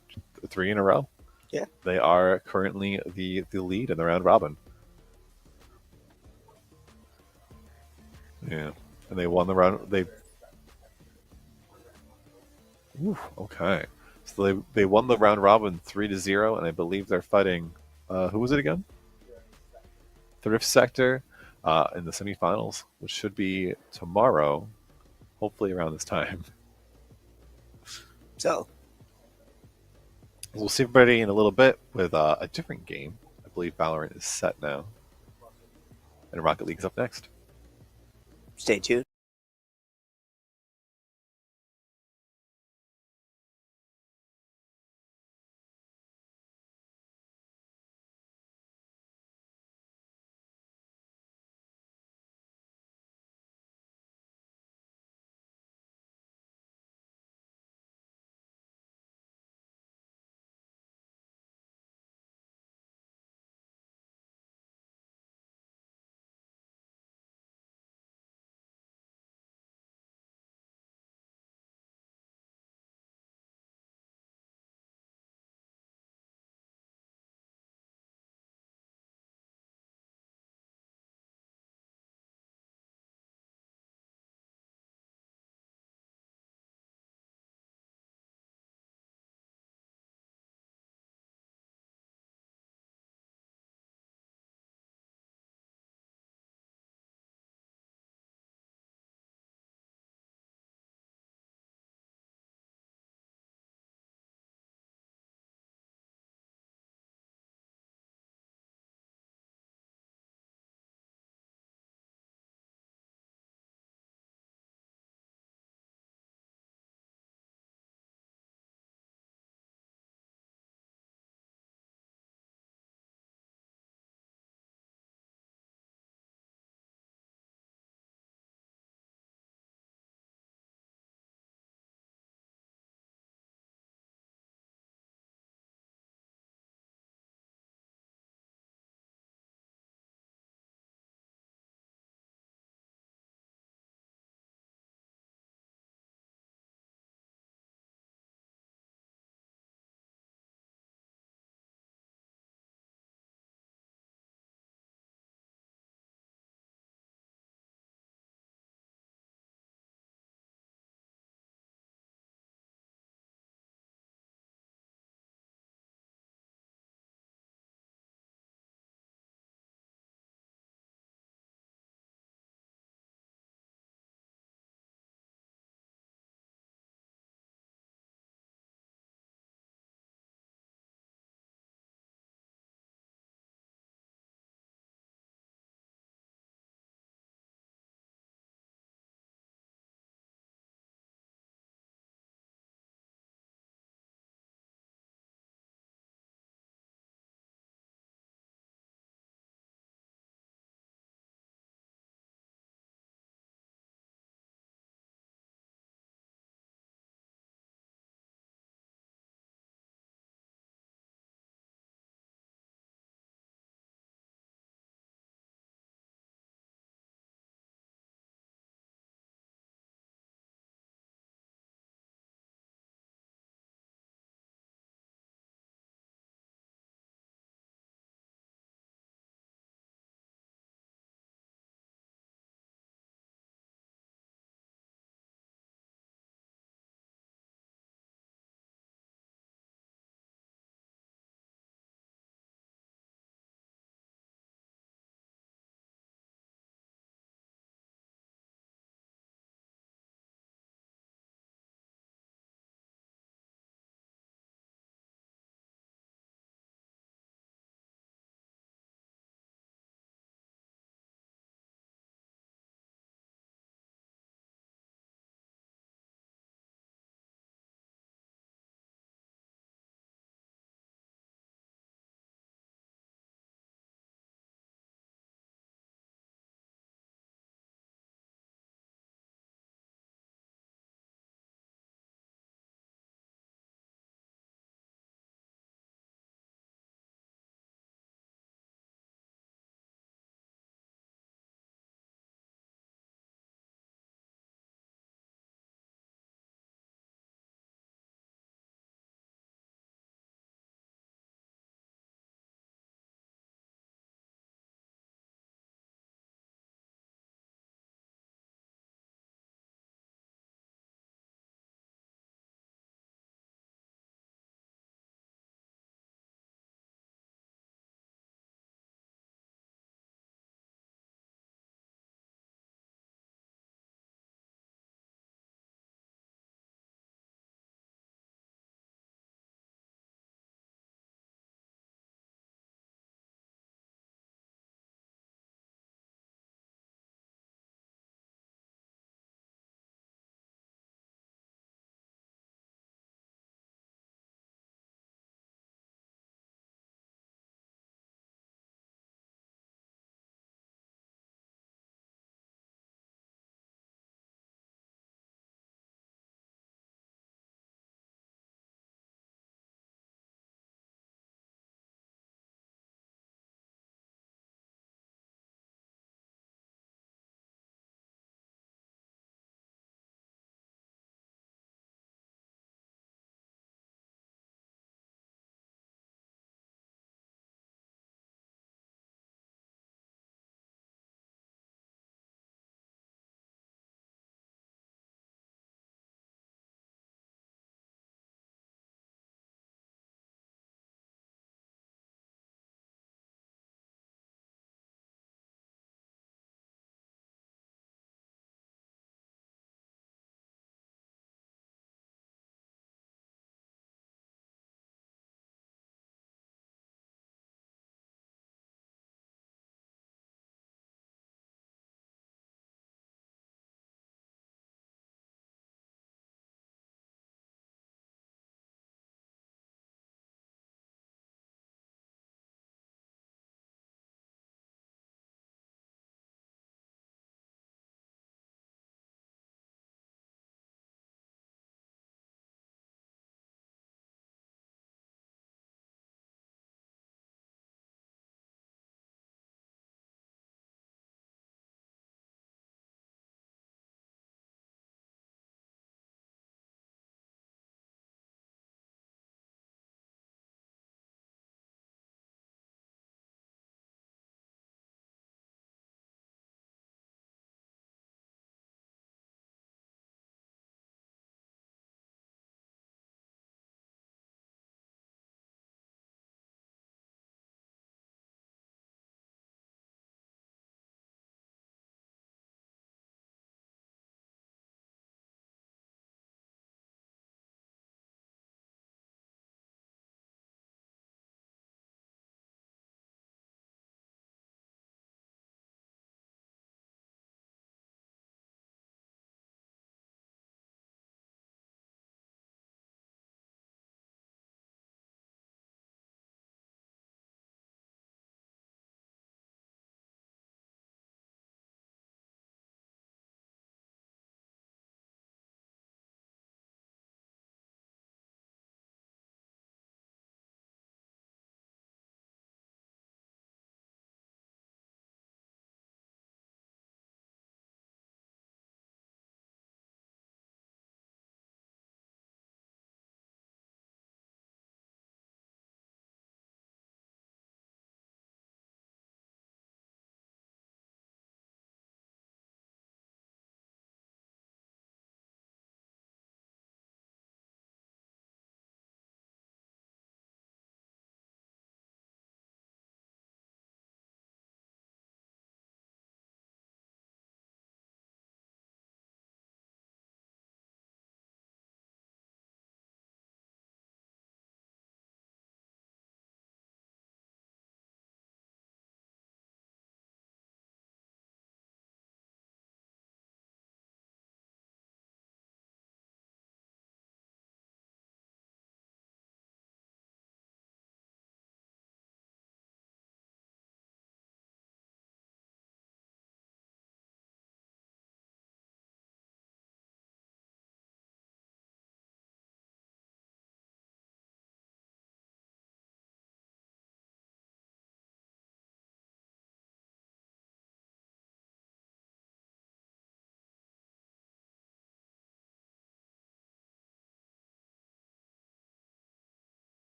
3 in a row. Yeah. They are currently the lead in the round robin. Yeah. And they won the round. Okay. So they won the round robin 3-0, and I believe they're fighting. Who was it again? Thrift Sector in the semifinals, which should be tomorrow, hopefully around this time. So, we'll see everybody in a little bit with a different game. I believe Valorant is set now, and Rocket League's up next. stay tuned.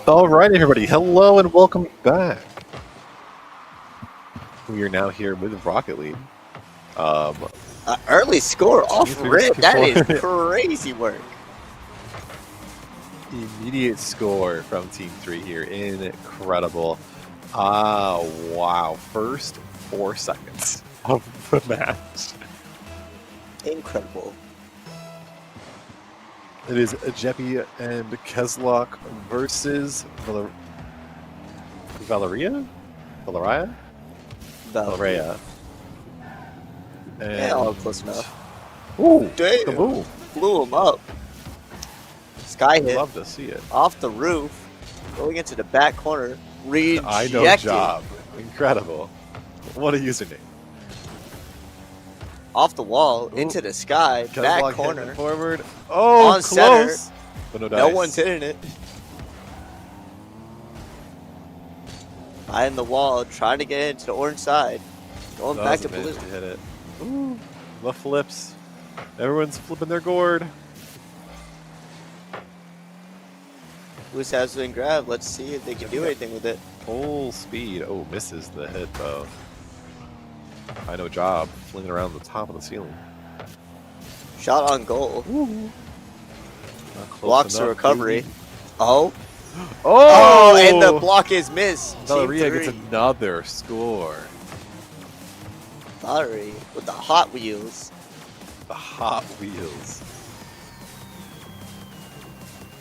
All right, everybody. Hello and welcome back. We are now here with Rocket League. Early score off 23, rip. That 24. is crazy work. Immediate score from Team 3 here. Incredible. Wow. First 4 seconds of the match. Incredible. It is Jeppy and Kezlock versus Valeria? Valeria. And Yeah, all close enough. Ooh, Damn. kaboom. Blew him up. Sky hit Love to see it. off the roof, going into the back corner. Rejected. I know job. Incredible. What a username. Off the wall, Ooh. into the sky, Kezlock back hitting corner. it forward. Oh, On close. center. But no No dice. one's hitting it. Behind the wall, trying to get into the orange side. Going back to blue. To hit it. Ooh, the flips. Everyone's flipping their gourd. Blues has been grabbed. Let's see if they can do anything with it. Full speed. Oh, misses the hit though. I know job. Flinging around the top of the ceiling. Shot on goal. Not close Blocks the enough, recovery. baby. Oh. Oh! Oh, and the block is missed. Valeria Team gets three. another score. Valerie with the Hot Wheels. The Hot Wheels.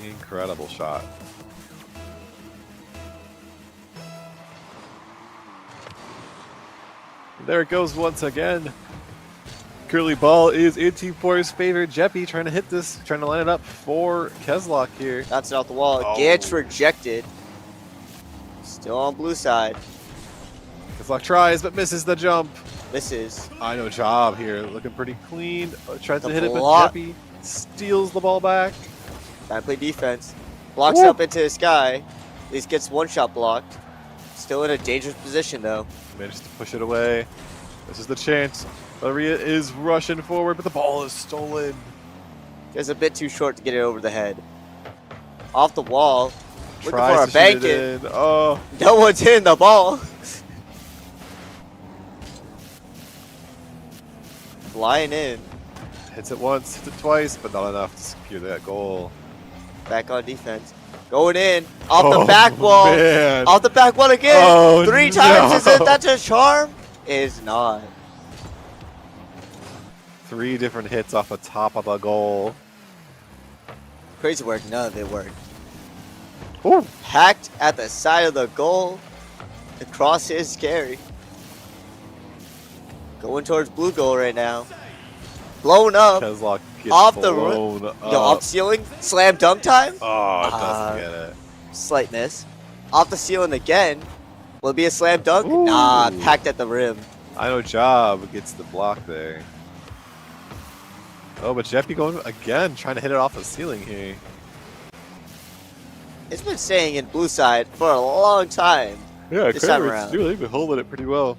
Incredible shot. There it goes once again. Curly ball is in Team 4's favor. Jeppy trying to hit this, trying to line it up for Kezlock here. That's it off the wall. Oh. Gets rejected. Still on blue side. Kezlock tries but misses the jump. Misses. I know job here, looking pretty clean. Tries to The hit it, but block. Jeppy steals the ball back. Gotta play defense. Blocks Woo. up into the sky. At least gets one shot blocked. Still in a dangerous position though. Manages to push it away. This is the chance. Valeria is rushing forward, but the ball is stolen. It's a bit too short to get it over the head. Off the wall. Looking Tries for a to bank shoot in. it in. Oh, No one's hitting the ball. Flying in. hits it once, hits it twice, but not enough to secure that goal. Back on defense. Going in. Off Oh, the back wall. man. Off the back wall again. Oh, 3 times. no. Isn't that a charm? Is not. 3 different hits off the top of the goal. Crazy work. None of it worked. Ooh. Hacked at the side of the goal. The cross is scary. Going towards blue goal right now. Blown up. Kezlock gets Off the blown up. Yo, off ceiling. Slam dunk time. Oh, it doesn't get it. Slight miss. Off the ceiling again. Will it be a slam dunk? Ooh. Nah, packed at the rim. I know job gets the block there. Oh, but Jeppy going again, trying to hit it off the ceiling here. It's been staying in blue side for a long time. Yeah, This time around. They've been holding it pretty well.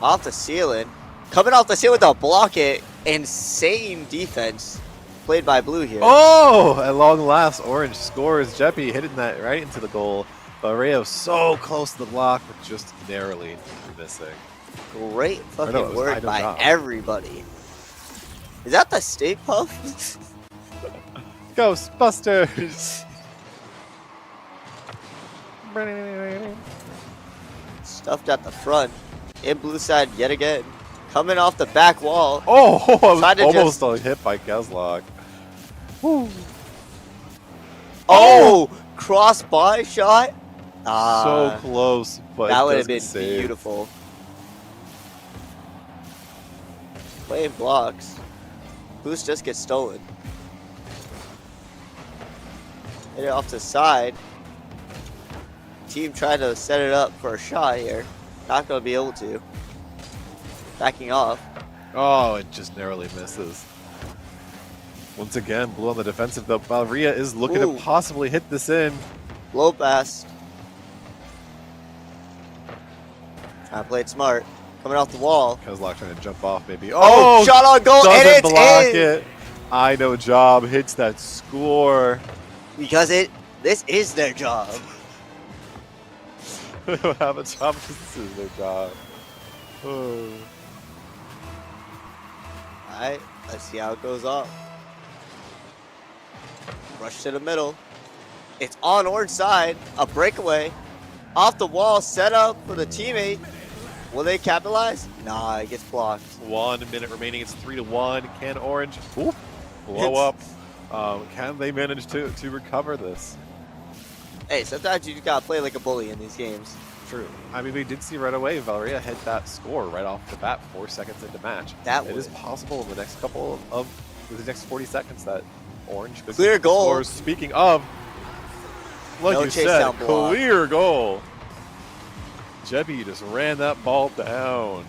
Off the ceiling. Coming off the ceiling to block it. Insane defense played by blue here. Oh, at long last, Orange scores. Jeppy hitting that right into the goal. Valeria so close to the block, but just narrowly missing. Great fucking it was work Ido by Job. everybody. Is that the Stay Puff? Ghostbusters! Stuffed at the front. In blue side yet again. Coming off the back wall. Oh, I was Tried to almost just- hit by Kezlock. Woo. Oh! Cross by shot. So close, but that would it have been doesn't save. beautiful. Playing blocks. Boost just gets stolen. Hit it off the side. Team trying to set it up for a shot here. Not going to be able to. Backing off. Oh, it just narrowly misses. Once again, blue on the defensive, though. Valeria is looking Ooh. to possibly hit this in. Low pass. Trying to play it smart. Coming off the wall. Kezlock trying to jump off, maybe. Oh, shot on goal, and doesn't it's block in. it. I know job hits that score. Because this is their job. They don't have a job because this is their job. Oh. Alright, let's see how it goes off. Rush to the middle. It's on orange side. A breakaway. Off the wall, set up for the teammate. Will they capitalize? Nah, it gets blocked. 1 minute remaining. It's 3-1. Can Orange blow up? Can they manage to recover this? Hey, sometimes you just gotta play like a bully in these games. True. I mean, we did see right away Valeria hit that score right off the bat, 4 seconds into match. It is possible in the next couple of the next 40 seconds that Orange could clear goal. Scores. Speaking of, like No you chase said, down block. clear goal. Jeppy just ran that ball down.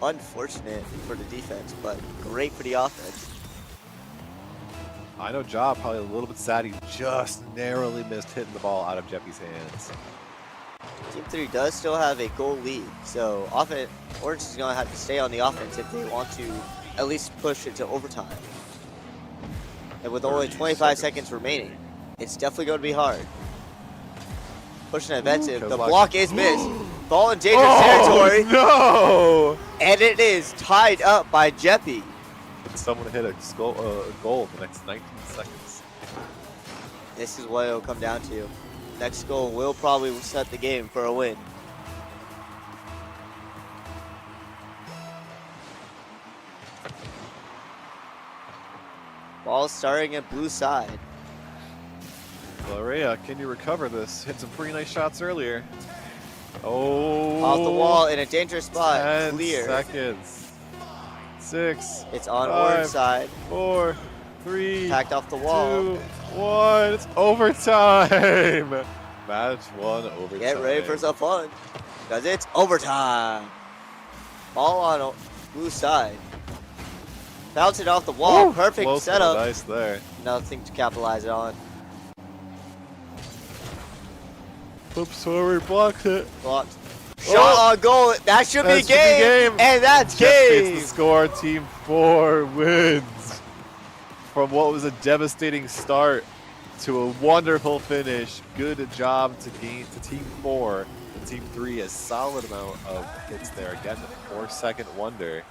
Unfortunate for the defense, but great for the offense. I know Job probably a little bit sad he just narrowly missed hitting the ball out of Jeppy's hands. Team 3 does still have a goal lead, so Orange is going to have to stay on the offense if they want to at least push it to overtime. And with only 25 seconds remaining, it's definitely going to be hard. Pushing offensive, the block is missed. Ball in dangerous territory. No! And it is tied up by Jeppy. Someone hit a goal in the next 19 seconds. This is what it'll come down to. Next goal will probably set the game for a win. Ball starting at blue side. Valeria, can you recover this? Hit some pretty nice shots earlier. Oh. Off the wall in a dangerous spot. 10 Clear. seconds. 6. It's on 5, orange side. 4, 3. Packed off the wall. 2, 1. It's overtime. Match 1 overtime. Get ready for some fun, because it's overtime. Ball on blue side. Bounce it off the wall. Woo! Perfect Close to setup. the dice there. Nothing to capitalize on. Oops, sorry, blocked it. Blocked. Shot on goal. That should be That should game. be game. And that's Jeff gets game. the score. Team 4 wins. From what was a devastating start to a wonderful finish. Good job to Team 4. And Team 3, a solid amount of hits there. Again, the 4-second wonder.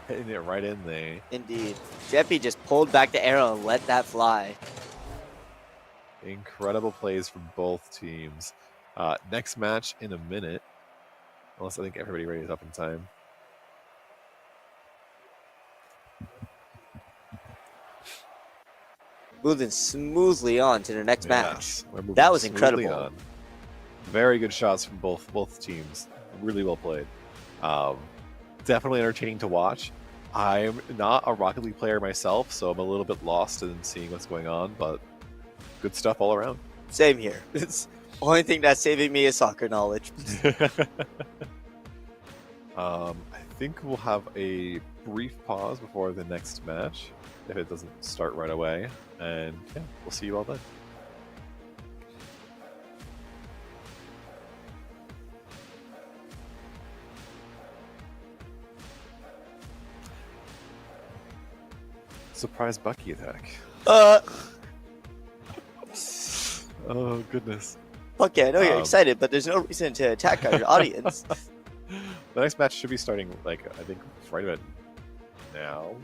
Hitting it right in there. Indeed. Jeppy just pulled back the arrow and let that fly. Incredible plays from both teams. Next match in a minute. Unless I think everybody ready is up in time. Moving smoothly on to the next match. Yes, we're moving That was smoothly incredible. on. Very good shots from both teams. Really well played. Definitely entertaining to watch. I'm not a Rocket League player myself, so I'm a little bit lost in seeing what's going on, but good stuff all around. Same here. It's only thing that's saving me is soccer knowledge. I think we'll have a brief pause before the next match, if it doesn't start right away. And yeah, we'll see you all then. Surprise Bucky attack. Oh, goodness. Fuck yeah, I know you're excited, but there's no reason to attack our audience. The next match should be starting, like, I think, right about now.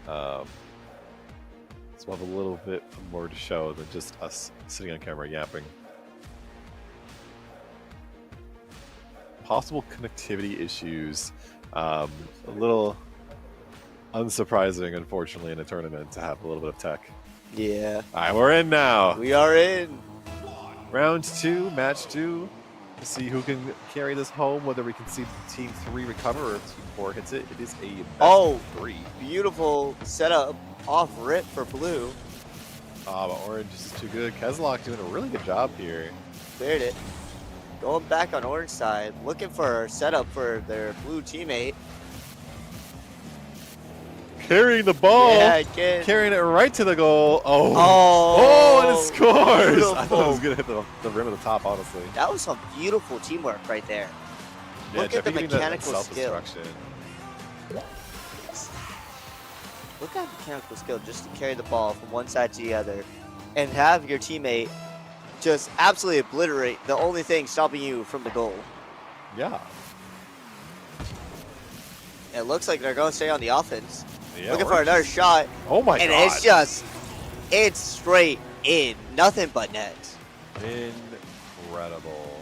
So we'll have a little bit more to show than just us sitting on camera yapping. Possible connectivity issues. A little unsurprising, unfortunately, in a tournament to have a little bit of tech. Yeah. All right, we're in now. We are in. Round 2, match 2. To see who can carry this home, whether we can see Team 3 recover or if Team 4 hits it. It is a best of 3. Beautiful setup off rip for blue. But orange is too good. Kezlock doing a really good job here. Cleared it. Going back on orange side, looking for a setup for their blue teammate. Carrying the ball. Yeah, again. Carrying it right to the goal. Oh, and it scores. beautiful. I thought it was going to hit the rim of the top, honestly. That was some beautiful teamwork right there. Yeah, Look at the Jeppy doing that mechanical skill. self-destruction. Look at mechanical skill just to carry the ball from one side to the other and have your teammate just absolutely obliterate the only thing stopping you from the goal. Yeah. It looks like they're going to stay on the offense. Yeah, Looking we're for another just- shot. Oh my and god. it's straight in. Nothing but net. Incredible.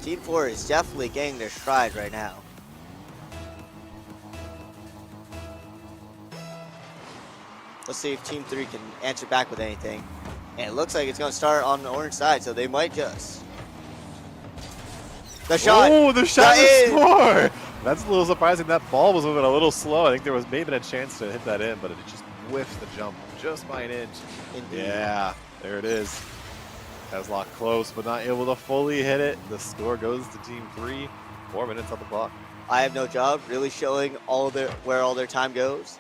Team 4 is definitely getting their stride right now. Let's see if Team 3 can answer back with anything. And it looks like it's going to start on the orange side, so they might just. The shot! Oh, the shot That to score! That's a little surprising. That ball was moving a little slow. I think there was maybe a chance to hit that in, but it just whiffed the jump just by an inch. Indeed. Yeah, there it is. Kezlock close, but not able to fully hit it. The score goes to Team 3. 4 minutes on the clock. I have no job, really showing where all their time goes.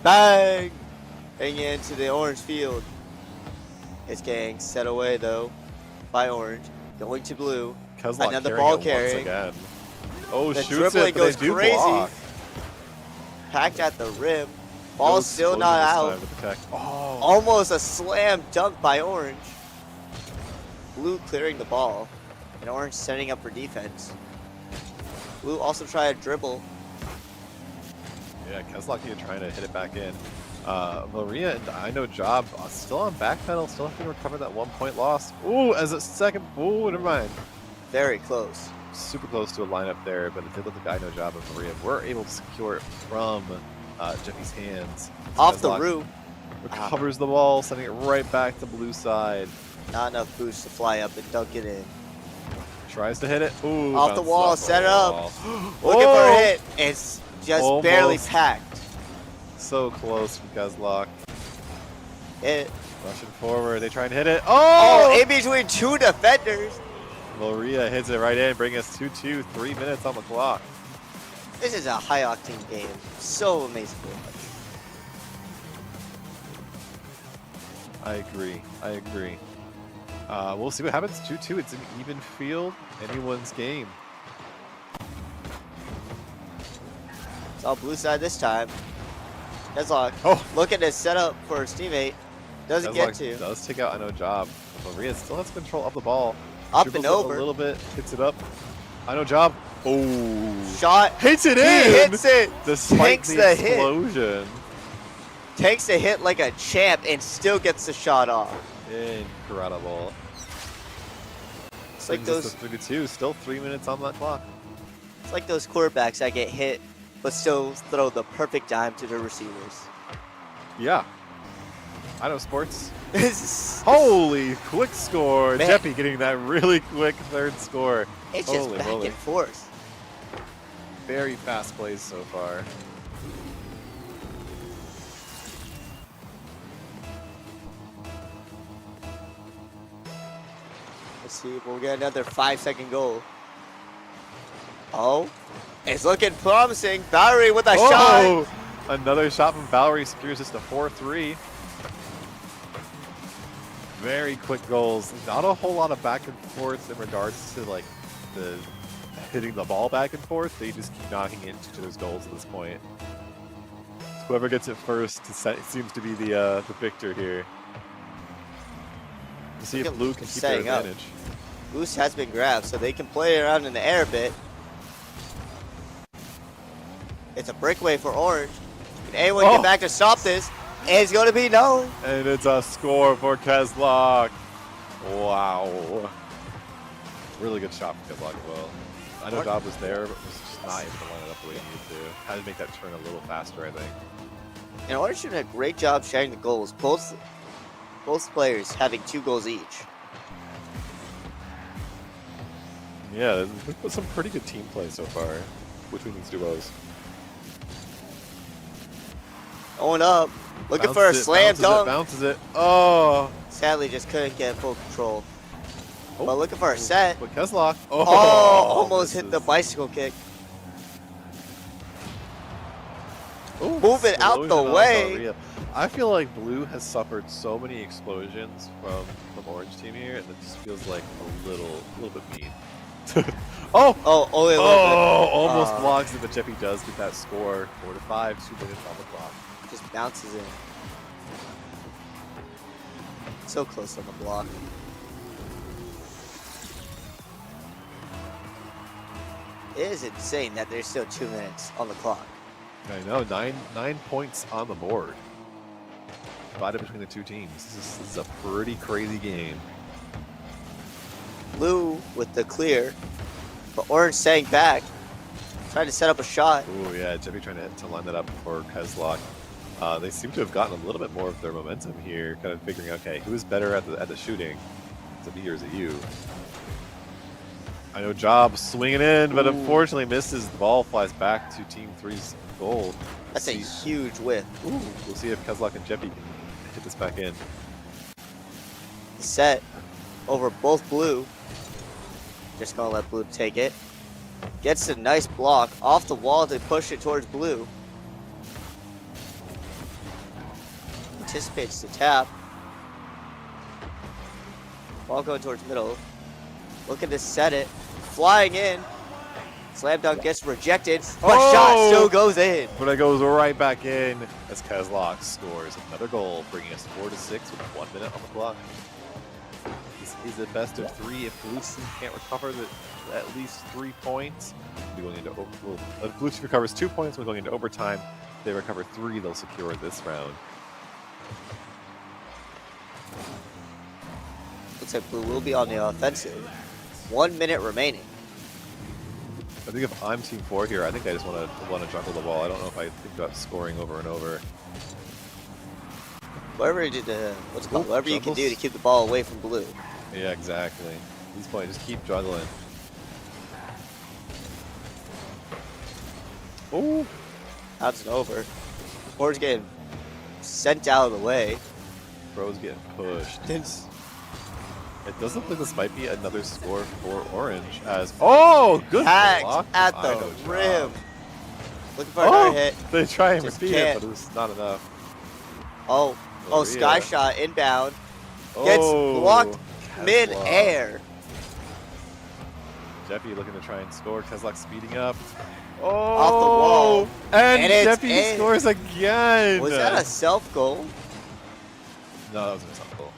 Bang! Hanging into the orange field. It's getting set away though by orange. Going to blue. Kezlock Another carrying ball it carrying. once again. Oh, The shoots dribbling it, but goes they do crazy. block. Packed at the rim. Ball's Goes still explosion not this out. time with the tech. Oh, Almost a slam dunk by orange. Blue clearing the ball. And orange setting up for defense. Blue also try to dribble. yeah, Kezlock here trying to hit it back in. Maria and I know Job still on backpedal, still have to recover that 1 point loss. Ooh, as a second. Ooh, never mind. Very close. Super close to a lineup there, but it did look like I know Job and Maria were able to secure it from Jeffy's hands. Off the Kezlock roof. recovers the ball, sending it right back to blue side. Not enough boost to fly up and dunk it in. Tries to hit it. Ooh, Off the bounces wall, off the set it up. wall. Looking for Oh! a hit. It's just barely Almost. packed. So close from Kezlock. It. Rushing forward, they try and hit it. Oh, Oh! in between two defenders. Maria hits it right in, bringing us 2-2, 3 minutes on the clock. This is a high octane game. So amazing to watch. I agree. I agree. We'll see what happens. 2-2. It's an even field. Anyone's game. It's all blue side this time. Kezlock Oh. looking to set up for his teammate. Doesn't get to. Does take out I know Job. Maria still has control of the ball. Up Dribbles and it over. a little bit. Hits it up. I know Job. Oh. Shot. Hits it He in. hits it. Despite Takes the the hit. explosion. Takes the hit like a champ and still gets the shot off. Incredible. It's like Brings us those. to 3-2. Still 3 minutes on that clock. It's like those quarterbacks that get hit, but still throw the perfect dime to their receivers. Yeah. I know sports. It's Holy quick score. Man. Jeppy getting that really quick third score. just Holy back moly. and forth. Very fast plays so far. Let's see if we'll get another 5-second goal. Oh, it's looking promising. Valerie with a shot. Oh! Another shot from Valerie secures us to 4-3. Very quick goals. Not a whole lot of back and forth in regards to like the hitting the ball back and forth. They just keep knocking into each other's goals at this point. Whoever gets it first seems to be the victor here. We'll see if Blue can keep their Setting up. advantage. Boost has been grabbed, so they can play around in the air a bit. It's a breakaway for Orange. Can anyone get back to stop this? It's going to be no. And it's a score for Kezlock. Wow. Really good shot from Kezlock as well. I know Dob was there, but was just not able to line it up the way he needed to. Had to make that turn a little faster, I think. And Orange did a great job sharing the goals. Both players having 2 goals each. Yeah, there's been some pretty good team play so far between these duos. Going up. Looking for a slam dunk. Bounces it. Oh. Sadly, just couldn't get full control. Oh. But looking for a set. But Kezlock. Oh, almost hit the misses. bicycle kick. Ooh, Move it out the explosion on way. Valeria. I feel like Blue has suffered so many explosions from Orange team here, and it just feels like a little bit mean. Oh! Oh, only a little Almost bit. blocks it, but Jeffy does get that score. 4-5, 2 minutes on the clock. Just bounces in. So close on the block. It is insane that there's still 2 minutes on the clock. I know, nine points on the board. Divided between the two teams. This is a pretty crazy game. Blue with the clear, but Orange staying back, trying to set up a shot. Oh yeah, Jeffy trying to line that up for Kezlock. They seem to have gotten a little bit more of their momentum here, kind of figuring out, okay, who's better at the shooting? Is it me or is it you? I know Job swinging in, but unfortunately misses. The ball flies back to Team 3's goal. That's a huge whiff. Ooh, we'll see if Kezlock and Jeffy can hit this back in. Set over both Blue. Just gonna let Blue take it. Gets a nice block off the wall to push it towards Blue. Anticipates the tap. Ball going towards middle. Looking to set it. Flying in. Slam dunk gets rejected, but shot still goes in. But it goes right back in as Kezlock scores another goal, bringing us 4-6 with 1 minute on the clock. This is a best of 3 if Blue Team can't recover at least 3 points. We'll be going into if Blue Team recovers 2 points, we're going into overtime. If they recover 3, they'll secure this round. Looks like Blue will be on the offensive. 1 minute remaining. I think if I'm Team 4 here, I think I just want to juggle the ball. I don't know if I think about scoring over and over. Whatever you do to, whatever you can do to keep the ball away from Blue. Yeah, exactly. At this point, just keep juggling. Oh, That's an over. Orange getting sent out of the way. Bro's getting pushed. It does look like this might be another score for Orange as good Tagged block. at the rim. Looking for another hit. They try and Just repeat can't. it, but it was not enough. Sky shot inbound. Gets blocked mid-air. Jeffy looking to try and score. Kezlock speeding up. Off the wall. And it's Jeffy in. scores again. Was that a self-goal? No, that wasn't a self goal.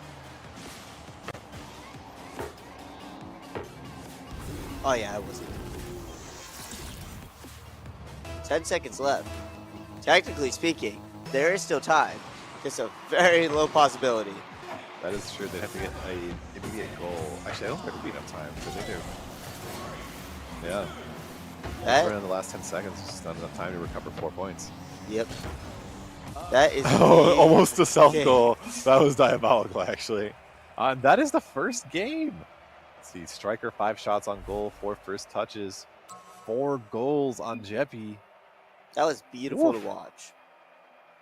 Oh yeah, it wasn't. 10 seconds left. Technically speaking, there is still time. Just a very low possibility. That is true. They'd have to get an immediate goal. Actually, I don't think there would be enough time, so they do. Yeah. That, Around the last 10 seconds, just not enough time to recover 4 points. yep. That is Almost a self-goal. That was diabolical, actually. And that is the first game. Let's see, striker, 5 shots on goal, 4 first touches, 4 goals on Jeffy. That was beautiful to watch.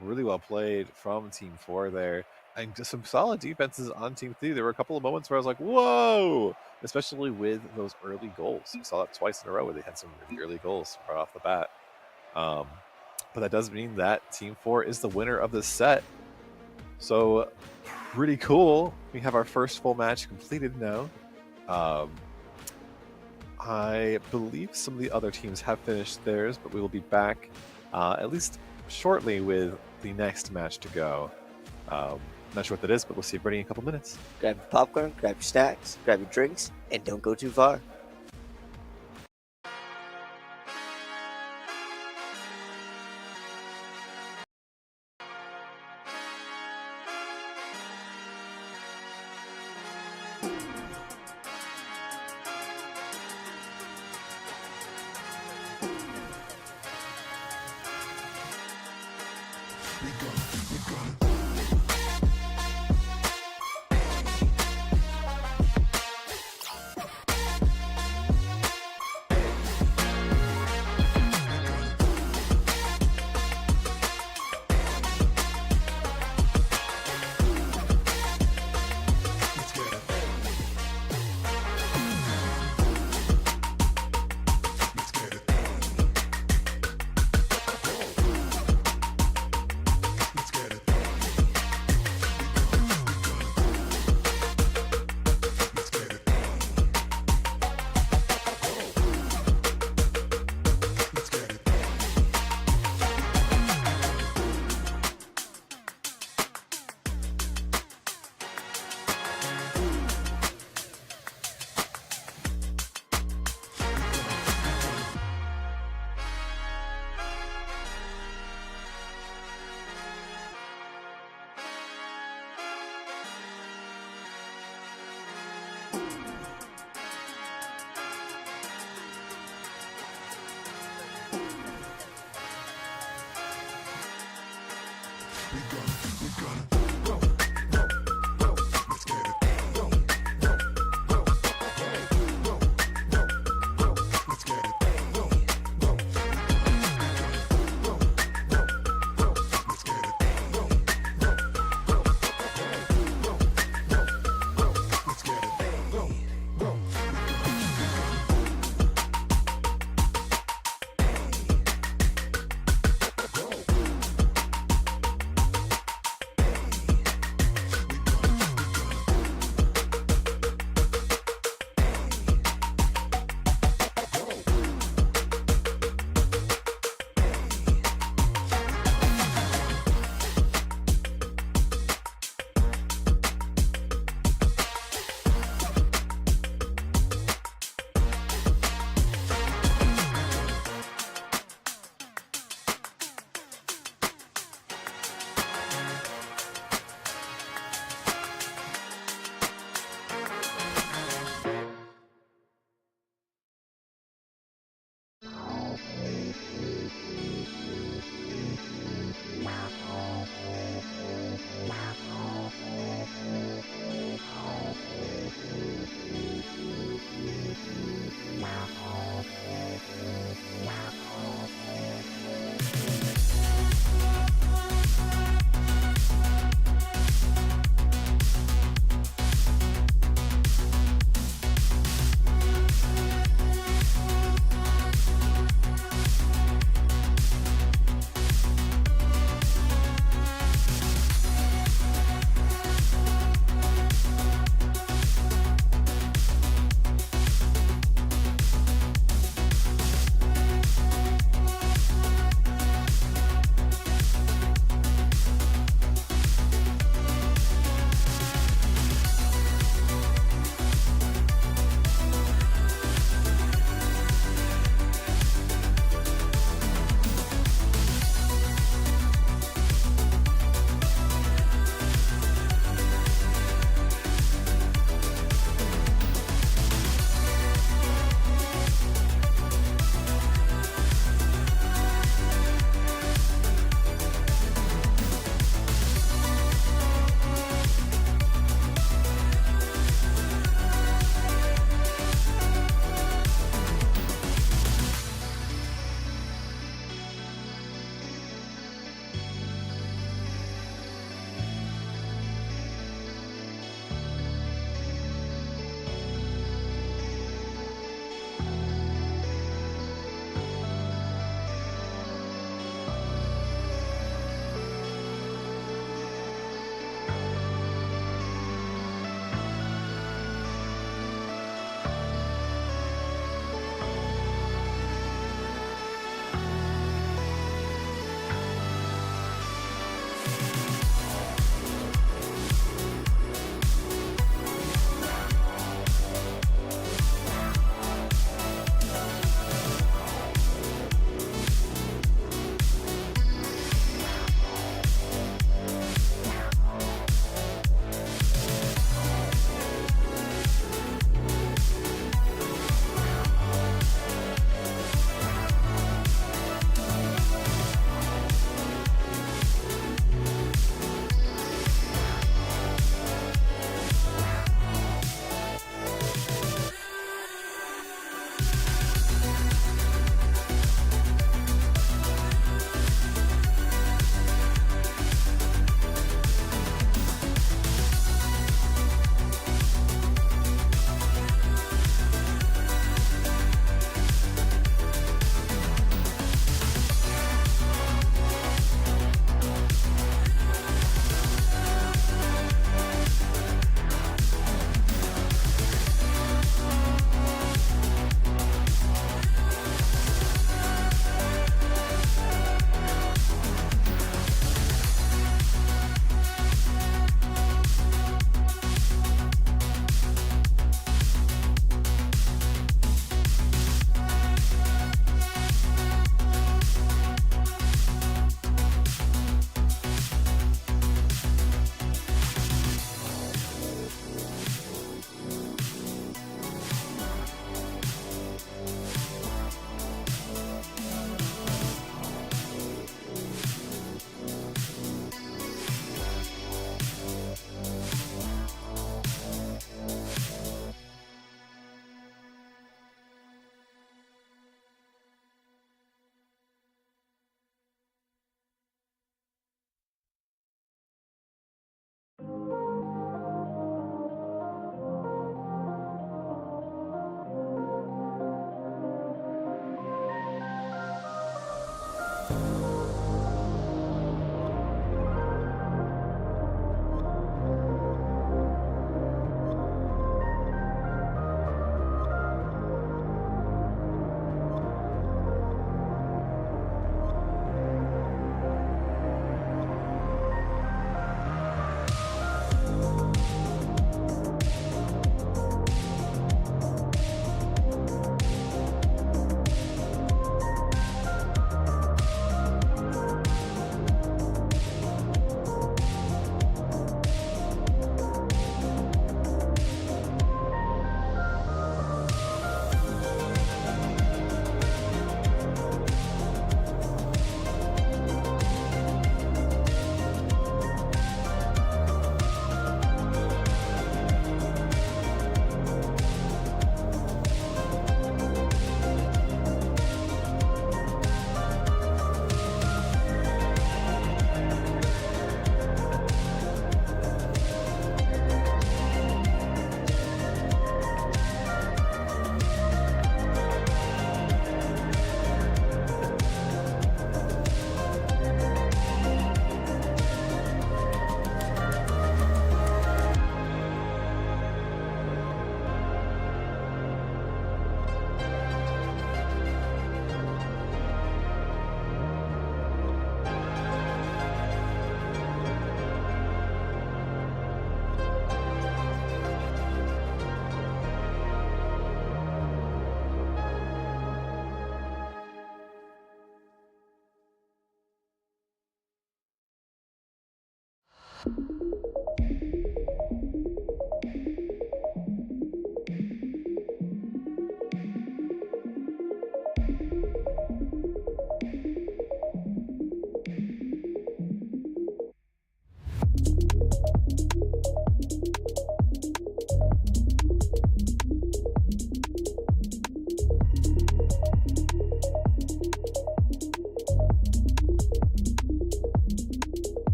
Really well played from Team 4 there. And just some solid defenses on Team 3. There were a couple of moments where I was like, whoa! Especially with those early goals. We saw that twice in a row where they had some really early goals right off the bat. But that does mean that Team 4 is the winner of this set. So, pretty cool. We have our first full match completed now. I believe some of the other teams have finished theirs, but we will be back at least shortly with the next match to go. Not sure what that is, but we'll see everybody in a couple minutes. Grab your popcorn, grab your snacks, grab your drinks, and don't go too far.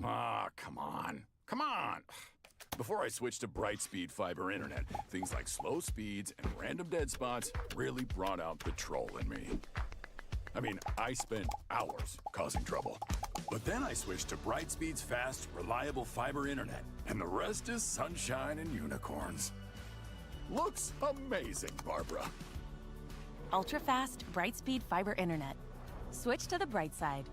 Ah, come on. Come on. Before I switched to Brightspeed fiber internet, things like slow speeds and random dead spots really brought out the troll in me. I mean, I spent hours causing trouble. But then I switched to Brightspeed's fast, reliable fiber internet, and the rest is sunshine and unicorns. Looks amazing, Barbara. Ultra-fast, bright-speed fiber internet. Switch to the bright side.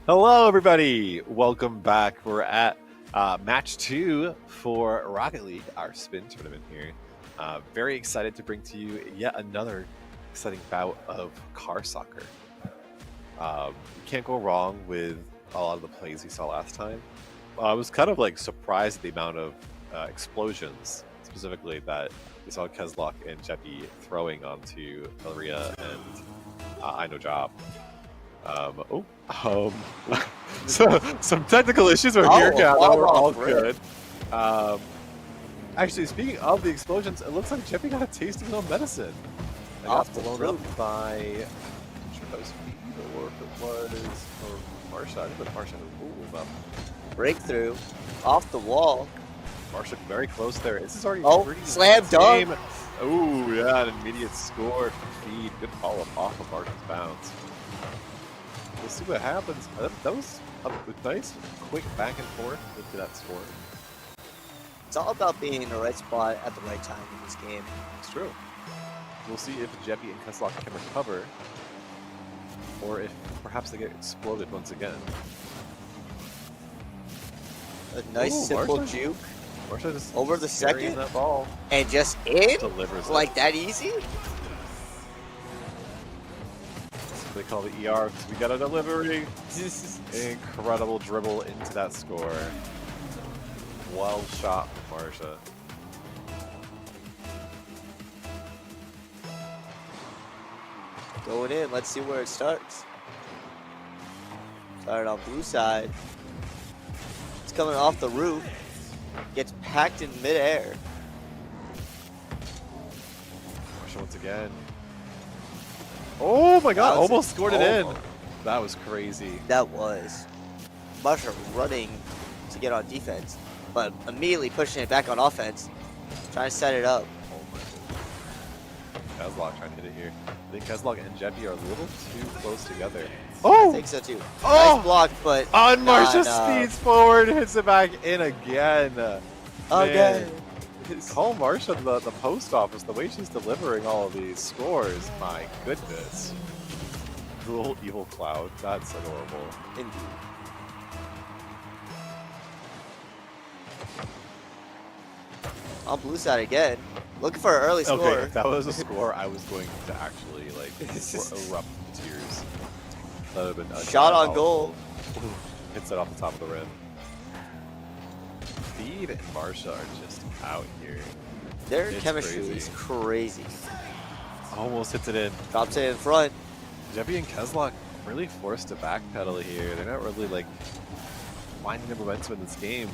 Hello, everybody. Welcome back. We're at match 2 for Rocket League, our spin tournament here. Very excited to bring to you yet another exciting bout of car soccer. You can't go wrong with a lot of the plays we saw last time. I was kind of like surprised at the amount of explosions, specifically that we saw Kezlock and Jeppy throwing onto Valeria and I Know Job. So some technical issues are here. Yeah, now we're all good. Actually, speaking of the explosions, it looks like Jeppy got a taste of his own medicine. And got blown up by, I'm not sure if that was Feed or if it was Marsha. I think it was Marsha. Ooh, Breakthrough off the wall. Marsha very close there. This is already pretty slam dunk. Oh yeah, an immediate score from Feed. Good follow-up off of Marsha's bounce. We'll see what happens. That was a nice, quick back and forth into that score. It's all about being in the right spot at the right time in this game. It's true. We'll see if Jeppy and Kezlock can recover. or if perhaps they get exploded once again. A nice Ooh, simple Marsha. juke Marsha just over the carrying second that ball. and just in Delivers like it. that easy. That's what they call the ER. We got a delivery. Incredible dribble into that score. Well shot from Marsha. Going in. Let's see where it starts. Started on blue side. It's coming off the roof. Gets packed in midair. Marsha once again. Oh my god, That was almost scored it in. almost. That was crazy. That was Marsha running to get on defense, but immediately pushing it back on offense, trying to set it up. Oh my god. Kezlok trying to hit it here. I think Kezlok and Jeppy are a little too close together. I Oh! think so too. Oh! Nice block, but On not Marsha enough. speeds forward, hits it back in again. Again. Man, call Marsha the post office, the way she's delivering all of these scores. My goodness. Cool evil cloud. That's adorable. Indeed. On blue side again. Looking for an early score. Okay, if that was a score, I was going to actually like erupt in tears. That would have been Shot on goal. Hits it off the top of the rim. Feed and Marsha are just out here. Their It's chemistry crazy. is crazy. Almost hits it in. Drops it in front. Jeppy and Kezlok really forced to backpedal here. They're not really like finding the momentum in this game.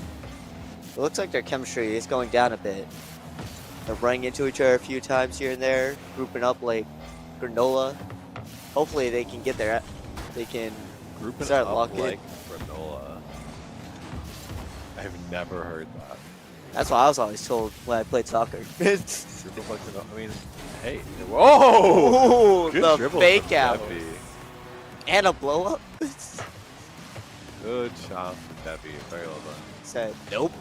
It looks like their chemistry is going down a bit. They're running into each other a few times here and there, grouping up like granola. Hopefully they can get there. They can Grouping start up locking. like granola. I've never heard that. That's what I was always told when I played soccer. Group up like granola. I mean, hey. Whoa! Ooh, Good the dribble fake from out. Jeppy. And a blow up. Good shot from Jeppy. Very well done. Said nope.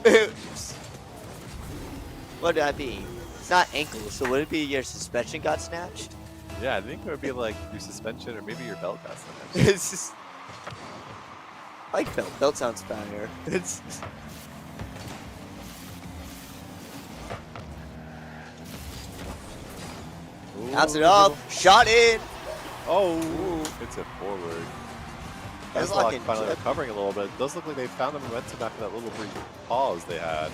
What did that be? It's not ankle, so would it be your suspension got snatched? Yeah, I think it would be like your suspension or maybe your belt got snatched. It's just I like belt. Belt sounds better. It's bounce it Ooh, up. dribble. Shot in. Oh, it's it forward. That's Kezlok like finally a- recovering a little bit. It does look like they found the momentum after that little brief pause they had.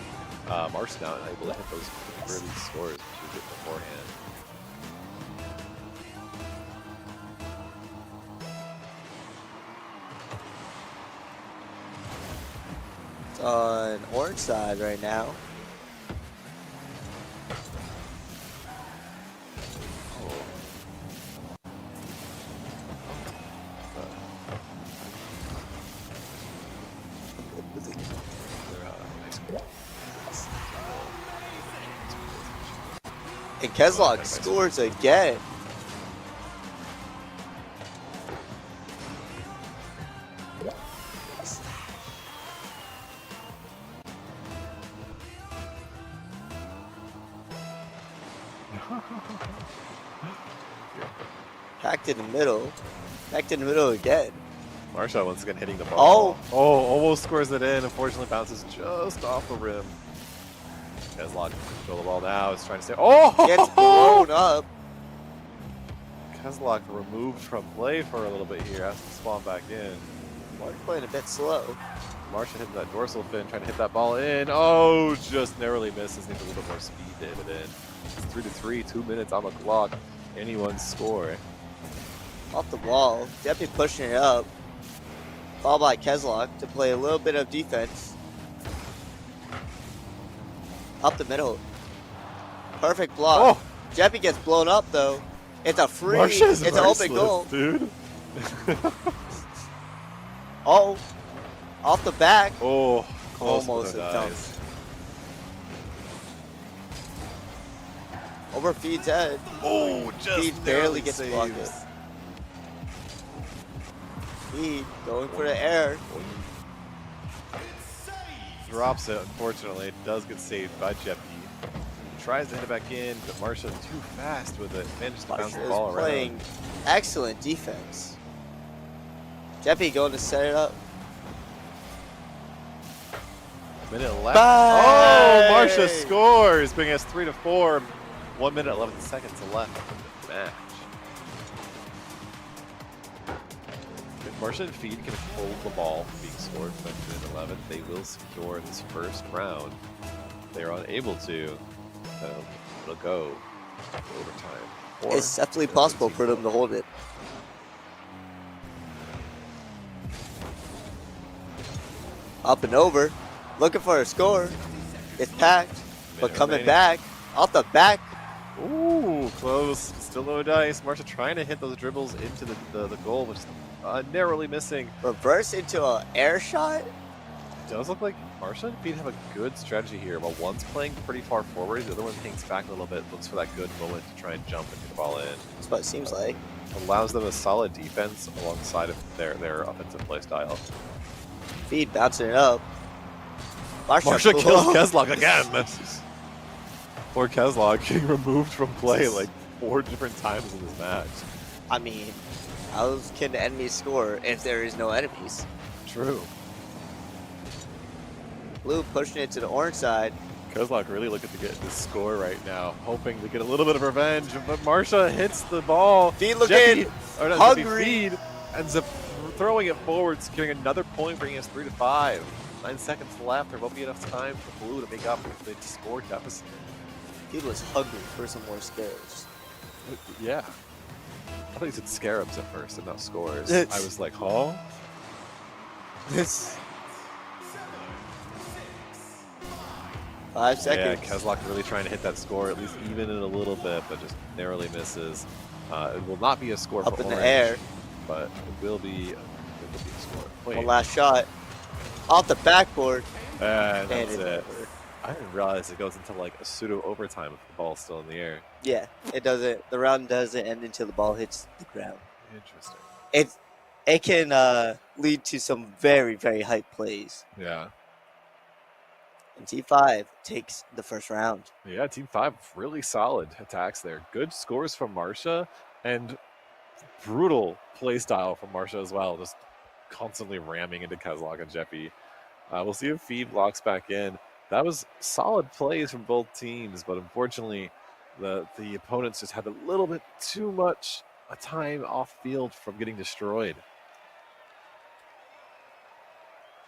Marsha now able to hit those early scores, which we did beforehand. It's on orange side right now. And Kezlok scores again. Packed in the middle. Packed in the middle again. Marsha once again hitting the ball. Oh. Oh, almost scores it in. Unfortunately, bounces just off the rim. Kezlok can control the ball now. Is trying to stay. Oh! Gets blown up. Kezlok removed from play for a little bit here. Has to spawn back in. Mark playing a bit slow. Marsha hitting that dorsal fin, trying to hit that ball in. Oh, just narrowly misses. Needs a little bit more speed to hit it in. It's 3-3, 2 minutes on the clock. Anyone's score. Off the wall. Deppy pushing it up. Ball by Kezlok to play a little bit of defense. Up the middle. Perfect block. Oh! Jeppy gets blown up though. It's a free. Marsha's It's an open merciless, goal. dude. Oh. Off the back. Oh, close Almost with a her dunk. eyes. Overfeeds head. Oh, just He barely narrowly gets saves. blocked. He going for the air. Drops it, unfortunately. It does get saved by Jeppy. Tries to hit it back in, but Marsha too fast with it. Manages to bounce Marsha the is ball playing around. excellent defense. Jeppy going to set it up. Minute left. Bye! Oh, Marsha scores, bringing us 3-4. 1 minute 11 seconds left in the match. If Marsha and Feed can hold the ball from being scored by minute 11, they will secure this first round. If they are unable to, it'll go to overtime. Or It's definitely possible for them to hold it. Up and over. Looking for a score. It's packed. But Minute coming remaining. back. Off the back. Ooh, close. Still no dice. Marsha trying to hit those dribbles into the goal, which is narrowly missing. Reverse into an air shot. Does look like Marsha and Feed have a good strategy here. While one's playing pretty far forward, the other one hangs back a little bit, looks for that good moment to try and jump and get the ball in. That's what it seems like. Allows them a solid defense alongside of their offensive play style. Feed bouncing it up. Marsha kills Kezlok again. Poor Kezlok getting removed from play like 4 different times in this match. I mean, how can the enemies score if there is no enemies? True. Blue pushing it to the orange side. Kezlok really looking to get this score right now, hoping to get a little bit of revenge, but Marsha hits the ball. Feed looking hungry. Feed ends up throwing it forward, securing another point, bringing us 3-5. 9 seconds left. There won't be enough time for Blue to make up if they score deficit. Feed was hungry for some more scares. Yeah. I thought you said scarabs at first and not scores. I was like, huh? This 5 seconds. Yeah, Kezlok really trying to hit that score, at least even it a little bit, but just narrowly misses. It will not be a score Up for in Orange, the air. but it will be a score. Wait, One last shot. Off the backboard. and And that's it's it. over. I didn't realize it goes into like a pseudo overtime if the ball's still in the air. Yeah, it doesn't. The round doesn't end until the ball hits the ground. Interesting. It can lead to some very, very hype plays. Yeah. And T5 takes the first round. Yeah, Team 5 really solid attacks there. Good scores from Marsha and brutal play style from Marsha as well. Just constantly ramming into Kezlok and Jeppy. We'll see if Feed locks back in. That was solid plays from both teams, but unfortunately the opponents just had a little bit too much time off field from getting destroyed.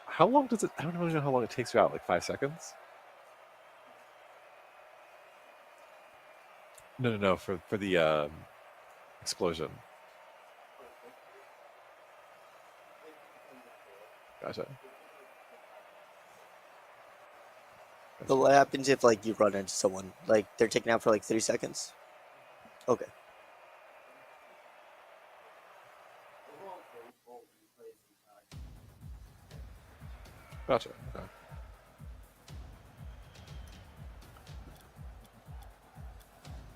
How long does it? I don't know how long it takes you out. Like 5 seconds? No. For the explosion. Gotcha. But what happens if like you run into someone? Like they're taken out for like 3 seconds? Okay. Gotcha. Okay.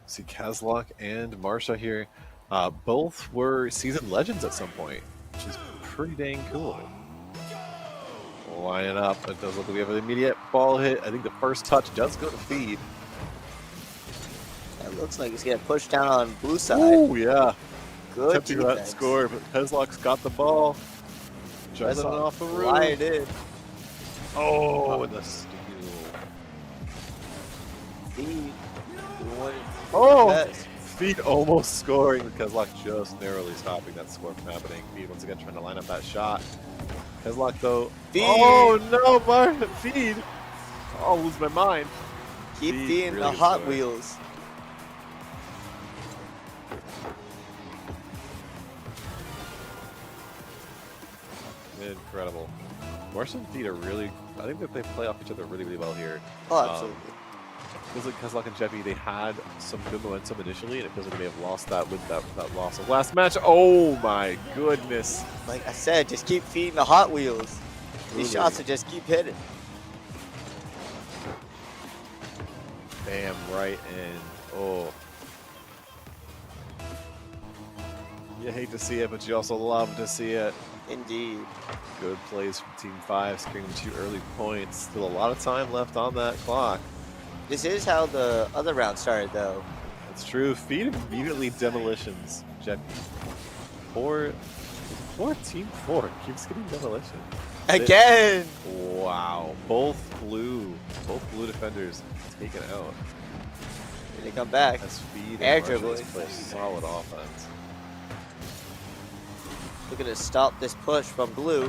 See Kezlok and Marsha here. Both were seasoned legends at some point, which is pretty dang cool. Lining up. It does look like we have an immediate ball hit. I think the first touch does go to Feed. It looks like it's getting pushed down on blue side. Oh yeah. Good Attempting that defense. score, but Kezlok's got the ball. Drives it Kezlok off the roof. wired in. Oh, and the steal. Feed. Oh! Best. Feed almost scoring, but Kezlok just narrowly stopping that score from happening. Feed once again trying to line up that shot. Kezlok though. Feed. Oh no, Marsha! Feed! I'll lose my mind. Keep Feed feeding really the Hot scored. Wheels. Incredible. Marsha and Feed are really, I think that they play off each other really, really well here. Oh, absolutely. Feels like Kezlok and Jeppy, they had some good momentum initially, and it feels like they may have lost that with that loss of last match. Oh my goodness. Like I said, just keep feeding the Hot Wheels. These Truly. shots will just keep hitting. Bam, right in. Oh. You hate to see it, but you also love to see it. Indeed. Good plays from Team 5, securing 2 early points. Still a lot of time left on that clock. This is how the other round started, though. That's true. Feed immediately demolitions Jeppy. Poor for Team 4 keeps getting demolition. Again! Wow. Both blue defenders taken out. Here they come back. As Speed Air and Marshall dribbling. play solid offense. Looking to stop this push from blue,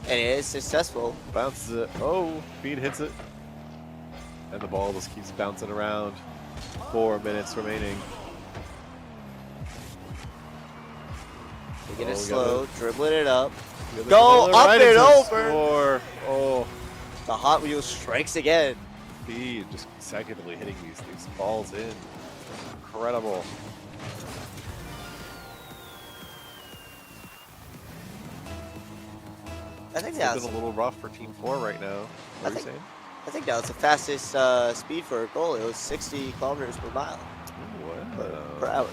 and it is successful. Bounces it. Oh, Speed hits it. And the ball just keeps bouncing around. 4 minutes remaining. They get it we slow, dribbling it up. gotta Go drill it up right and into over. score. Oh, The Hot Wheel strikes again. Speed just consecutively hitting these balls in. Incredible. I think It's that's been a little rough for Team 4 right now. What are you saying? I think that was the fastest speed for a goal. It was 60 kilometers per mile per hour.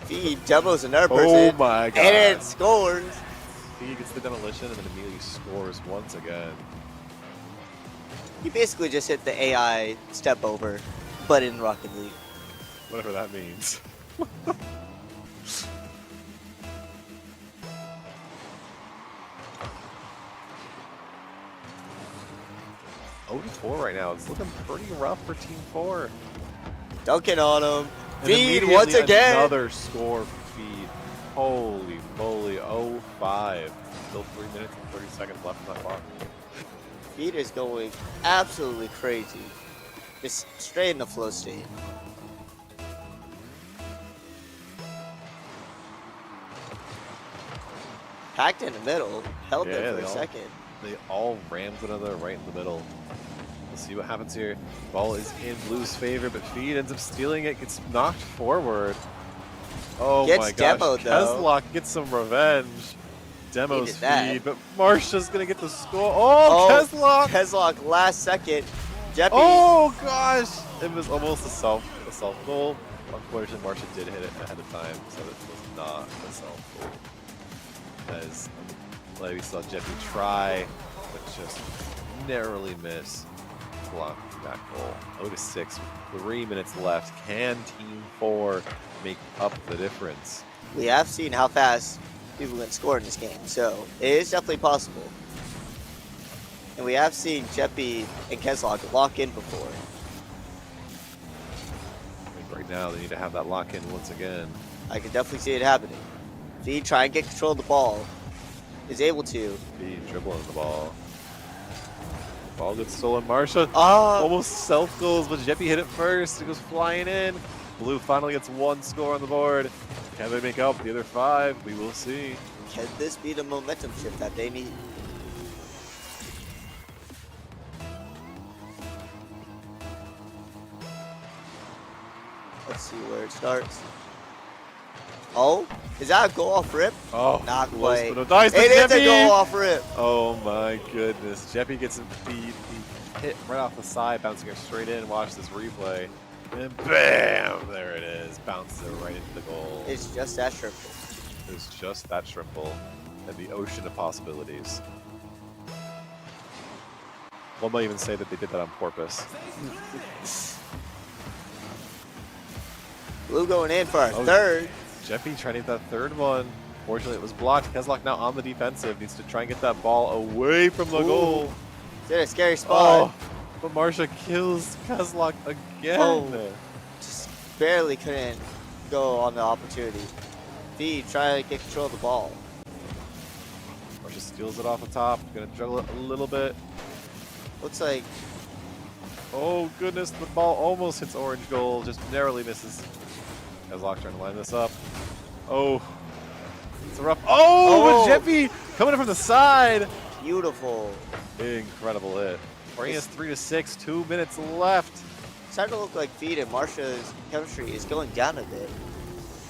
Feed demos another person. Oh my god. And it scores. He gets the demolition and then immediately scores once again. He basically just hit the AI step over, but in Rocket League. Whatever that means. Oh, 4 right now. It's looking pretty rough for Team 4. Dunking on him. And Feed immediately once again. Another score for Feed. Holy moly, 0-5. Still 3 minutes and 30 seconds left in that clock. Feed is going absolutely crazy. Just straight in the flow state. Packed in the middle. Held there for a second. They all rammed one another right in the middle. We'll see what happens here. Ball is in Blue's favor, but Feed ends up stealing it, gets knocked forward. Oh Gets my gosh, demoed, though. Kezlok gets some revenge. Demos Needed that. Feed, but Marsha's gonna get the score. Oh, Kezlok! Kezlok last second. Jeppy. Oh gosh! It was almost a self goal. Unfortunately, Marsha did hit it ahead of time, so it was not a self goal. As like we saw Jeppy try, but just narrowly miss. Block that goal. 0-6, 3 minutes left. Can Team 4 make up the difference? We have seen how fast people can score in this game, so it is definitely possible. And we have seen Jeppy and Kezlok lock in before. I think right now they need to have that lock in once again. I can definitely see it happening. Feed try and get control of the ball. Is able to. Feed dribbling the ball. Ball gets stolen. Marsha Oh, almost self goals, but Jeppy hit it first. It goes flying in. Blue finally gets 1 score on the board. Can they make up the other 5? We will see. can this be the momentum shift that they need? Let's see where it starts. Oh, is that a goal off rip? Oh, Not close, quite. but no dice, but It is a Jeppy! goal off rip. Oh my goodness. Jeppy gets him Feed. He hit right off the side, bouncing it straight in. Watch this replay. And bam! There it is. Bounces it right into the goal. It's just that triple. It's just that triple and the ocean of possibilities. One might even say that they did that on purpose. Blue going in for our Oh. third. Jeppy trying to get that third one. Fortunately, it was blocked. Kezlok now on the defensive. Needs to try and get that ball away from the Ooh. goal. It's in a scary spot. Oh, but Marsha kills Kezlok again. Oh. Just barely couldn't go on the opportunity. Feed try to get control of the ball. Marsha steals it off the top. Gonna juggle it a little bit. Looks like Oh goodness, the ball almost hits orange goal, just narrowly misses. Kezlok trying to line this up. Oh, it's a rough. Oh, Oh. Jeppy coming in from the side. beautiful. Incredible hit. Bringing us 3-6, 2 minutes left. It's starting to look like Feed and Marsha's chemistry is going down a bit.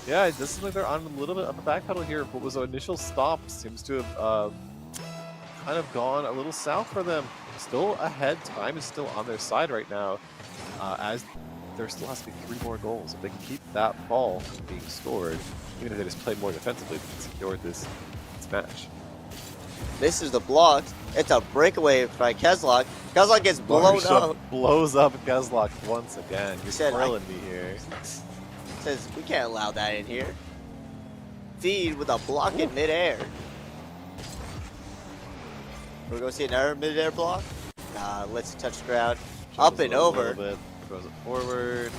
Yeah, it does seem like they're on a little bit on the back pedal here. What was the initial stop seems to have kind of gone a little south for them. Still ahead, time is still on their side right now, as there still has to be 3 more goals. If they can keep that ball from being scored, even if they just play more defensively, they can secure this match. This is the block. It's a breakaway by Kezlok. Kezlok gets blown Marsha up. blows up Kezlok once again. You're Said, thrilling me here. Says we can't allow that in here. Feed with a block in midair. We're going to see another midair block. Let's touch ground. Up and over. Bit, throws it forward.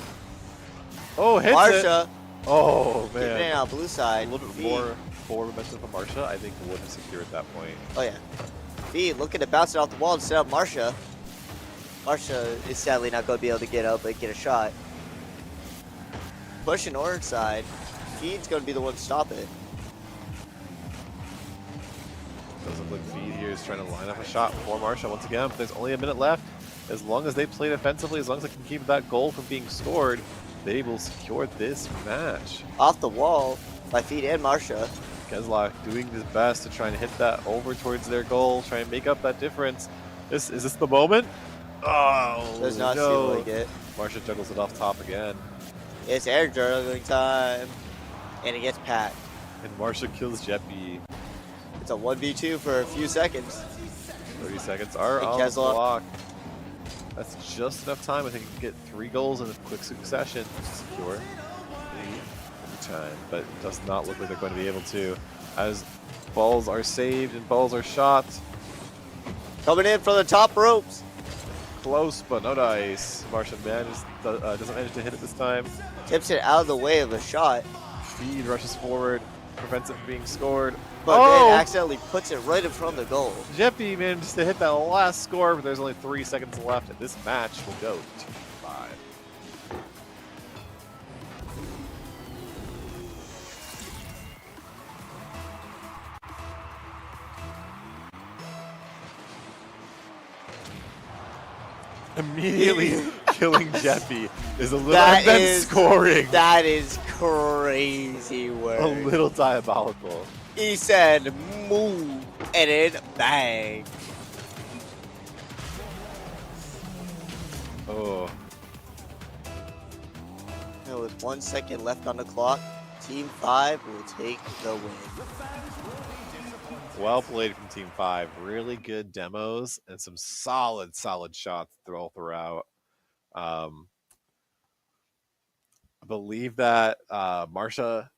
Oh, hits it. Marsha Oh, getting in man. on blue side. A little bit Feed. more forward momentum from Marsha, I think, would have secured that point. Oh, yeah. Feed looking to bounce it off the wall and set up Marsha. Marsha is sadly not going to be able to get up and get a shot. Pushing orange side. Feed's going to be the one to stop it. Doesn't look Feed here is trying to line up a shot for Marsha once again, but there's only a minute left. As long as they play defensively, as long as they can keep that goal from being scored, they will secure this match. Off the wall by Feed and Marsha. Kezlok doing his best to try and hit that over towards their goal, try and make up that difference. Is this the moment? Oh, Does not no. seem like it. Marsha juggles it off top again. It's air juggling time. And it gets packed. And Marsha kills Jeppy. It's a 1v2 for a few seconds. 30 seconds are And on the Kezlok. clock. That's just enough time. I think you can get 3 goals in a quick succession to secure the time, but it does not look like they're going to be able to, as balls are saved and balls are shot. Coming in from the top ropes. Close, but no dice. Marsha doesn't manage to hit it this time. Tips it out of the way of a shot. Feed rushes forward, prevents it from being scored. But Oh! then accidentally puts it right in front of the goal. Jeppy manages to hit that last score, but there's only 3 seconds left, and this match will go to 5. Immediately killing Jeppy is a little, That and then is- scoring. That is crazy work. A little diabolical. He said move and it bang. Oh, And with 1 second left on the clock, Team 5 will take the win. well played from Team 5. Really good demos and some solid shots throughout. I believe that Marsha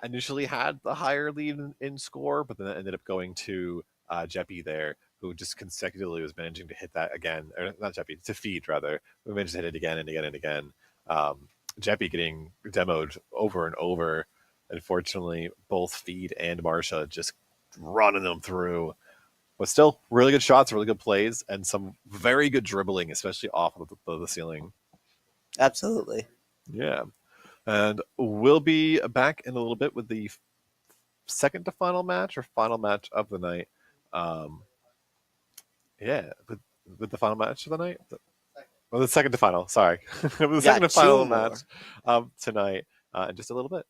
initially had the higher lead in score, but then it ended up going to Jeppy there, who just consecutively was managing to hit that again. Or not Jeppy, to Feed rather, who managed to hit it again and again and again. Jeppy getting demoed over and over. Unfortunately, both Feed and Marsha just running them through. But still, really good shots, really good plays, and some very good dribbling, especially off of the ceiling. Absolutely. Yeah. And we'll be back in a little bit with the second to final match or final match of the night. With the final match of the night. The second to final. Sorry, with the second to final match of tonight in just a little bit.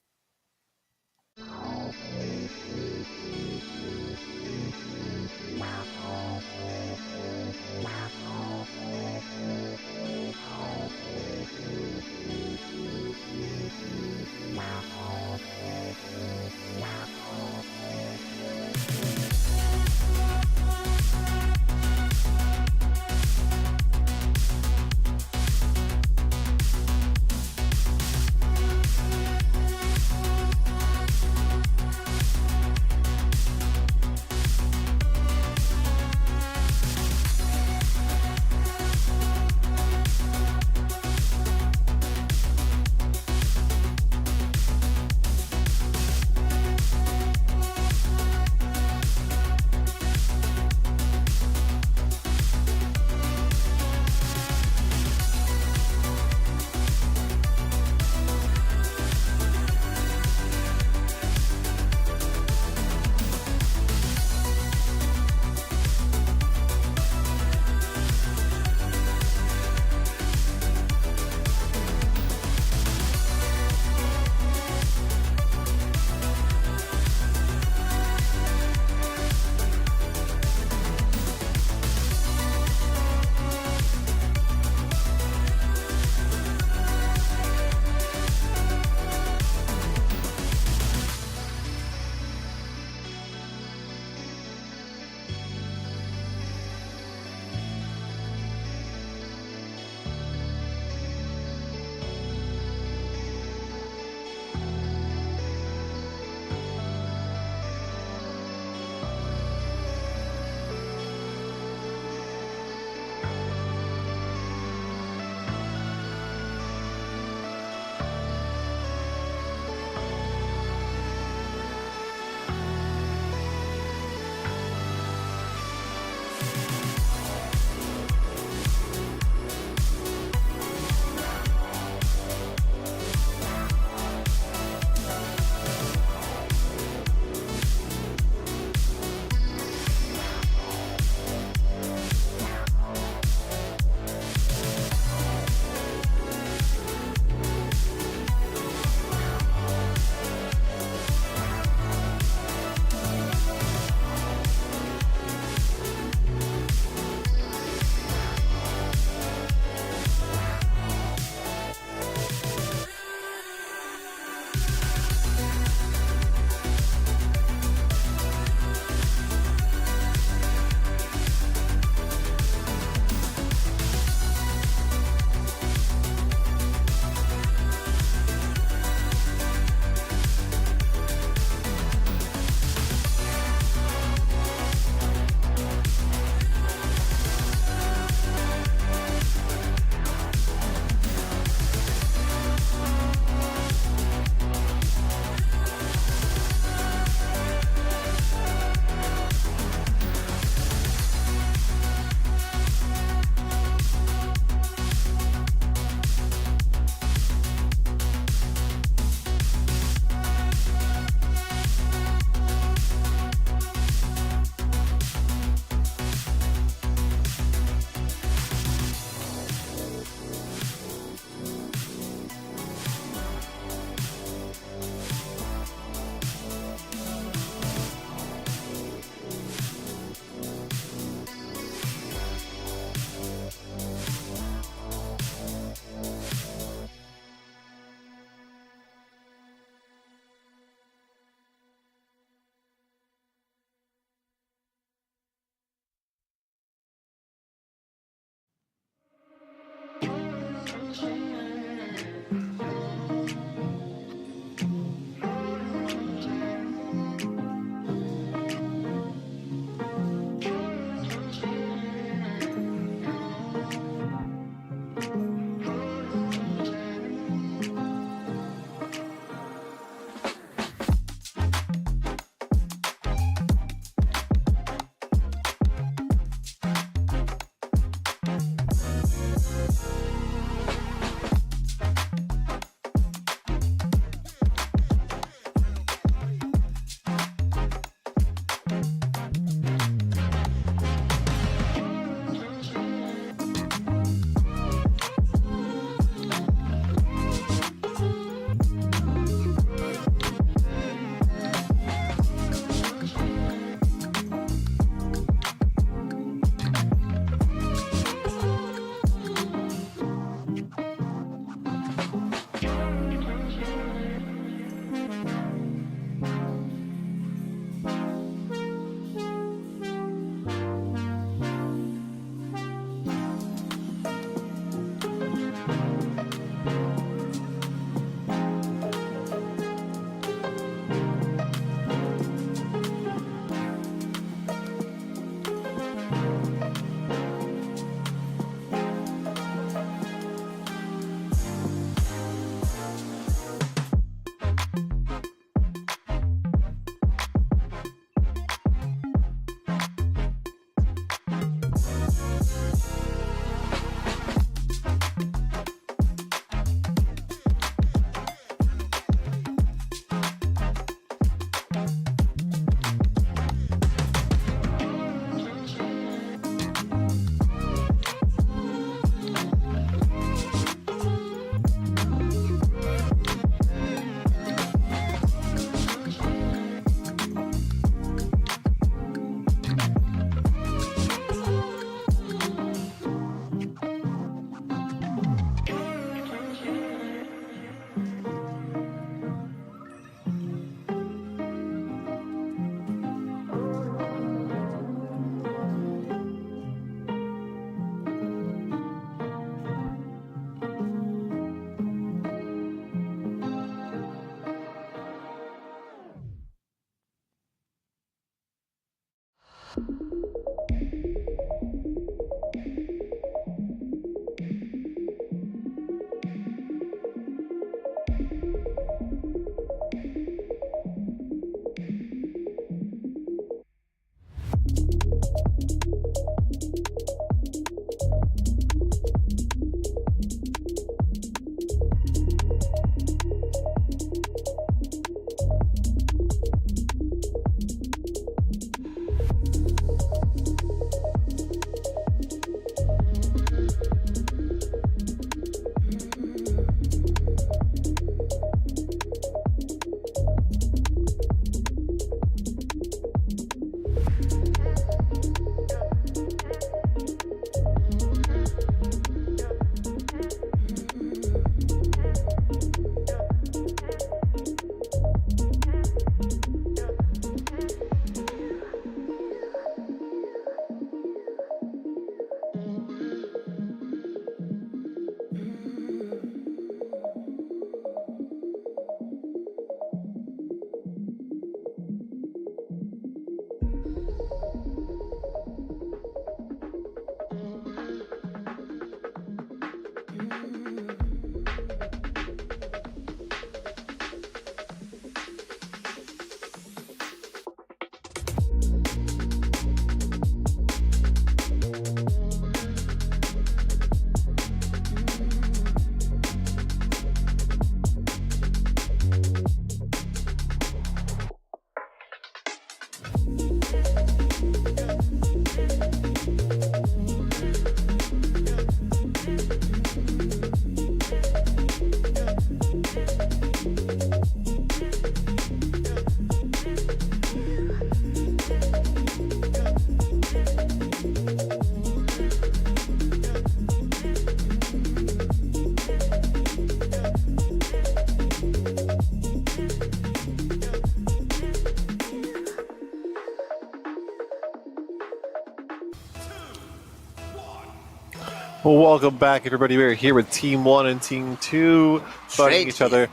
Well, welcome back, everybody. We're here with Team 1 and Team 2 fighting each other.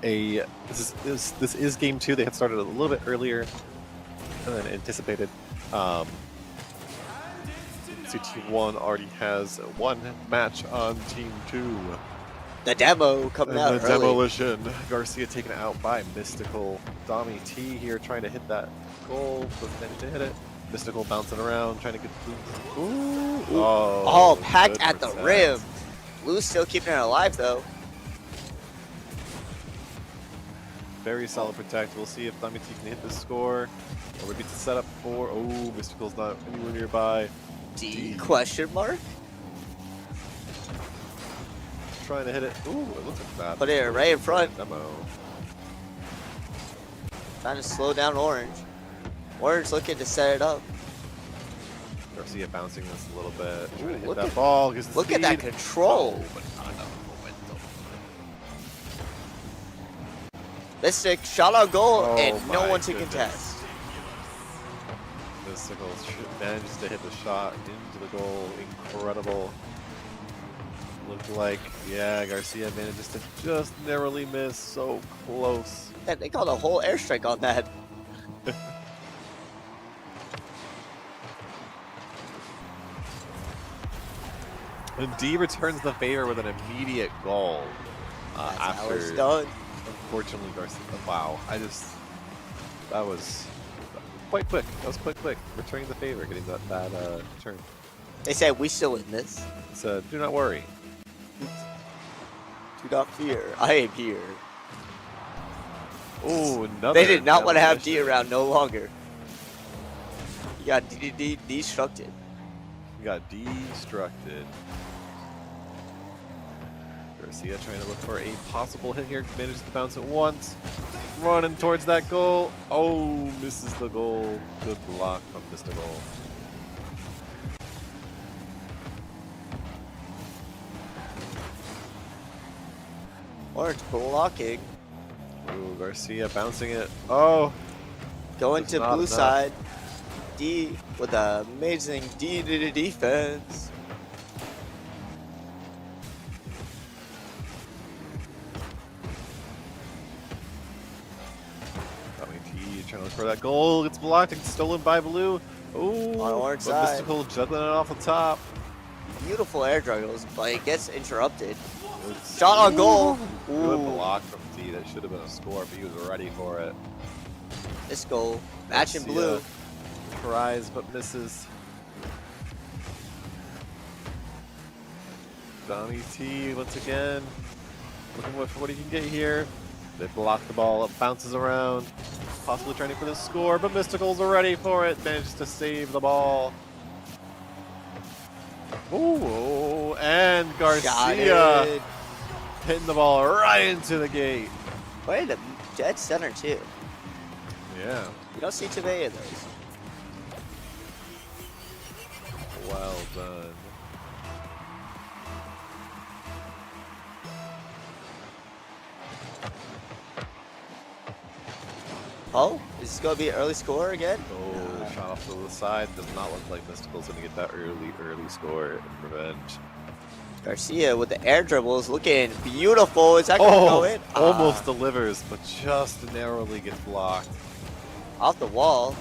This is Game 2. They had started a little bit earlier than anticipated. So Team 1 already has one match on Team 2. The demo coming out the early. Demolition. Garcia taken out by Mystical. Dami T here trying to hit that goal. Doesn't manage to hit it. Mystical bouncing around, trying to get the Ooh. Oh, packed good at the protect. rim. Blue's still keeping it alive, though. Very solid protect. We'll see if Dami T can hit the score. Or maybe it's a setup for... Oh, Mystical's not anywhere nearby. D question mark? Trying to hit it. Ooh, it looks like that. Put it right in front. Demo. Trying to slow down Orange. Orange looking to set it up. Garcia bouncing this a little bit. Trying to hit look that at- ball. Look at that control. Mystic shot on goal Oh and no my one to goodness. contest. Mystical manages to hit the shot into the goal. Incredible. Looked like, yeah, Garcia manages to just narrowly miss. So close. Man, they called a whole airstrike on that. And D returns the favor with an immediate goal. That's how it's After, done. unfortunately, Garcia. Wow, that was quite quick. That was quite quick. Returning the favor, getting that return. They said we still in this. So do not worry. Do not fear. I am here. Oh, another. They did not want to have D demolition. around no longer. You got destructed. We got destructed. Garcia trying to look for a possible hit here. Manages to bounce it once. Running towards that goal. Oh, misses the goal. Good block from Mr. Goal. Orange blocking. Ooh, Garcia bouncing it. Oh, Going That's to not blue enough. side. D with an amazing D to defense. T trying to look for that goal. It's blocked and stolen by blue. Ooh, On orange but side. Mystical juggling it off the top. Beautiful air juggles, but it gets interrupted. Shot on goal. Good Ooh. block from D. That should have been a score, but he was ready for it. This goal. Match in blue. Tries but misses. Donnie T once again looking for what he can get here. They block the ball, it bounces around, possibly trying for the score, but Mystical's ready for it. Manages to save the ball. Ooh, and Garcia hitting the ball right into the gate. Right in dead center too. Yeah, You don't see too many of those. well done. Oh, is this going to be an early score again? Oh, shot off to the side. Does not look like Mystical's going to get that early score in revenge. Garcia with the air dribbles looking beautiful. Is that going to go in? Almost delivers, but just narrowly gets blocked. Off the wall.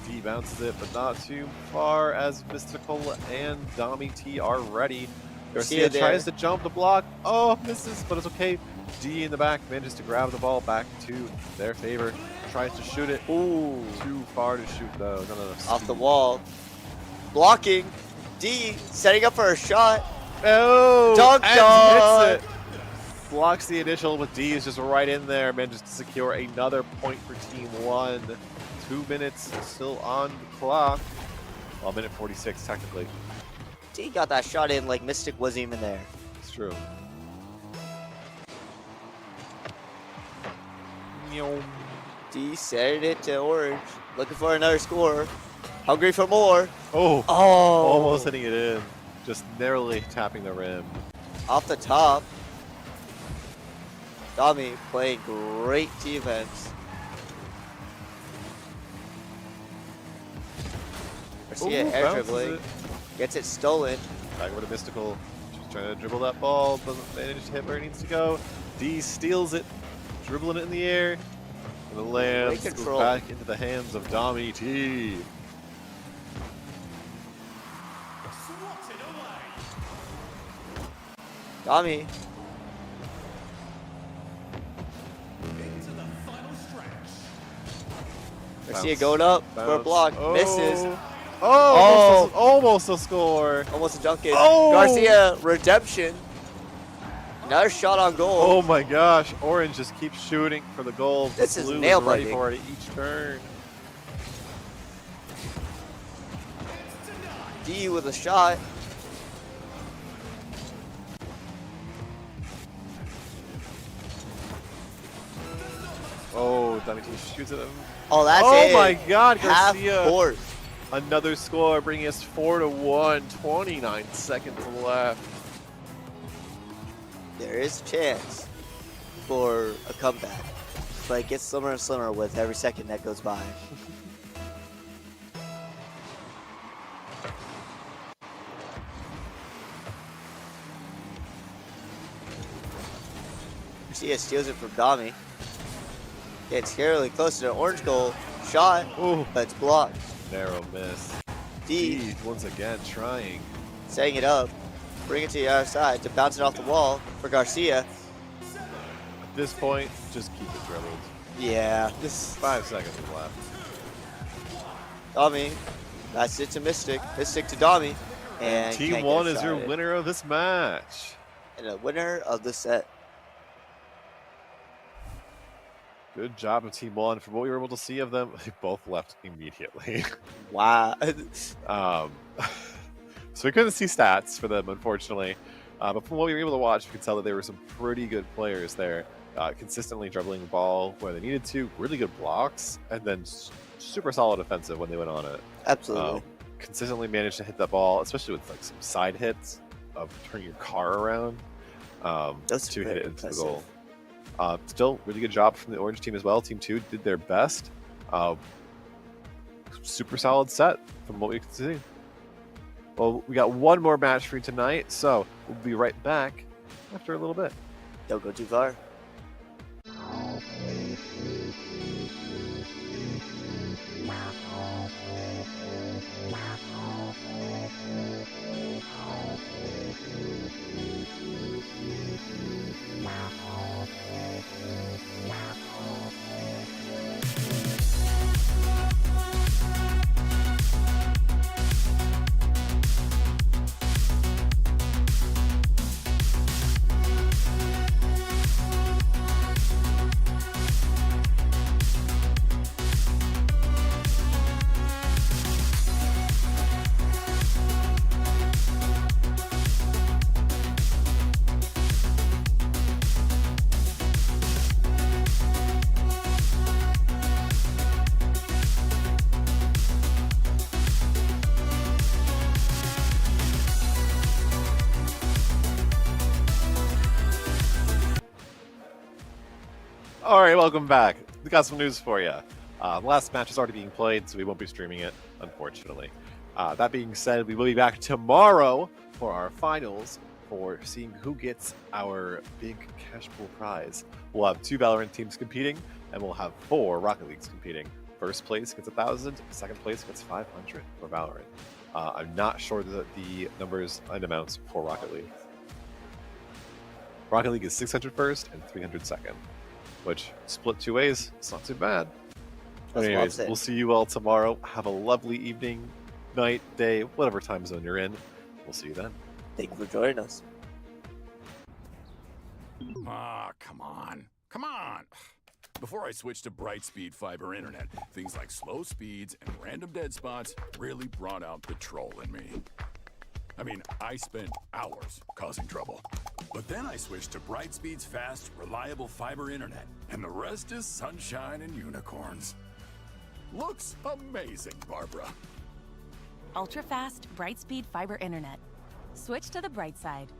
D bounces it, but not too far as Mystical and Dami T are ready. Garcia tries to jump the block. Oh, misses, but it's okay. D in the back manages to grab the ball back to their favor. Tries to shoot it. Ooh, too far to shoot though. Not enough Off the speed. wall. Blocking. D setting up for a shot. Oh, Dunk and dunk. hits it. Blocks the initial, but D is just right in there. Manages to secure another point for Team 1. 2 minutes still on the clock. Well, minute 46 technically. D got that shot in like Mystic wasn't even there. It's true. D set it to orange. Looking for another score. Hungry for more. Oh, Oh. almost hitting it in. Just narrowly tapping the rim. Off the top. Dami playing great defense. Garcia air bounces dribbling. it. Gets it stolen. Back over to Mystical. Just trying to dribble that ball. Doesn't manage to hit where it needs to go. D steals it. Dribbling it in the air. And it lands. Great Goes control. back into the hands of Dami T. Dami. Garcia Bounce. going up for a Bounce. block. Oh. Misses. Oh, almost a score. Almost a dunk in. Oh. Garcia, redemption. Another shot on goal. Oh my gosh. Orange just keeps shooting for the goal. This is Blue nail ready biting. for it at each turn. D with a shot. Oh, Dami T shoots at him. Oh, that's Oh it. my God, Half Garcia. court. Another score, bringing us 4-1. 29 seconds left. There is a chance for a comeback, but it gets slimmer and slimmer with every second that goes by. Garcia steals it from Dami. Gets really close to the orange goal. Shot, Ooh, but it's blocked. narrow miss. D D once again trying. setting it up. Bring it to the other side to bounce it off the wall for Garcia. At this point, just keep it dribbled. Yeah, this 5 seconds left. Dami. That's it to Mystic. Mystic to Dami. And Team can't get 1 a is shot your in. winner of this match. And a winner of the set. Good job of Team 1. From what we were able to see of them, they both left immediately. Wow. So we couldn't see stats for them, unfortunately. But from what we were able to watch, we could tell that there were some pretty good players there. Consistently dribbling the ball where they needed to, really good blocks, and then super solid offensive when they went on it. Absolutely. Consistently managed to hit that ball, especially with like some side hits of turning your car around That's to hit very it into impressive. the goal. Still, really good job from the Orange team as well. Team 2 did their best. Super solid set from what we could see. Well, we got one more match for you tonight, so we'll be right back after a little bit. Don't go too far. All right, welcome back. We got some news for you. The last match is already being played, so we won't be streaming it, unfortunately. That being said, we will be back tomorrow for our finals for seeing who gets our big cash pool prize. We'll have 2 Valorant teams competing, and we'll have 4 Rocket Leagues competing. First place gets 1,000, second place gets 500 for Valorant. I'm not sure the numbers and amounts for Rocket League. Rocket League is 600 first and 300 second, which split 2 ways. It's not too bad. But anyways, we'll see you all tomorrow. Have a lovely evening, night, day, whatever time zone you're in. We'll see you then. Thank you for joining us. Ah, come on. Come on. Before I switched to Brightspeed fiber internet, things like slow speeds and random dead spots really brought out the troll in me. I mean, I spent hours causing trouble. But then I switched to Brightspeed's fast, reliable fiber internet, and the rest is sunshine and unicorns. Looks amazing, Barbara. Ultra-fast, Brightspeed fiber internet. Switch to the bright side.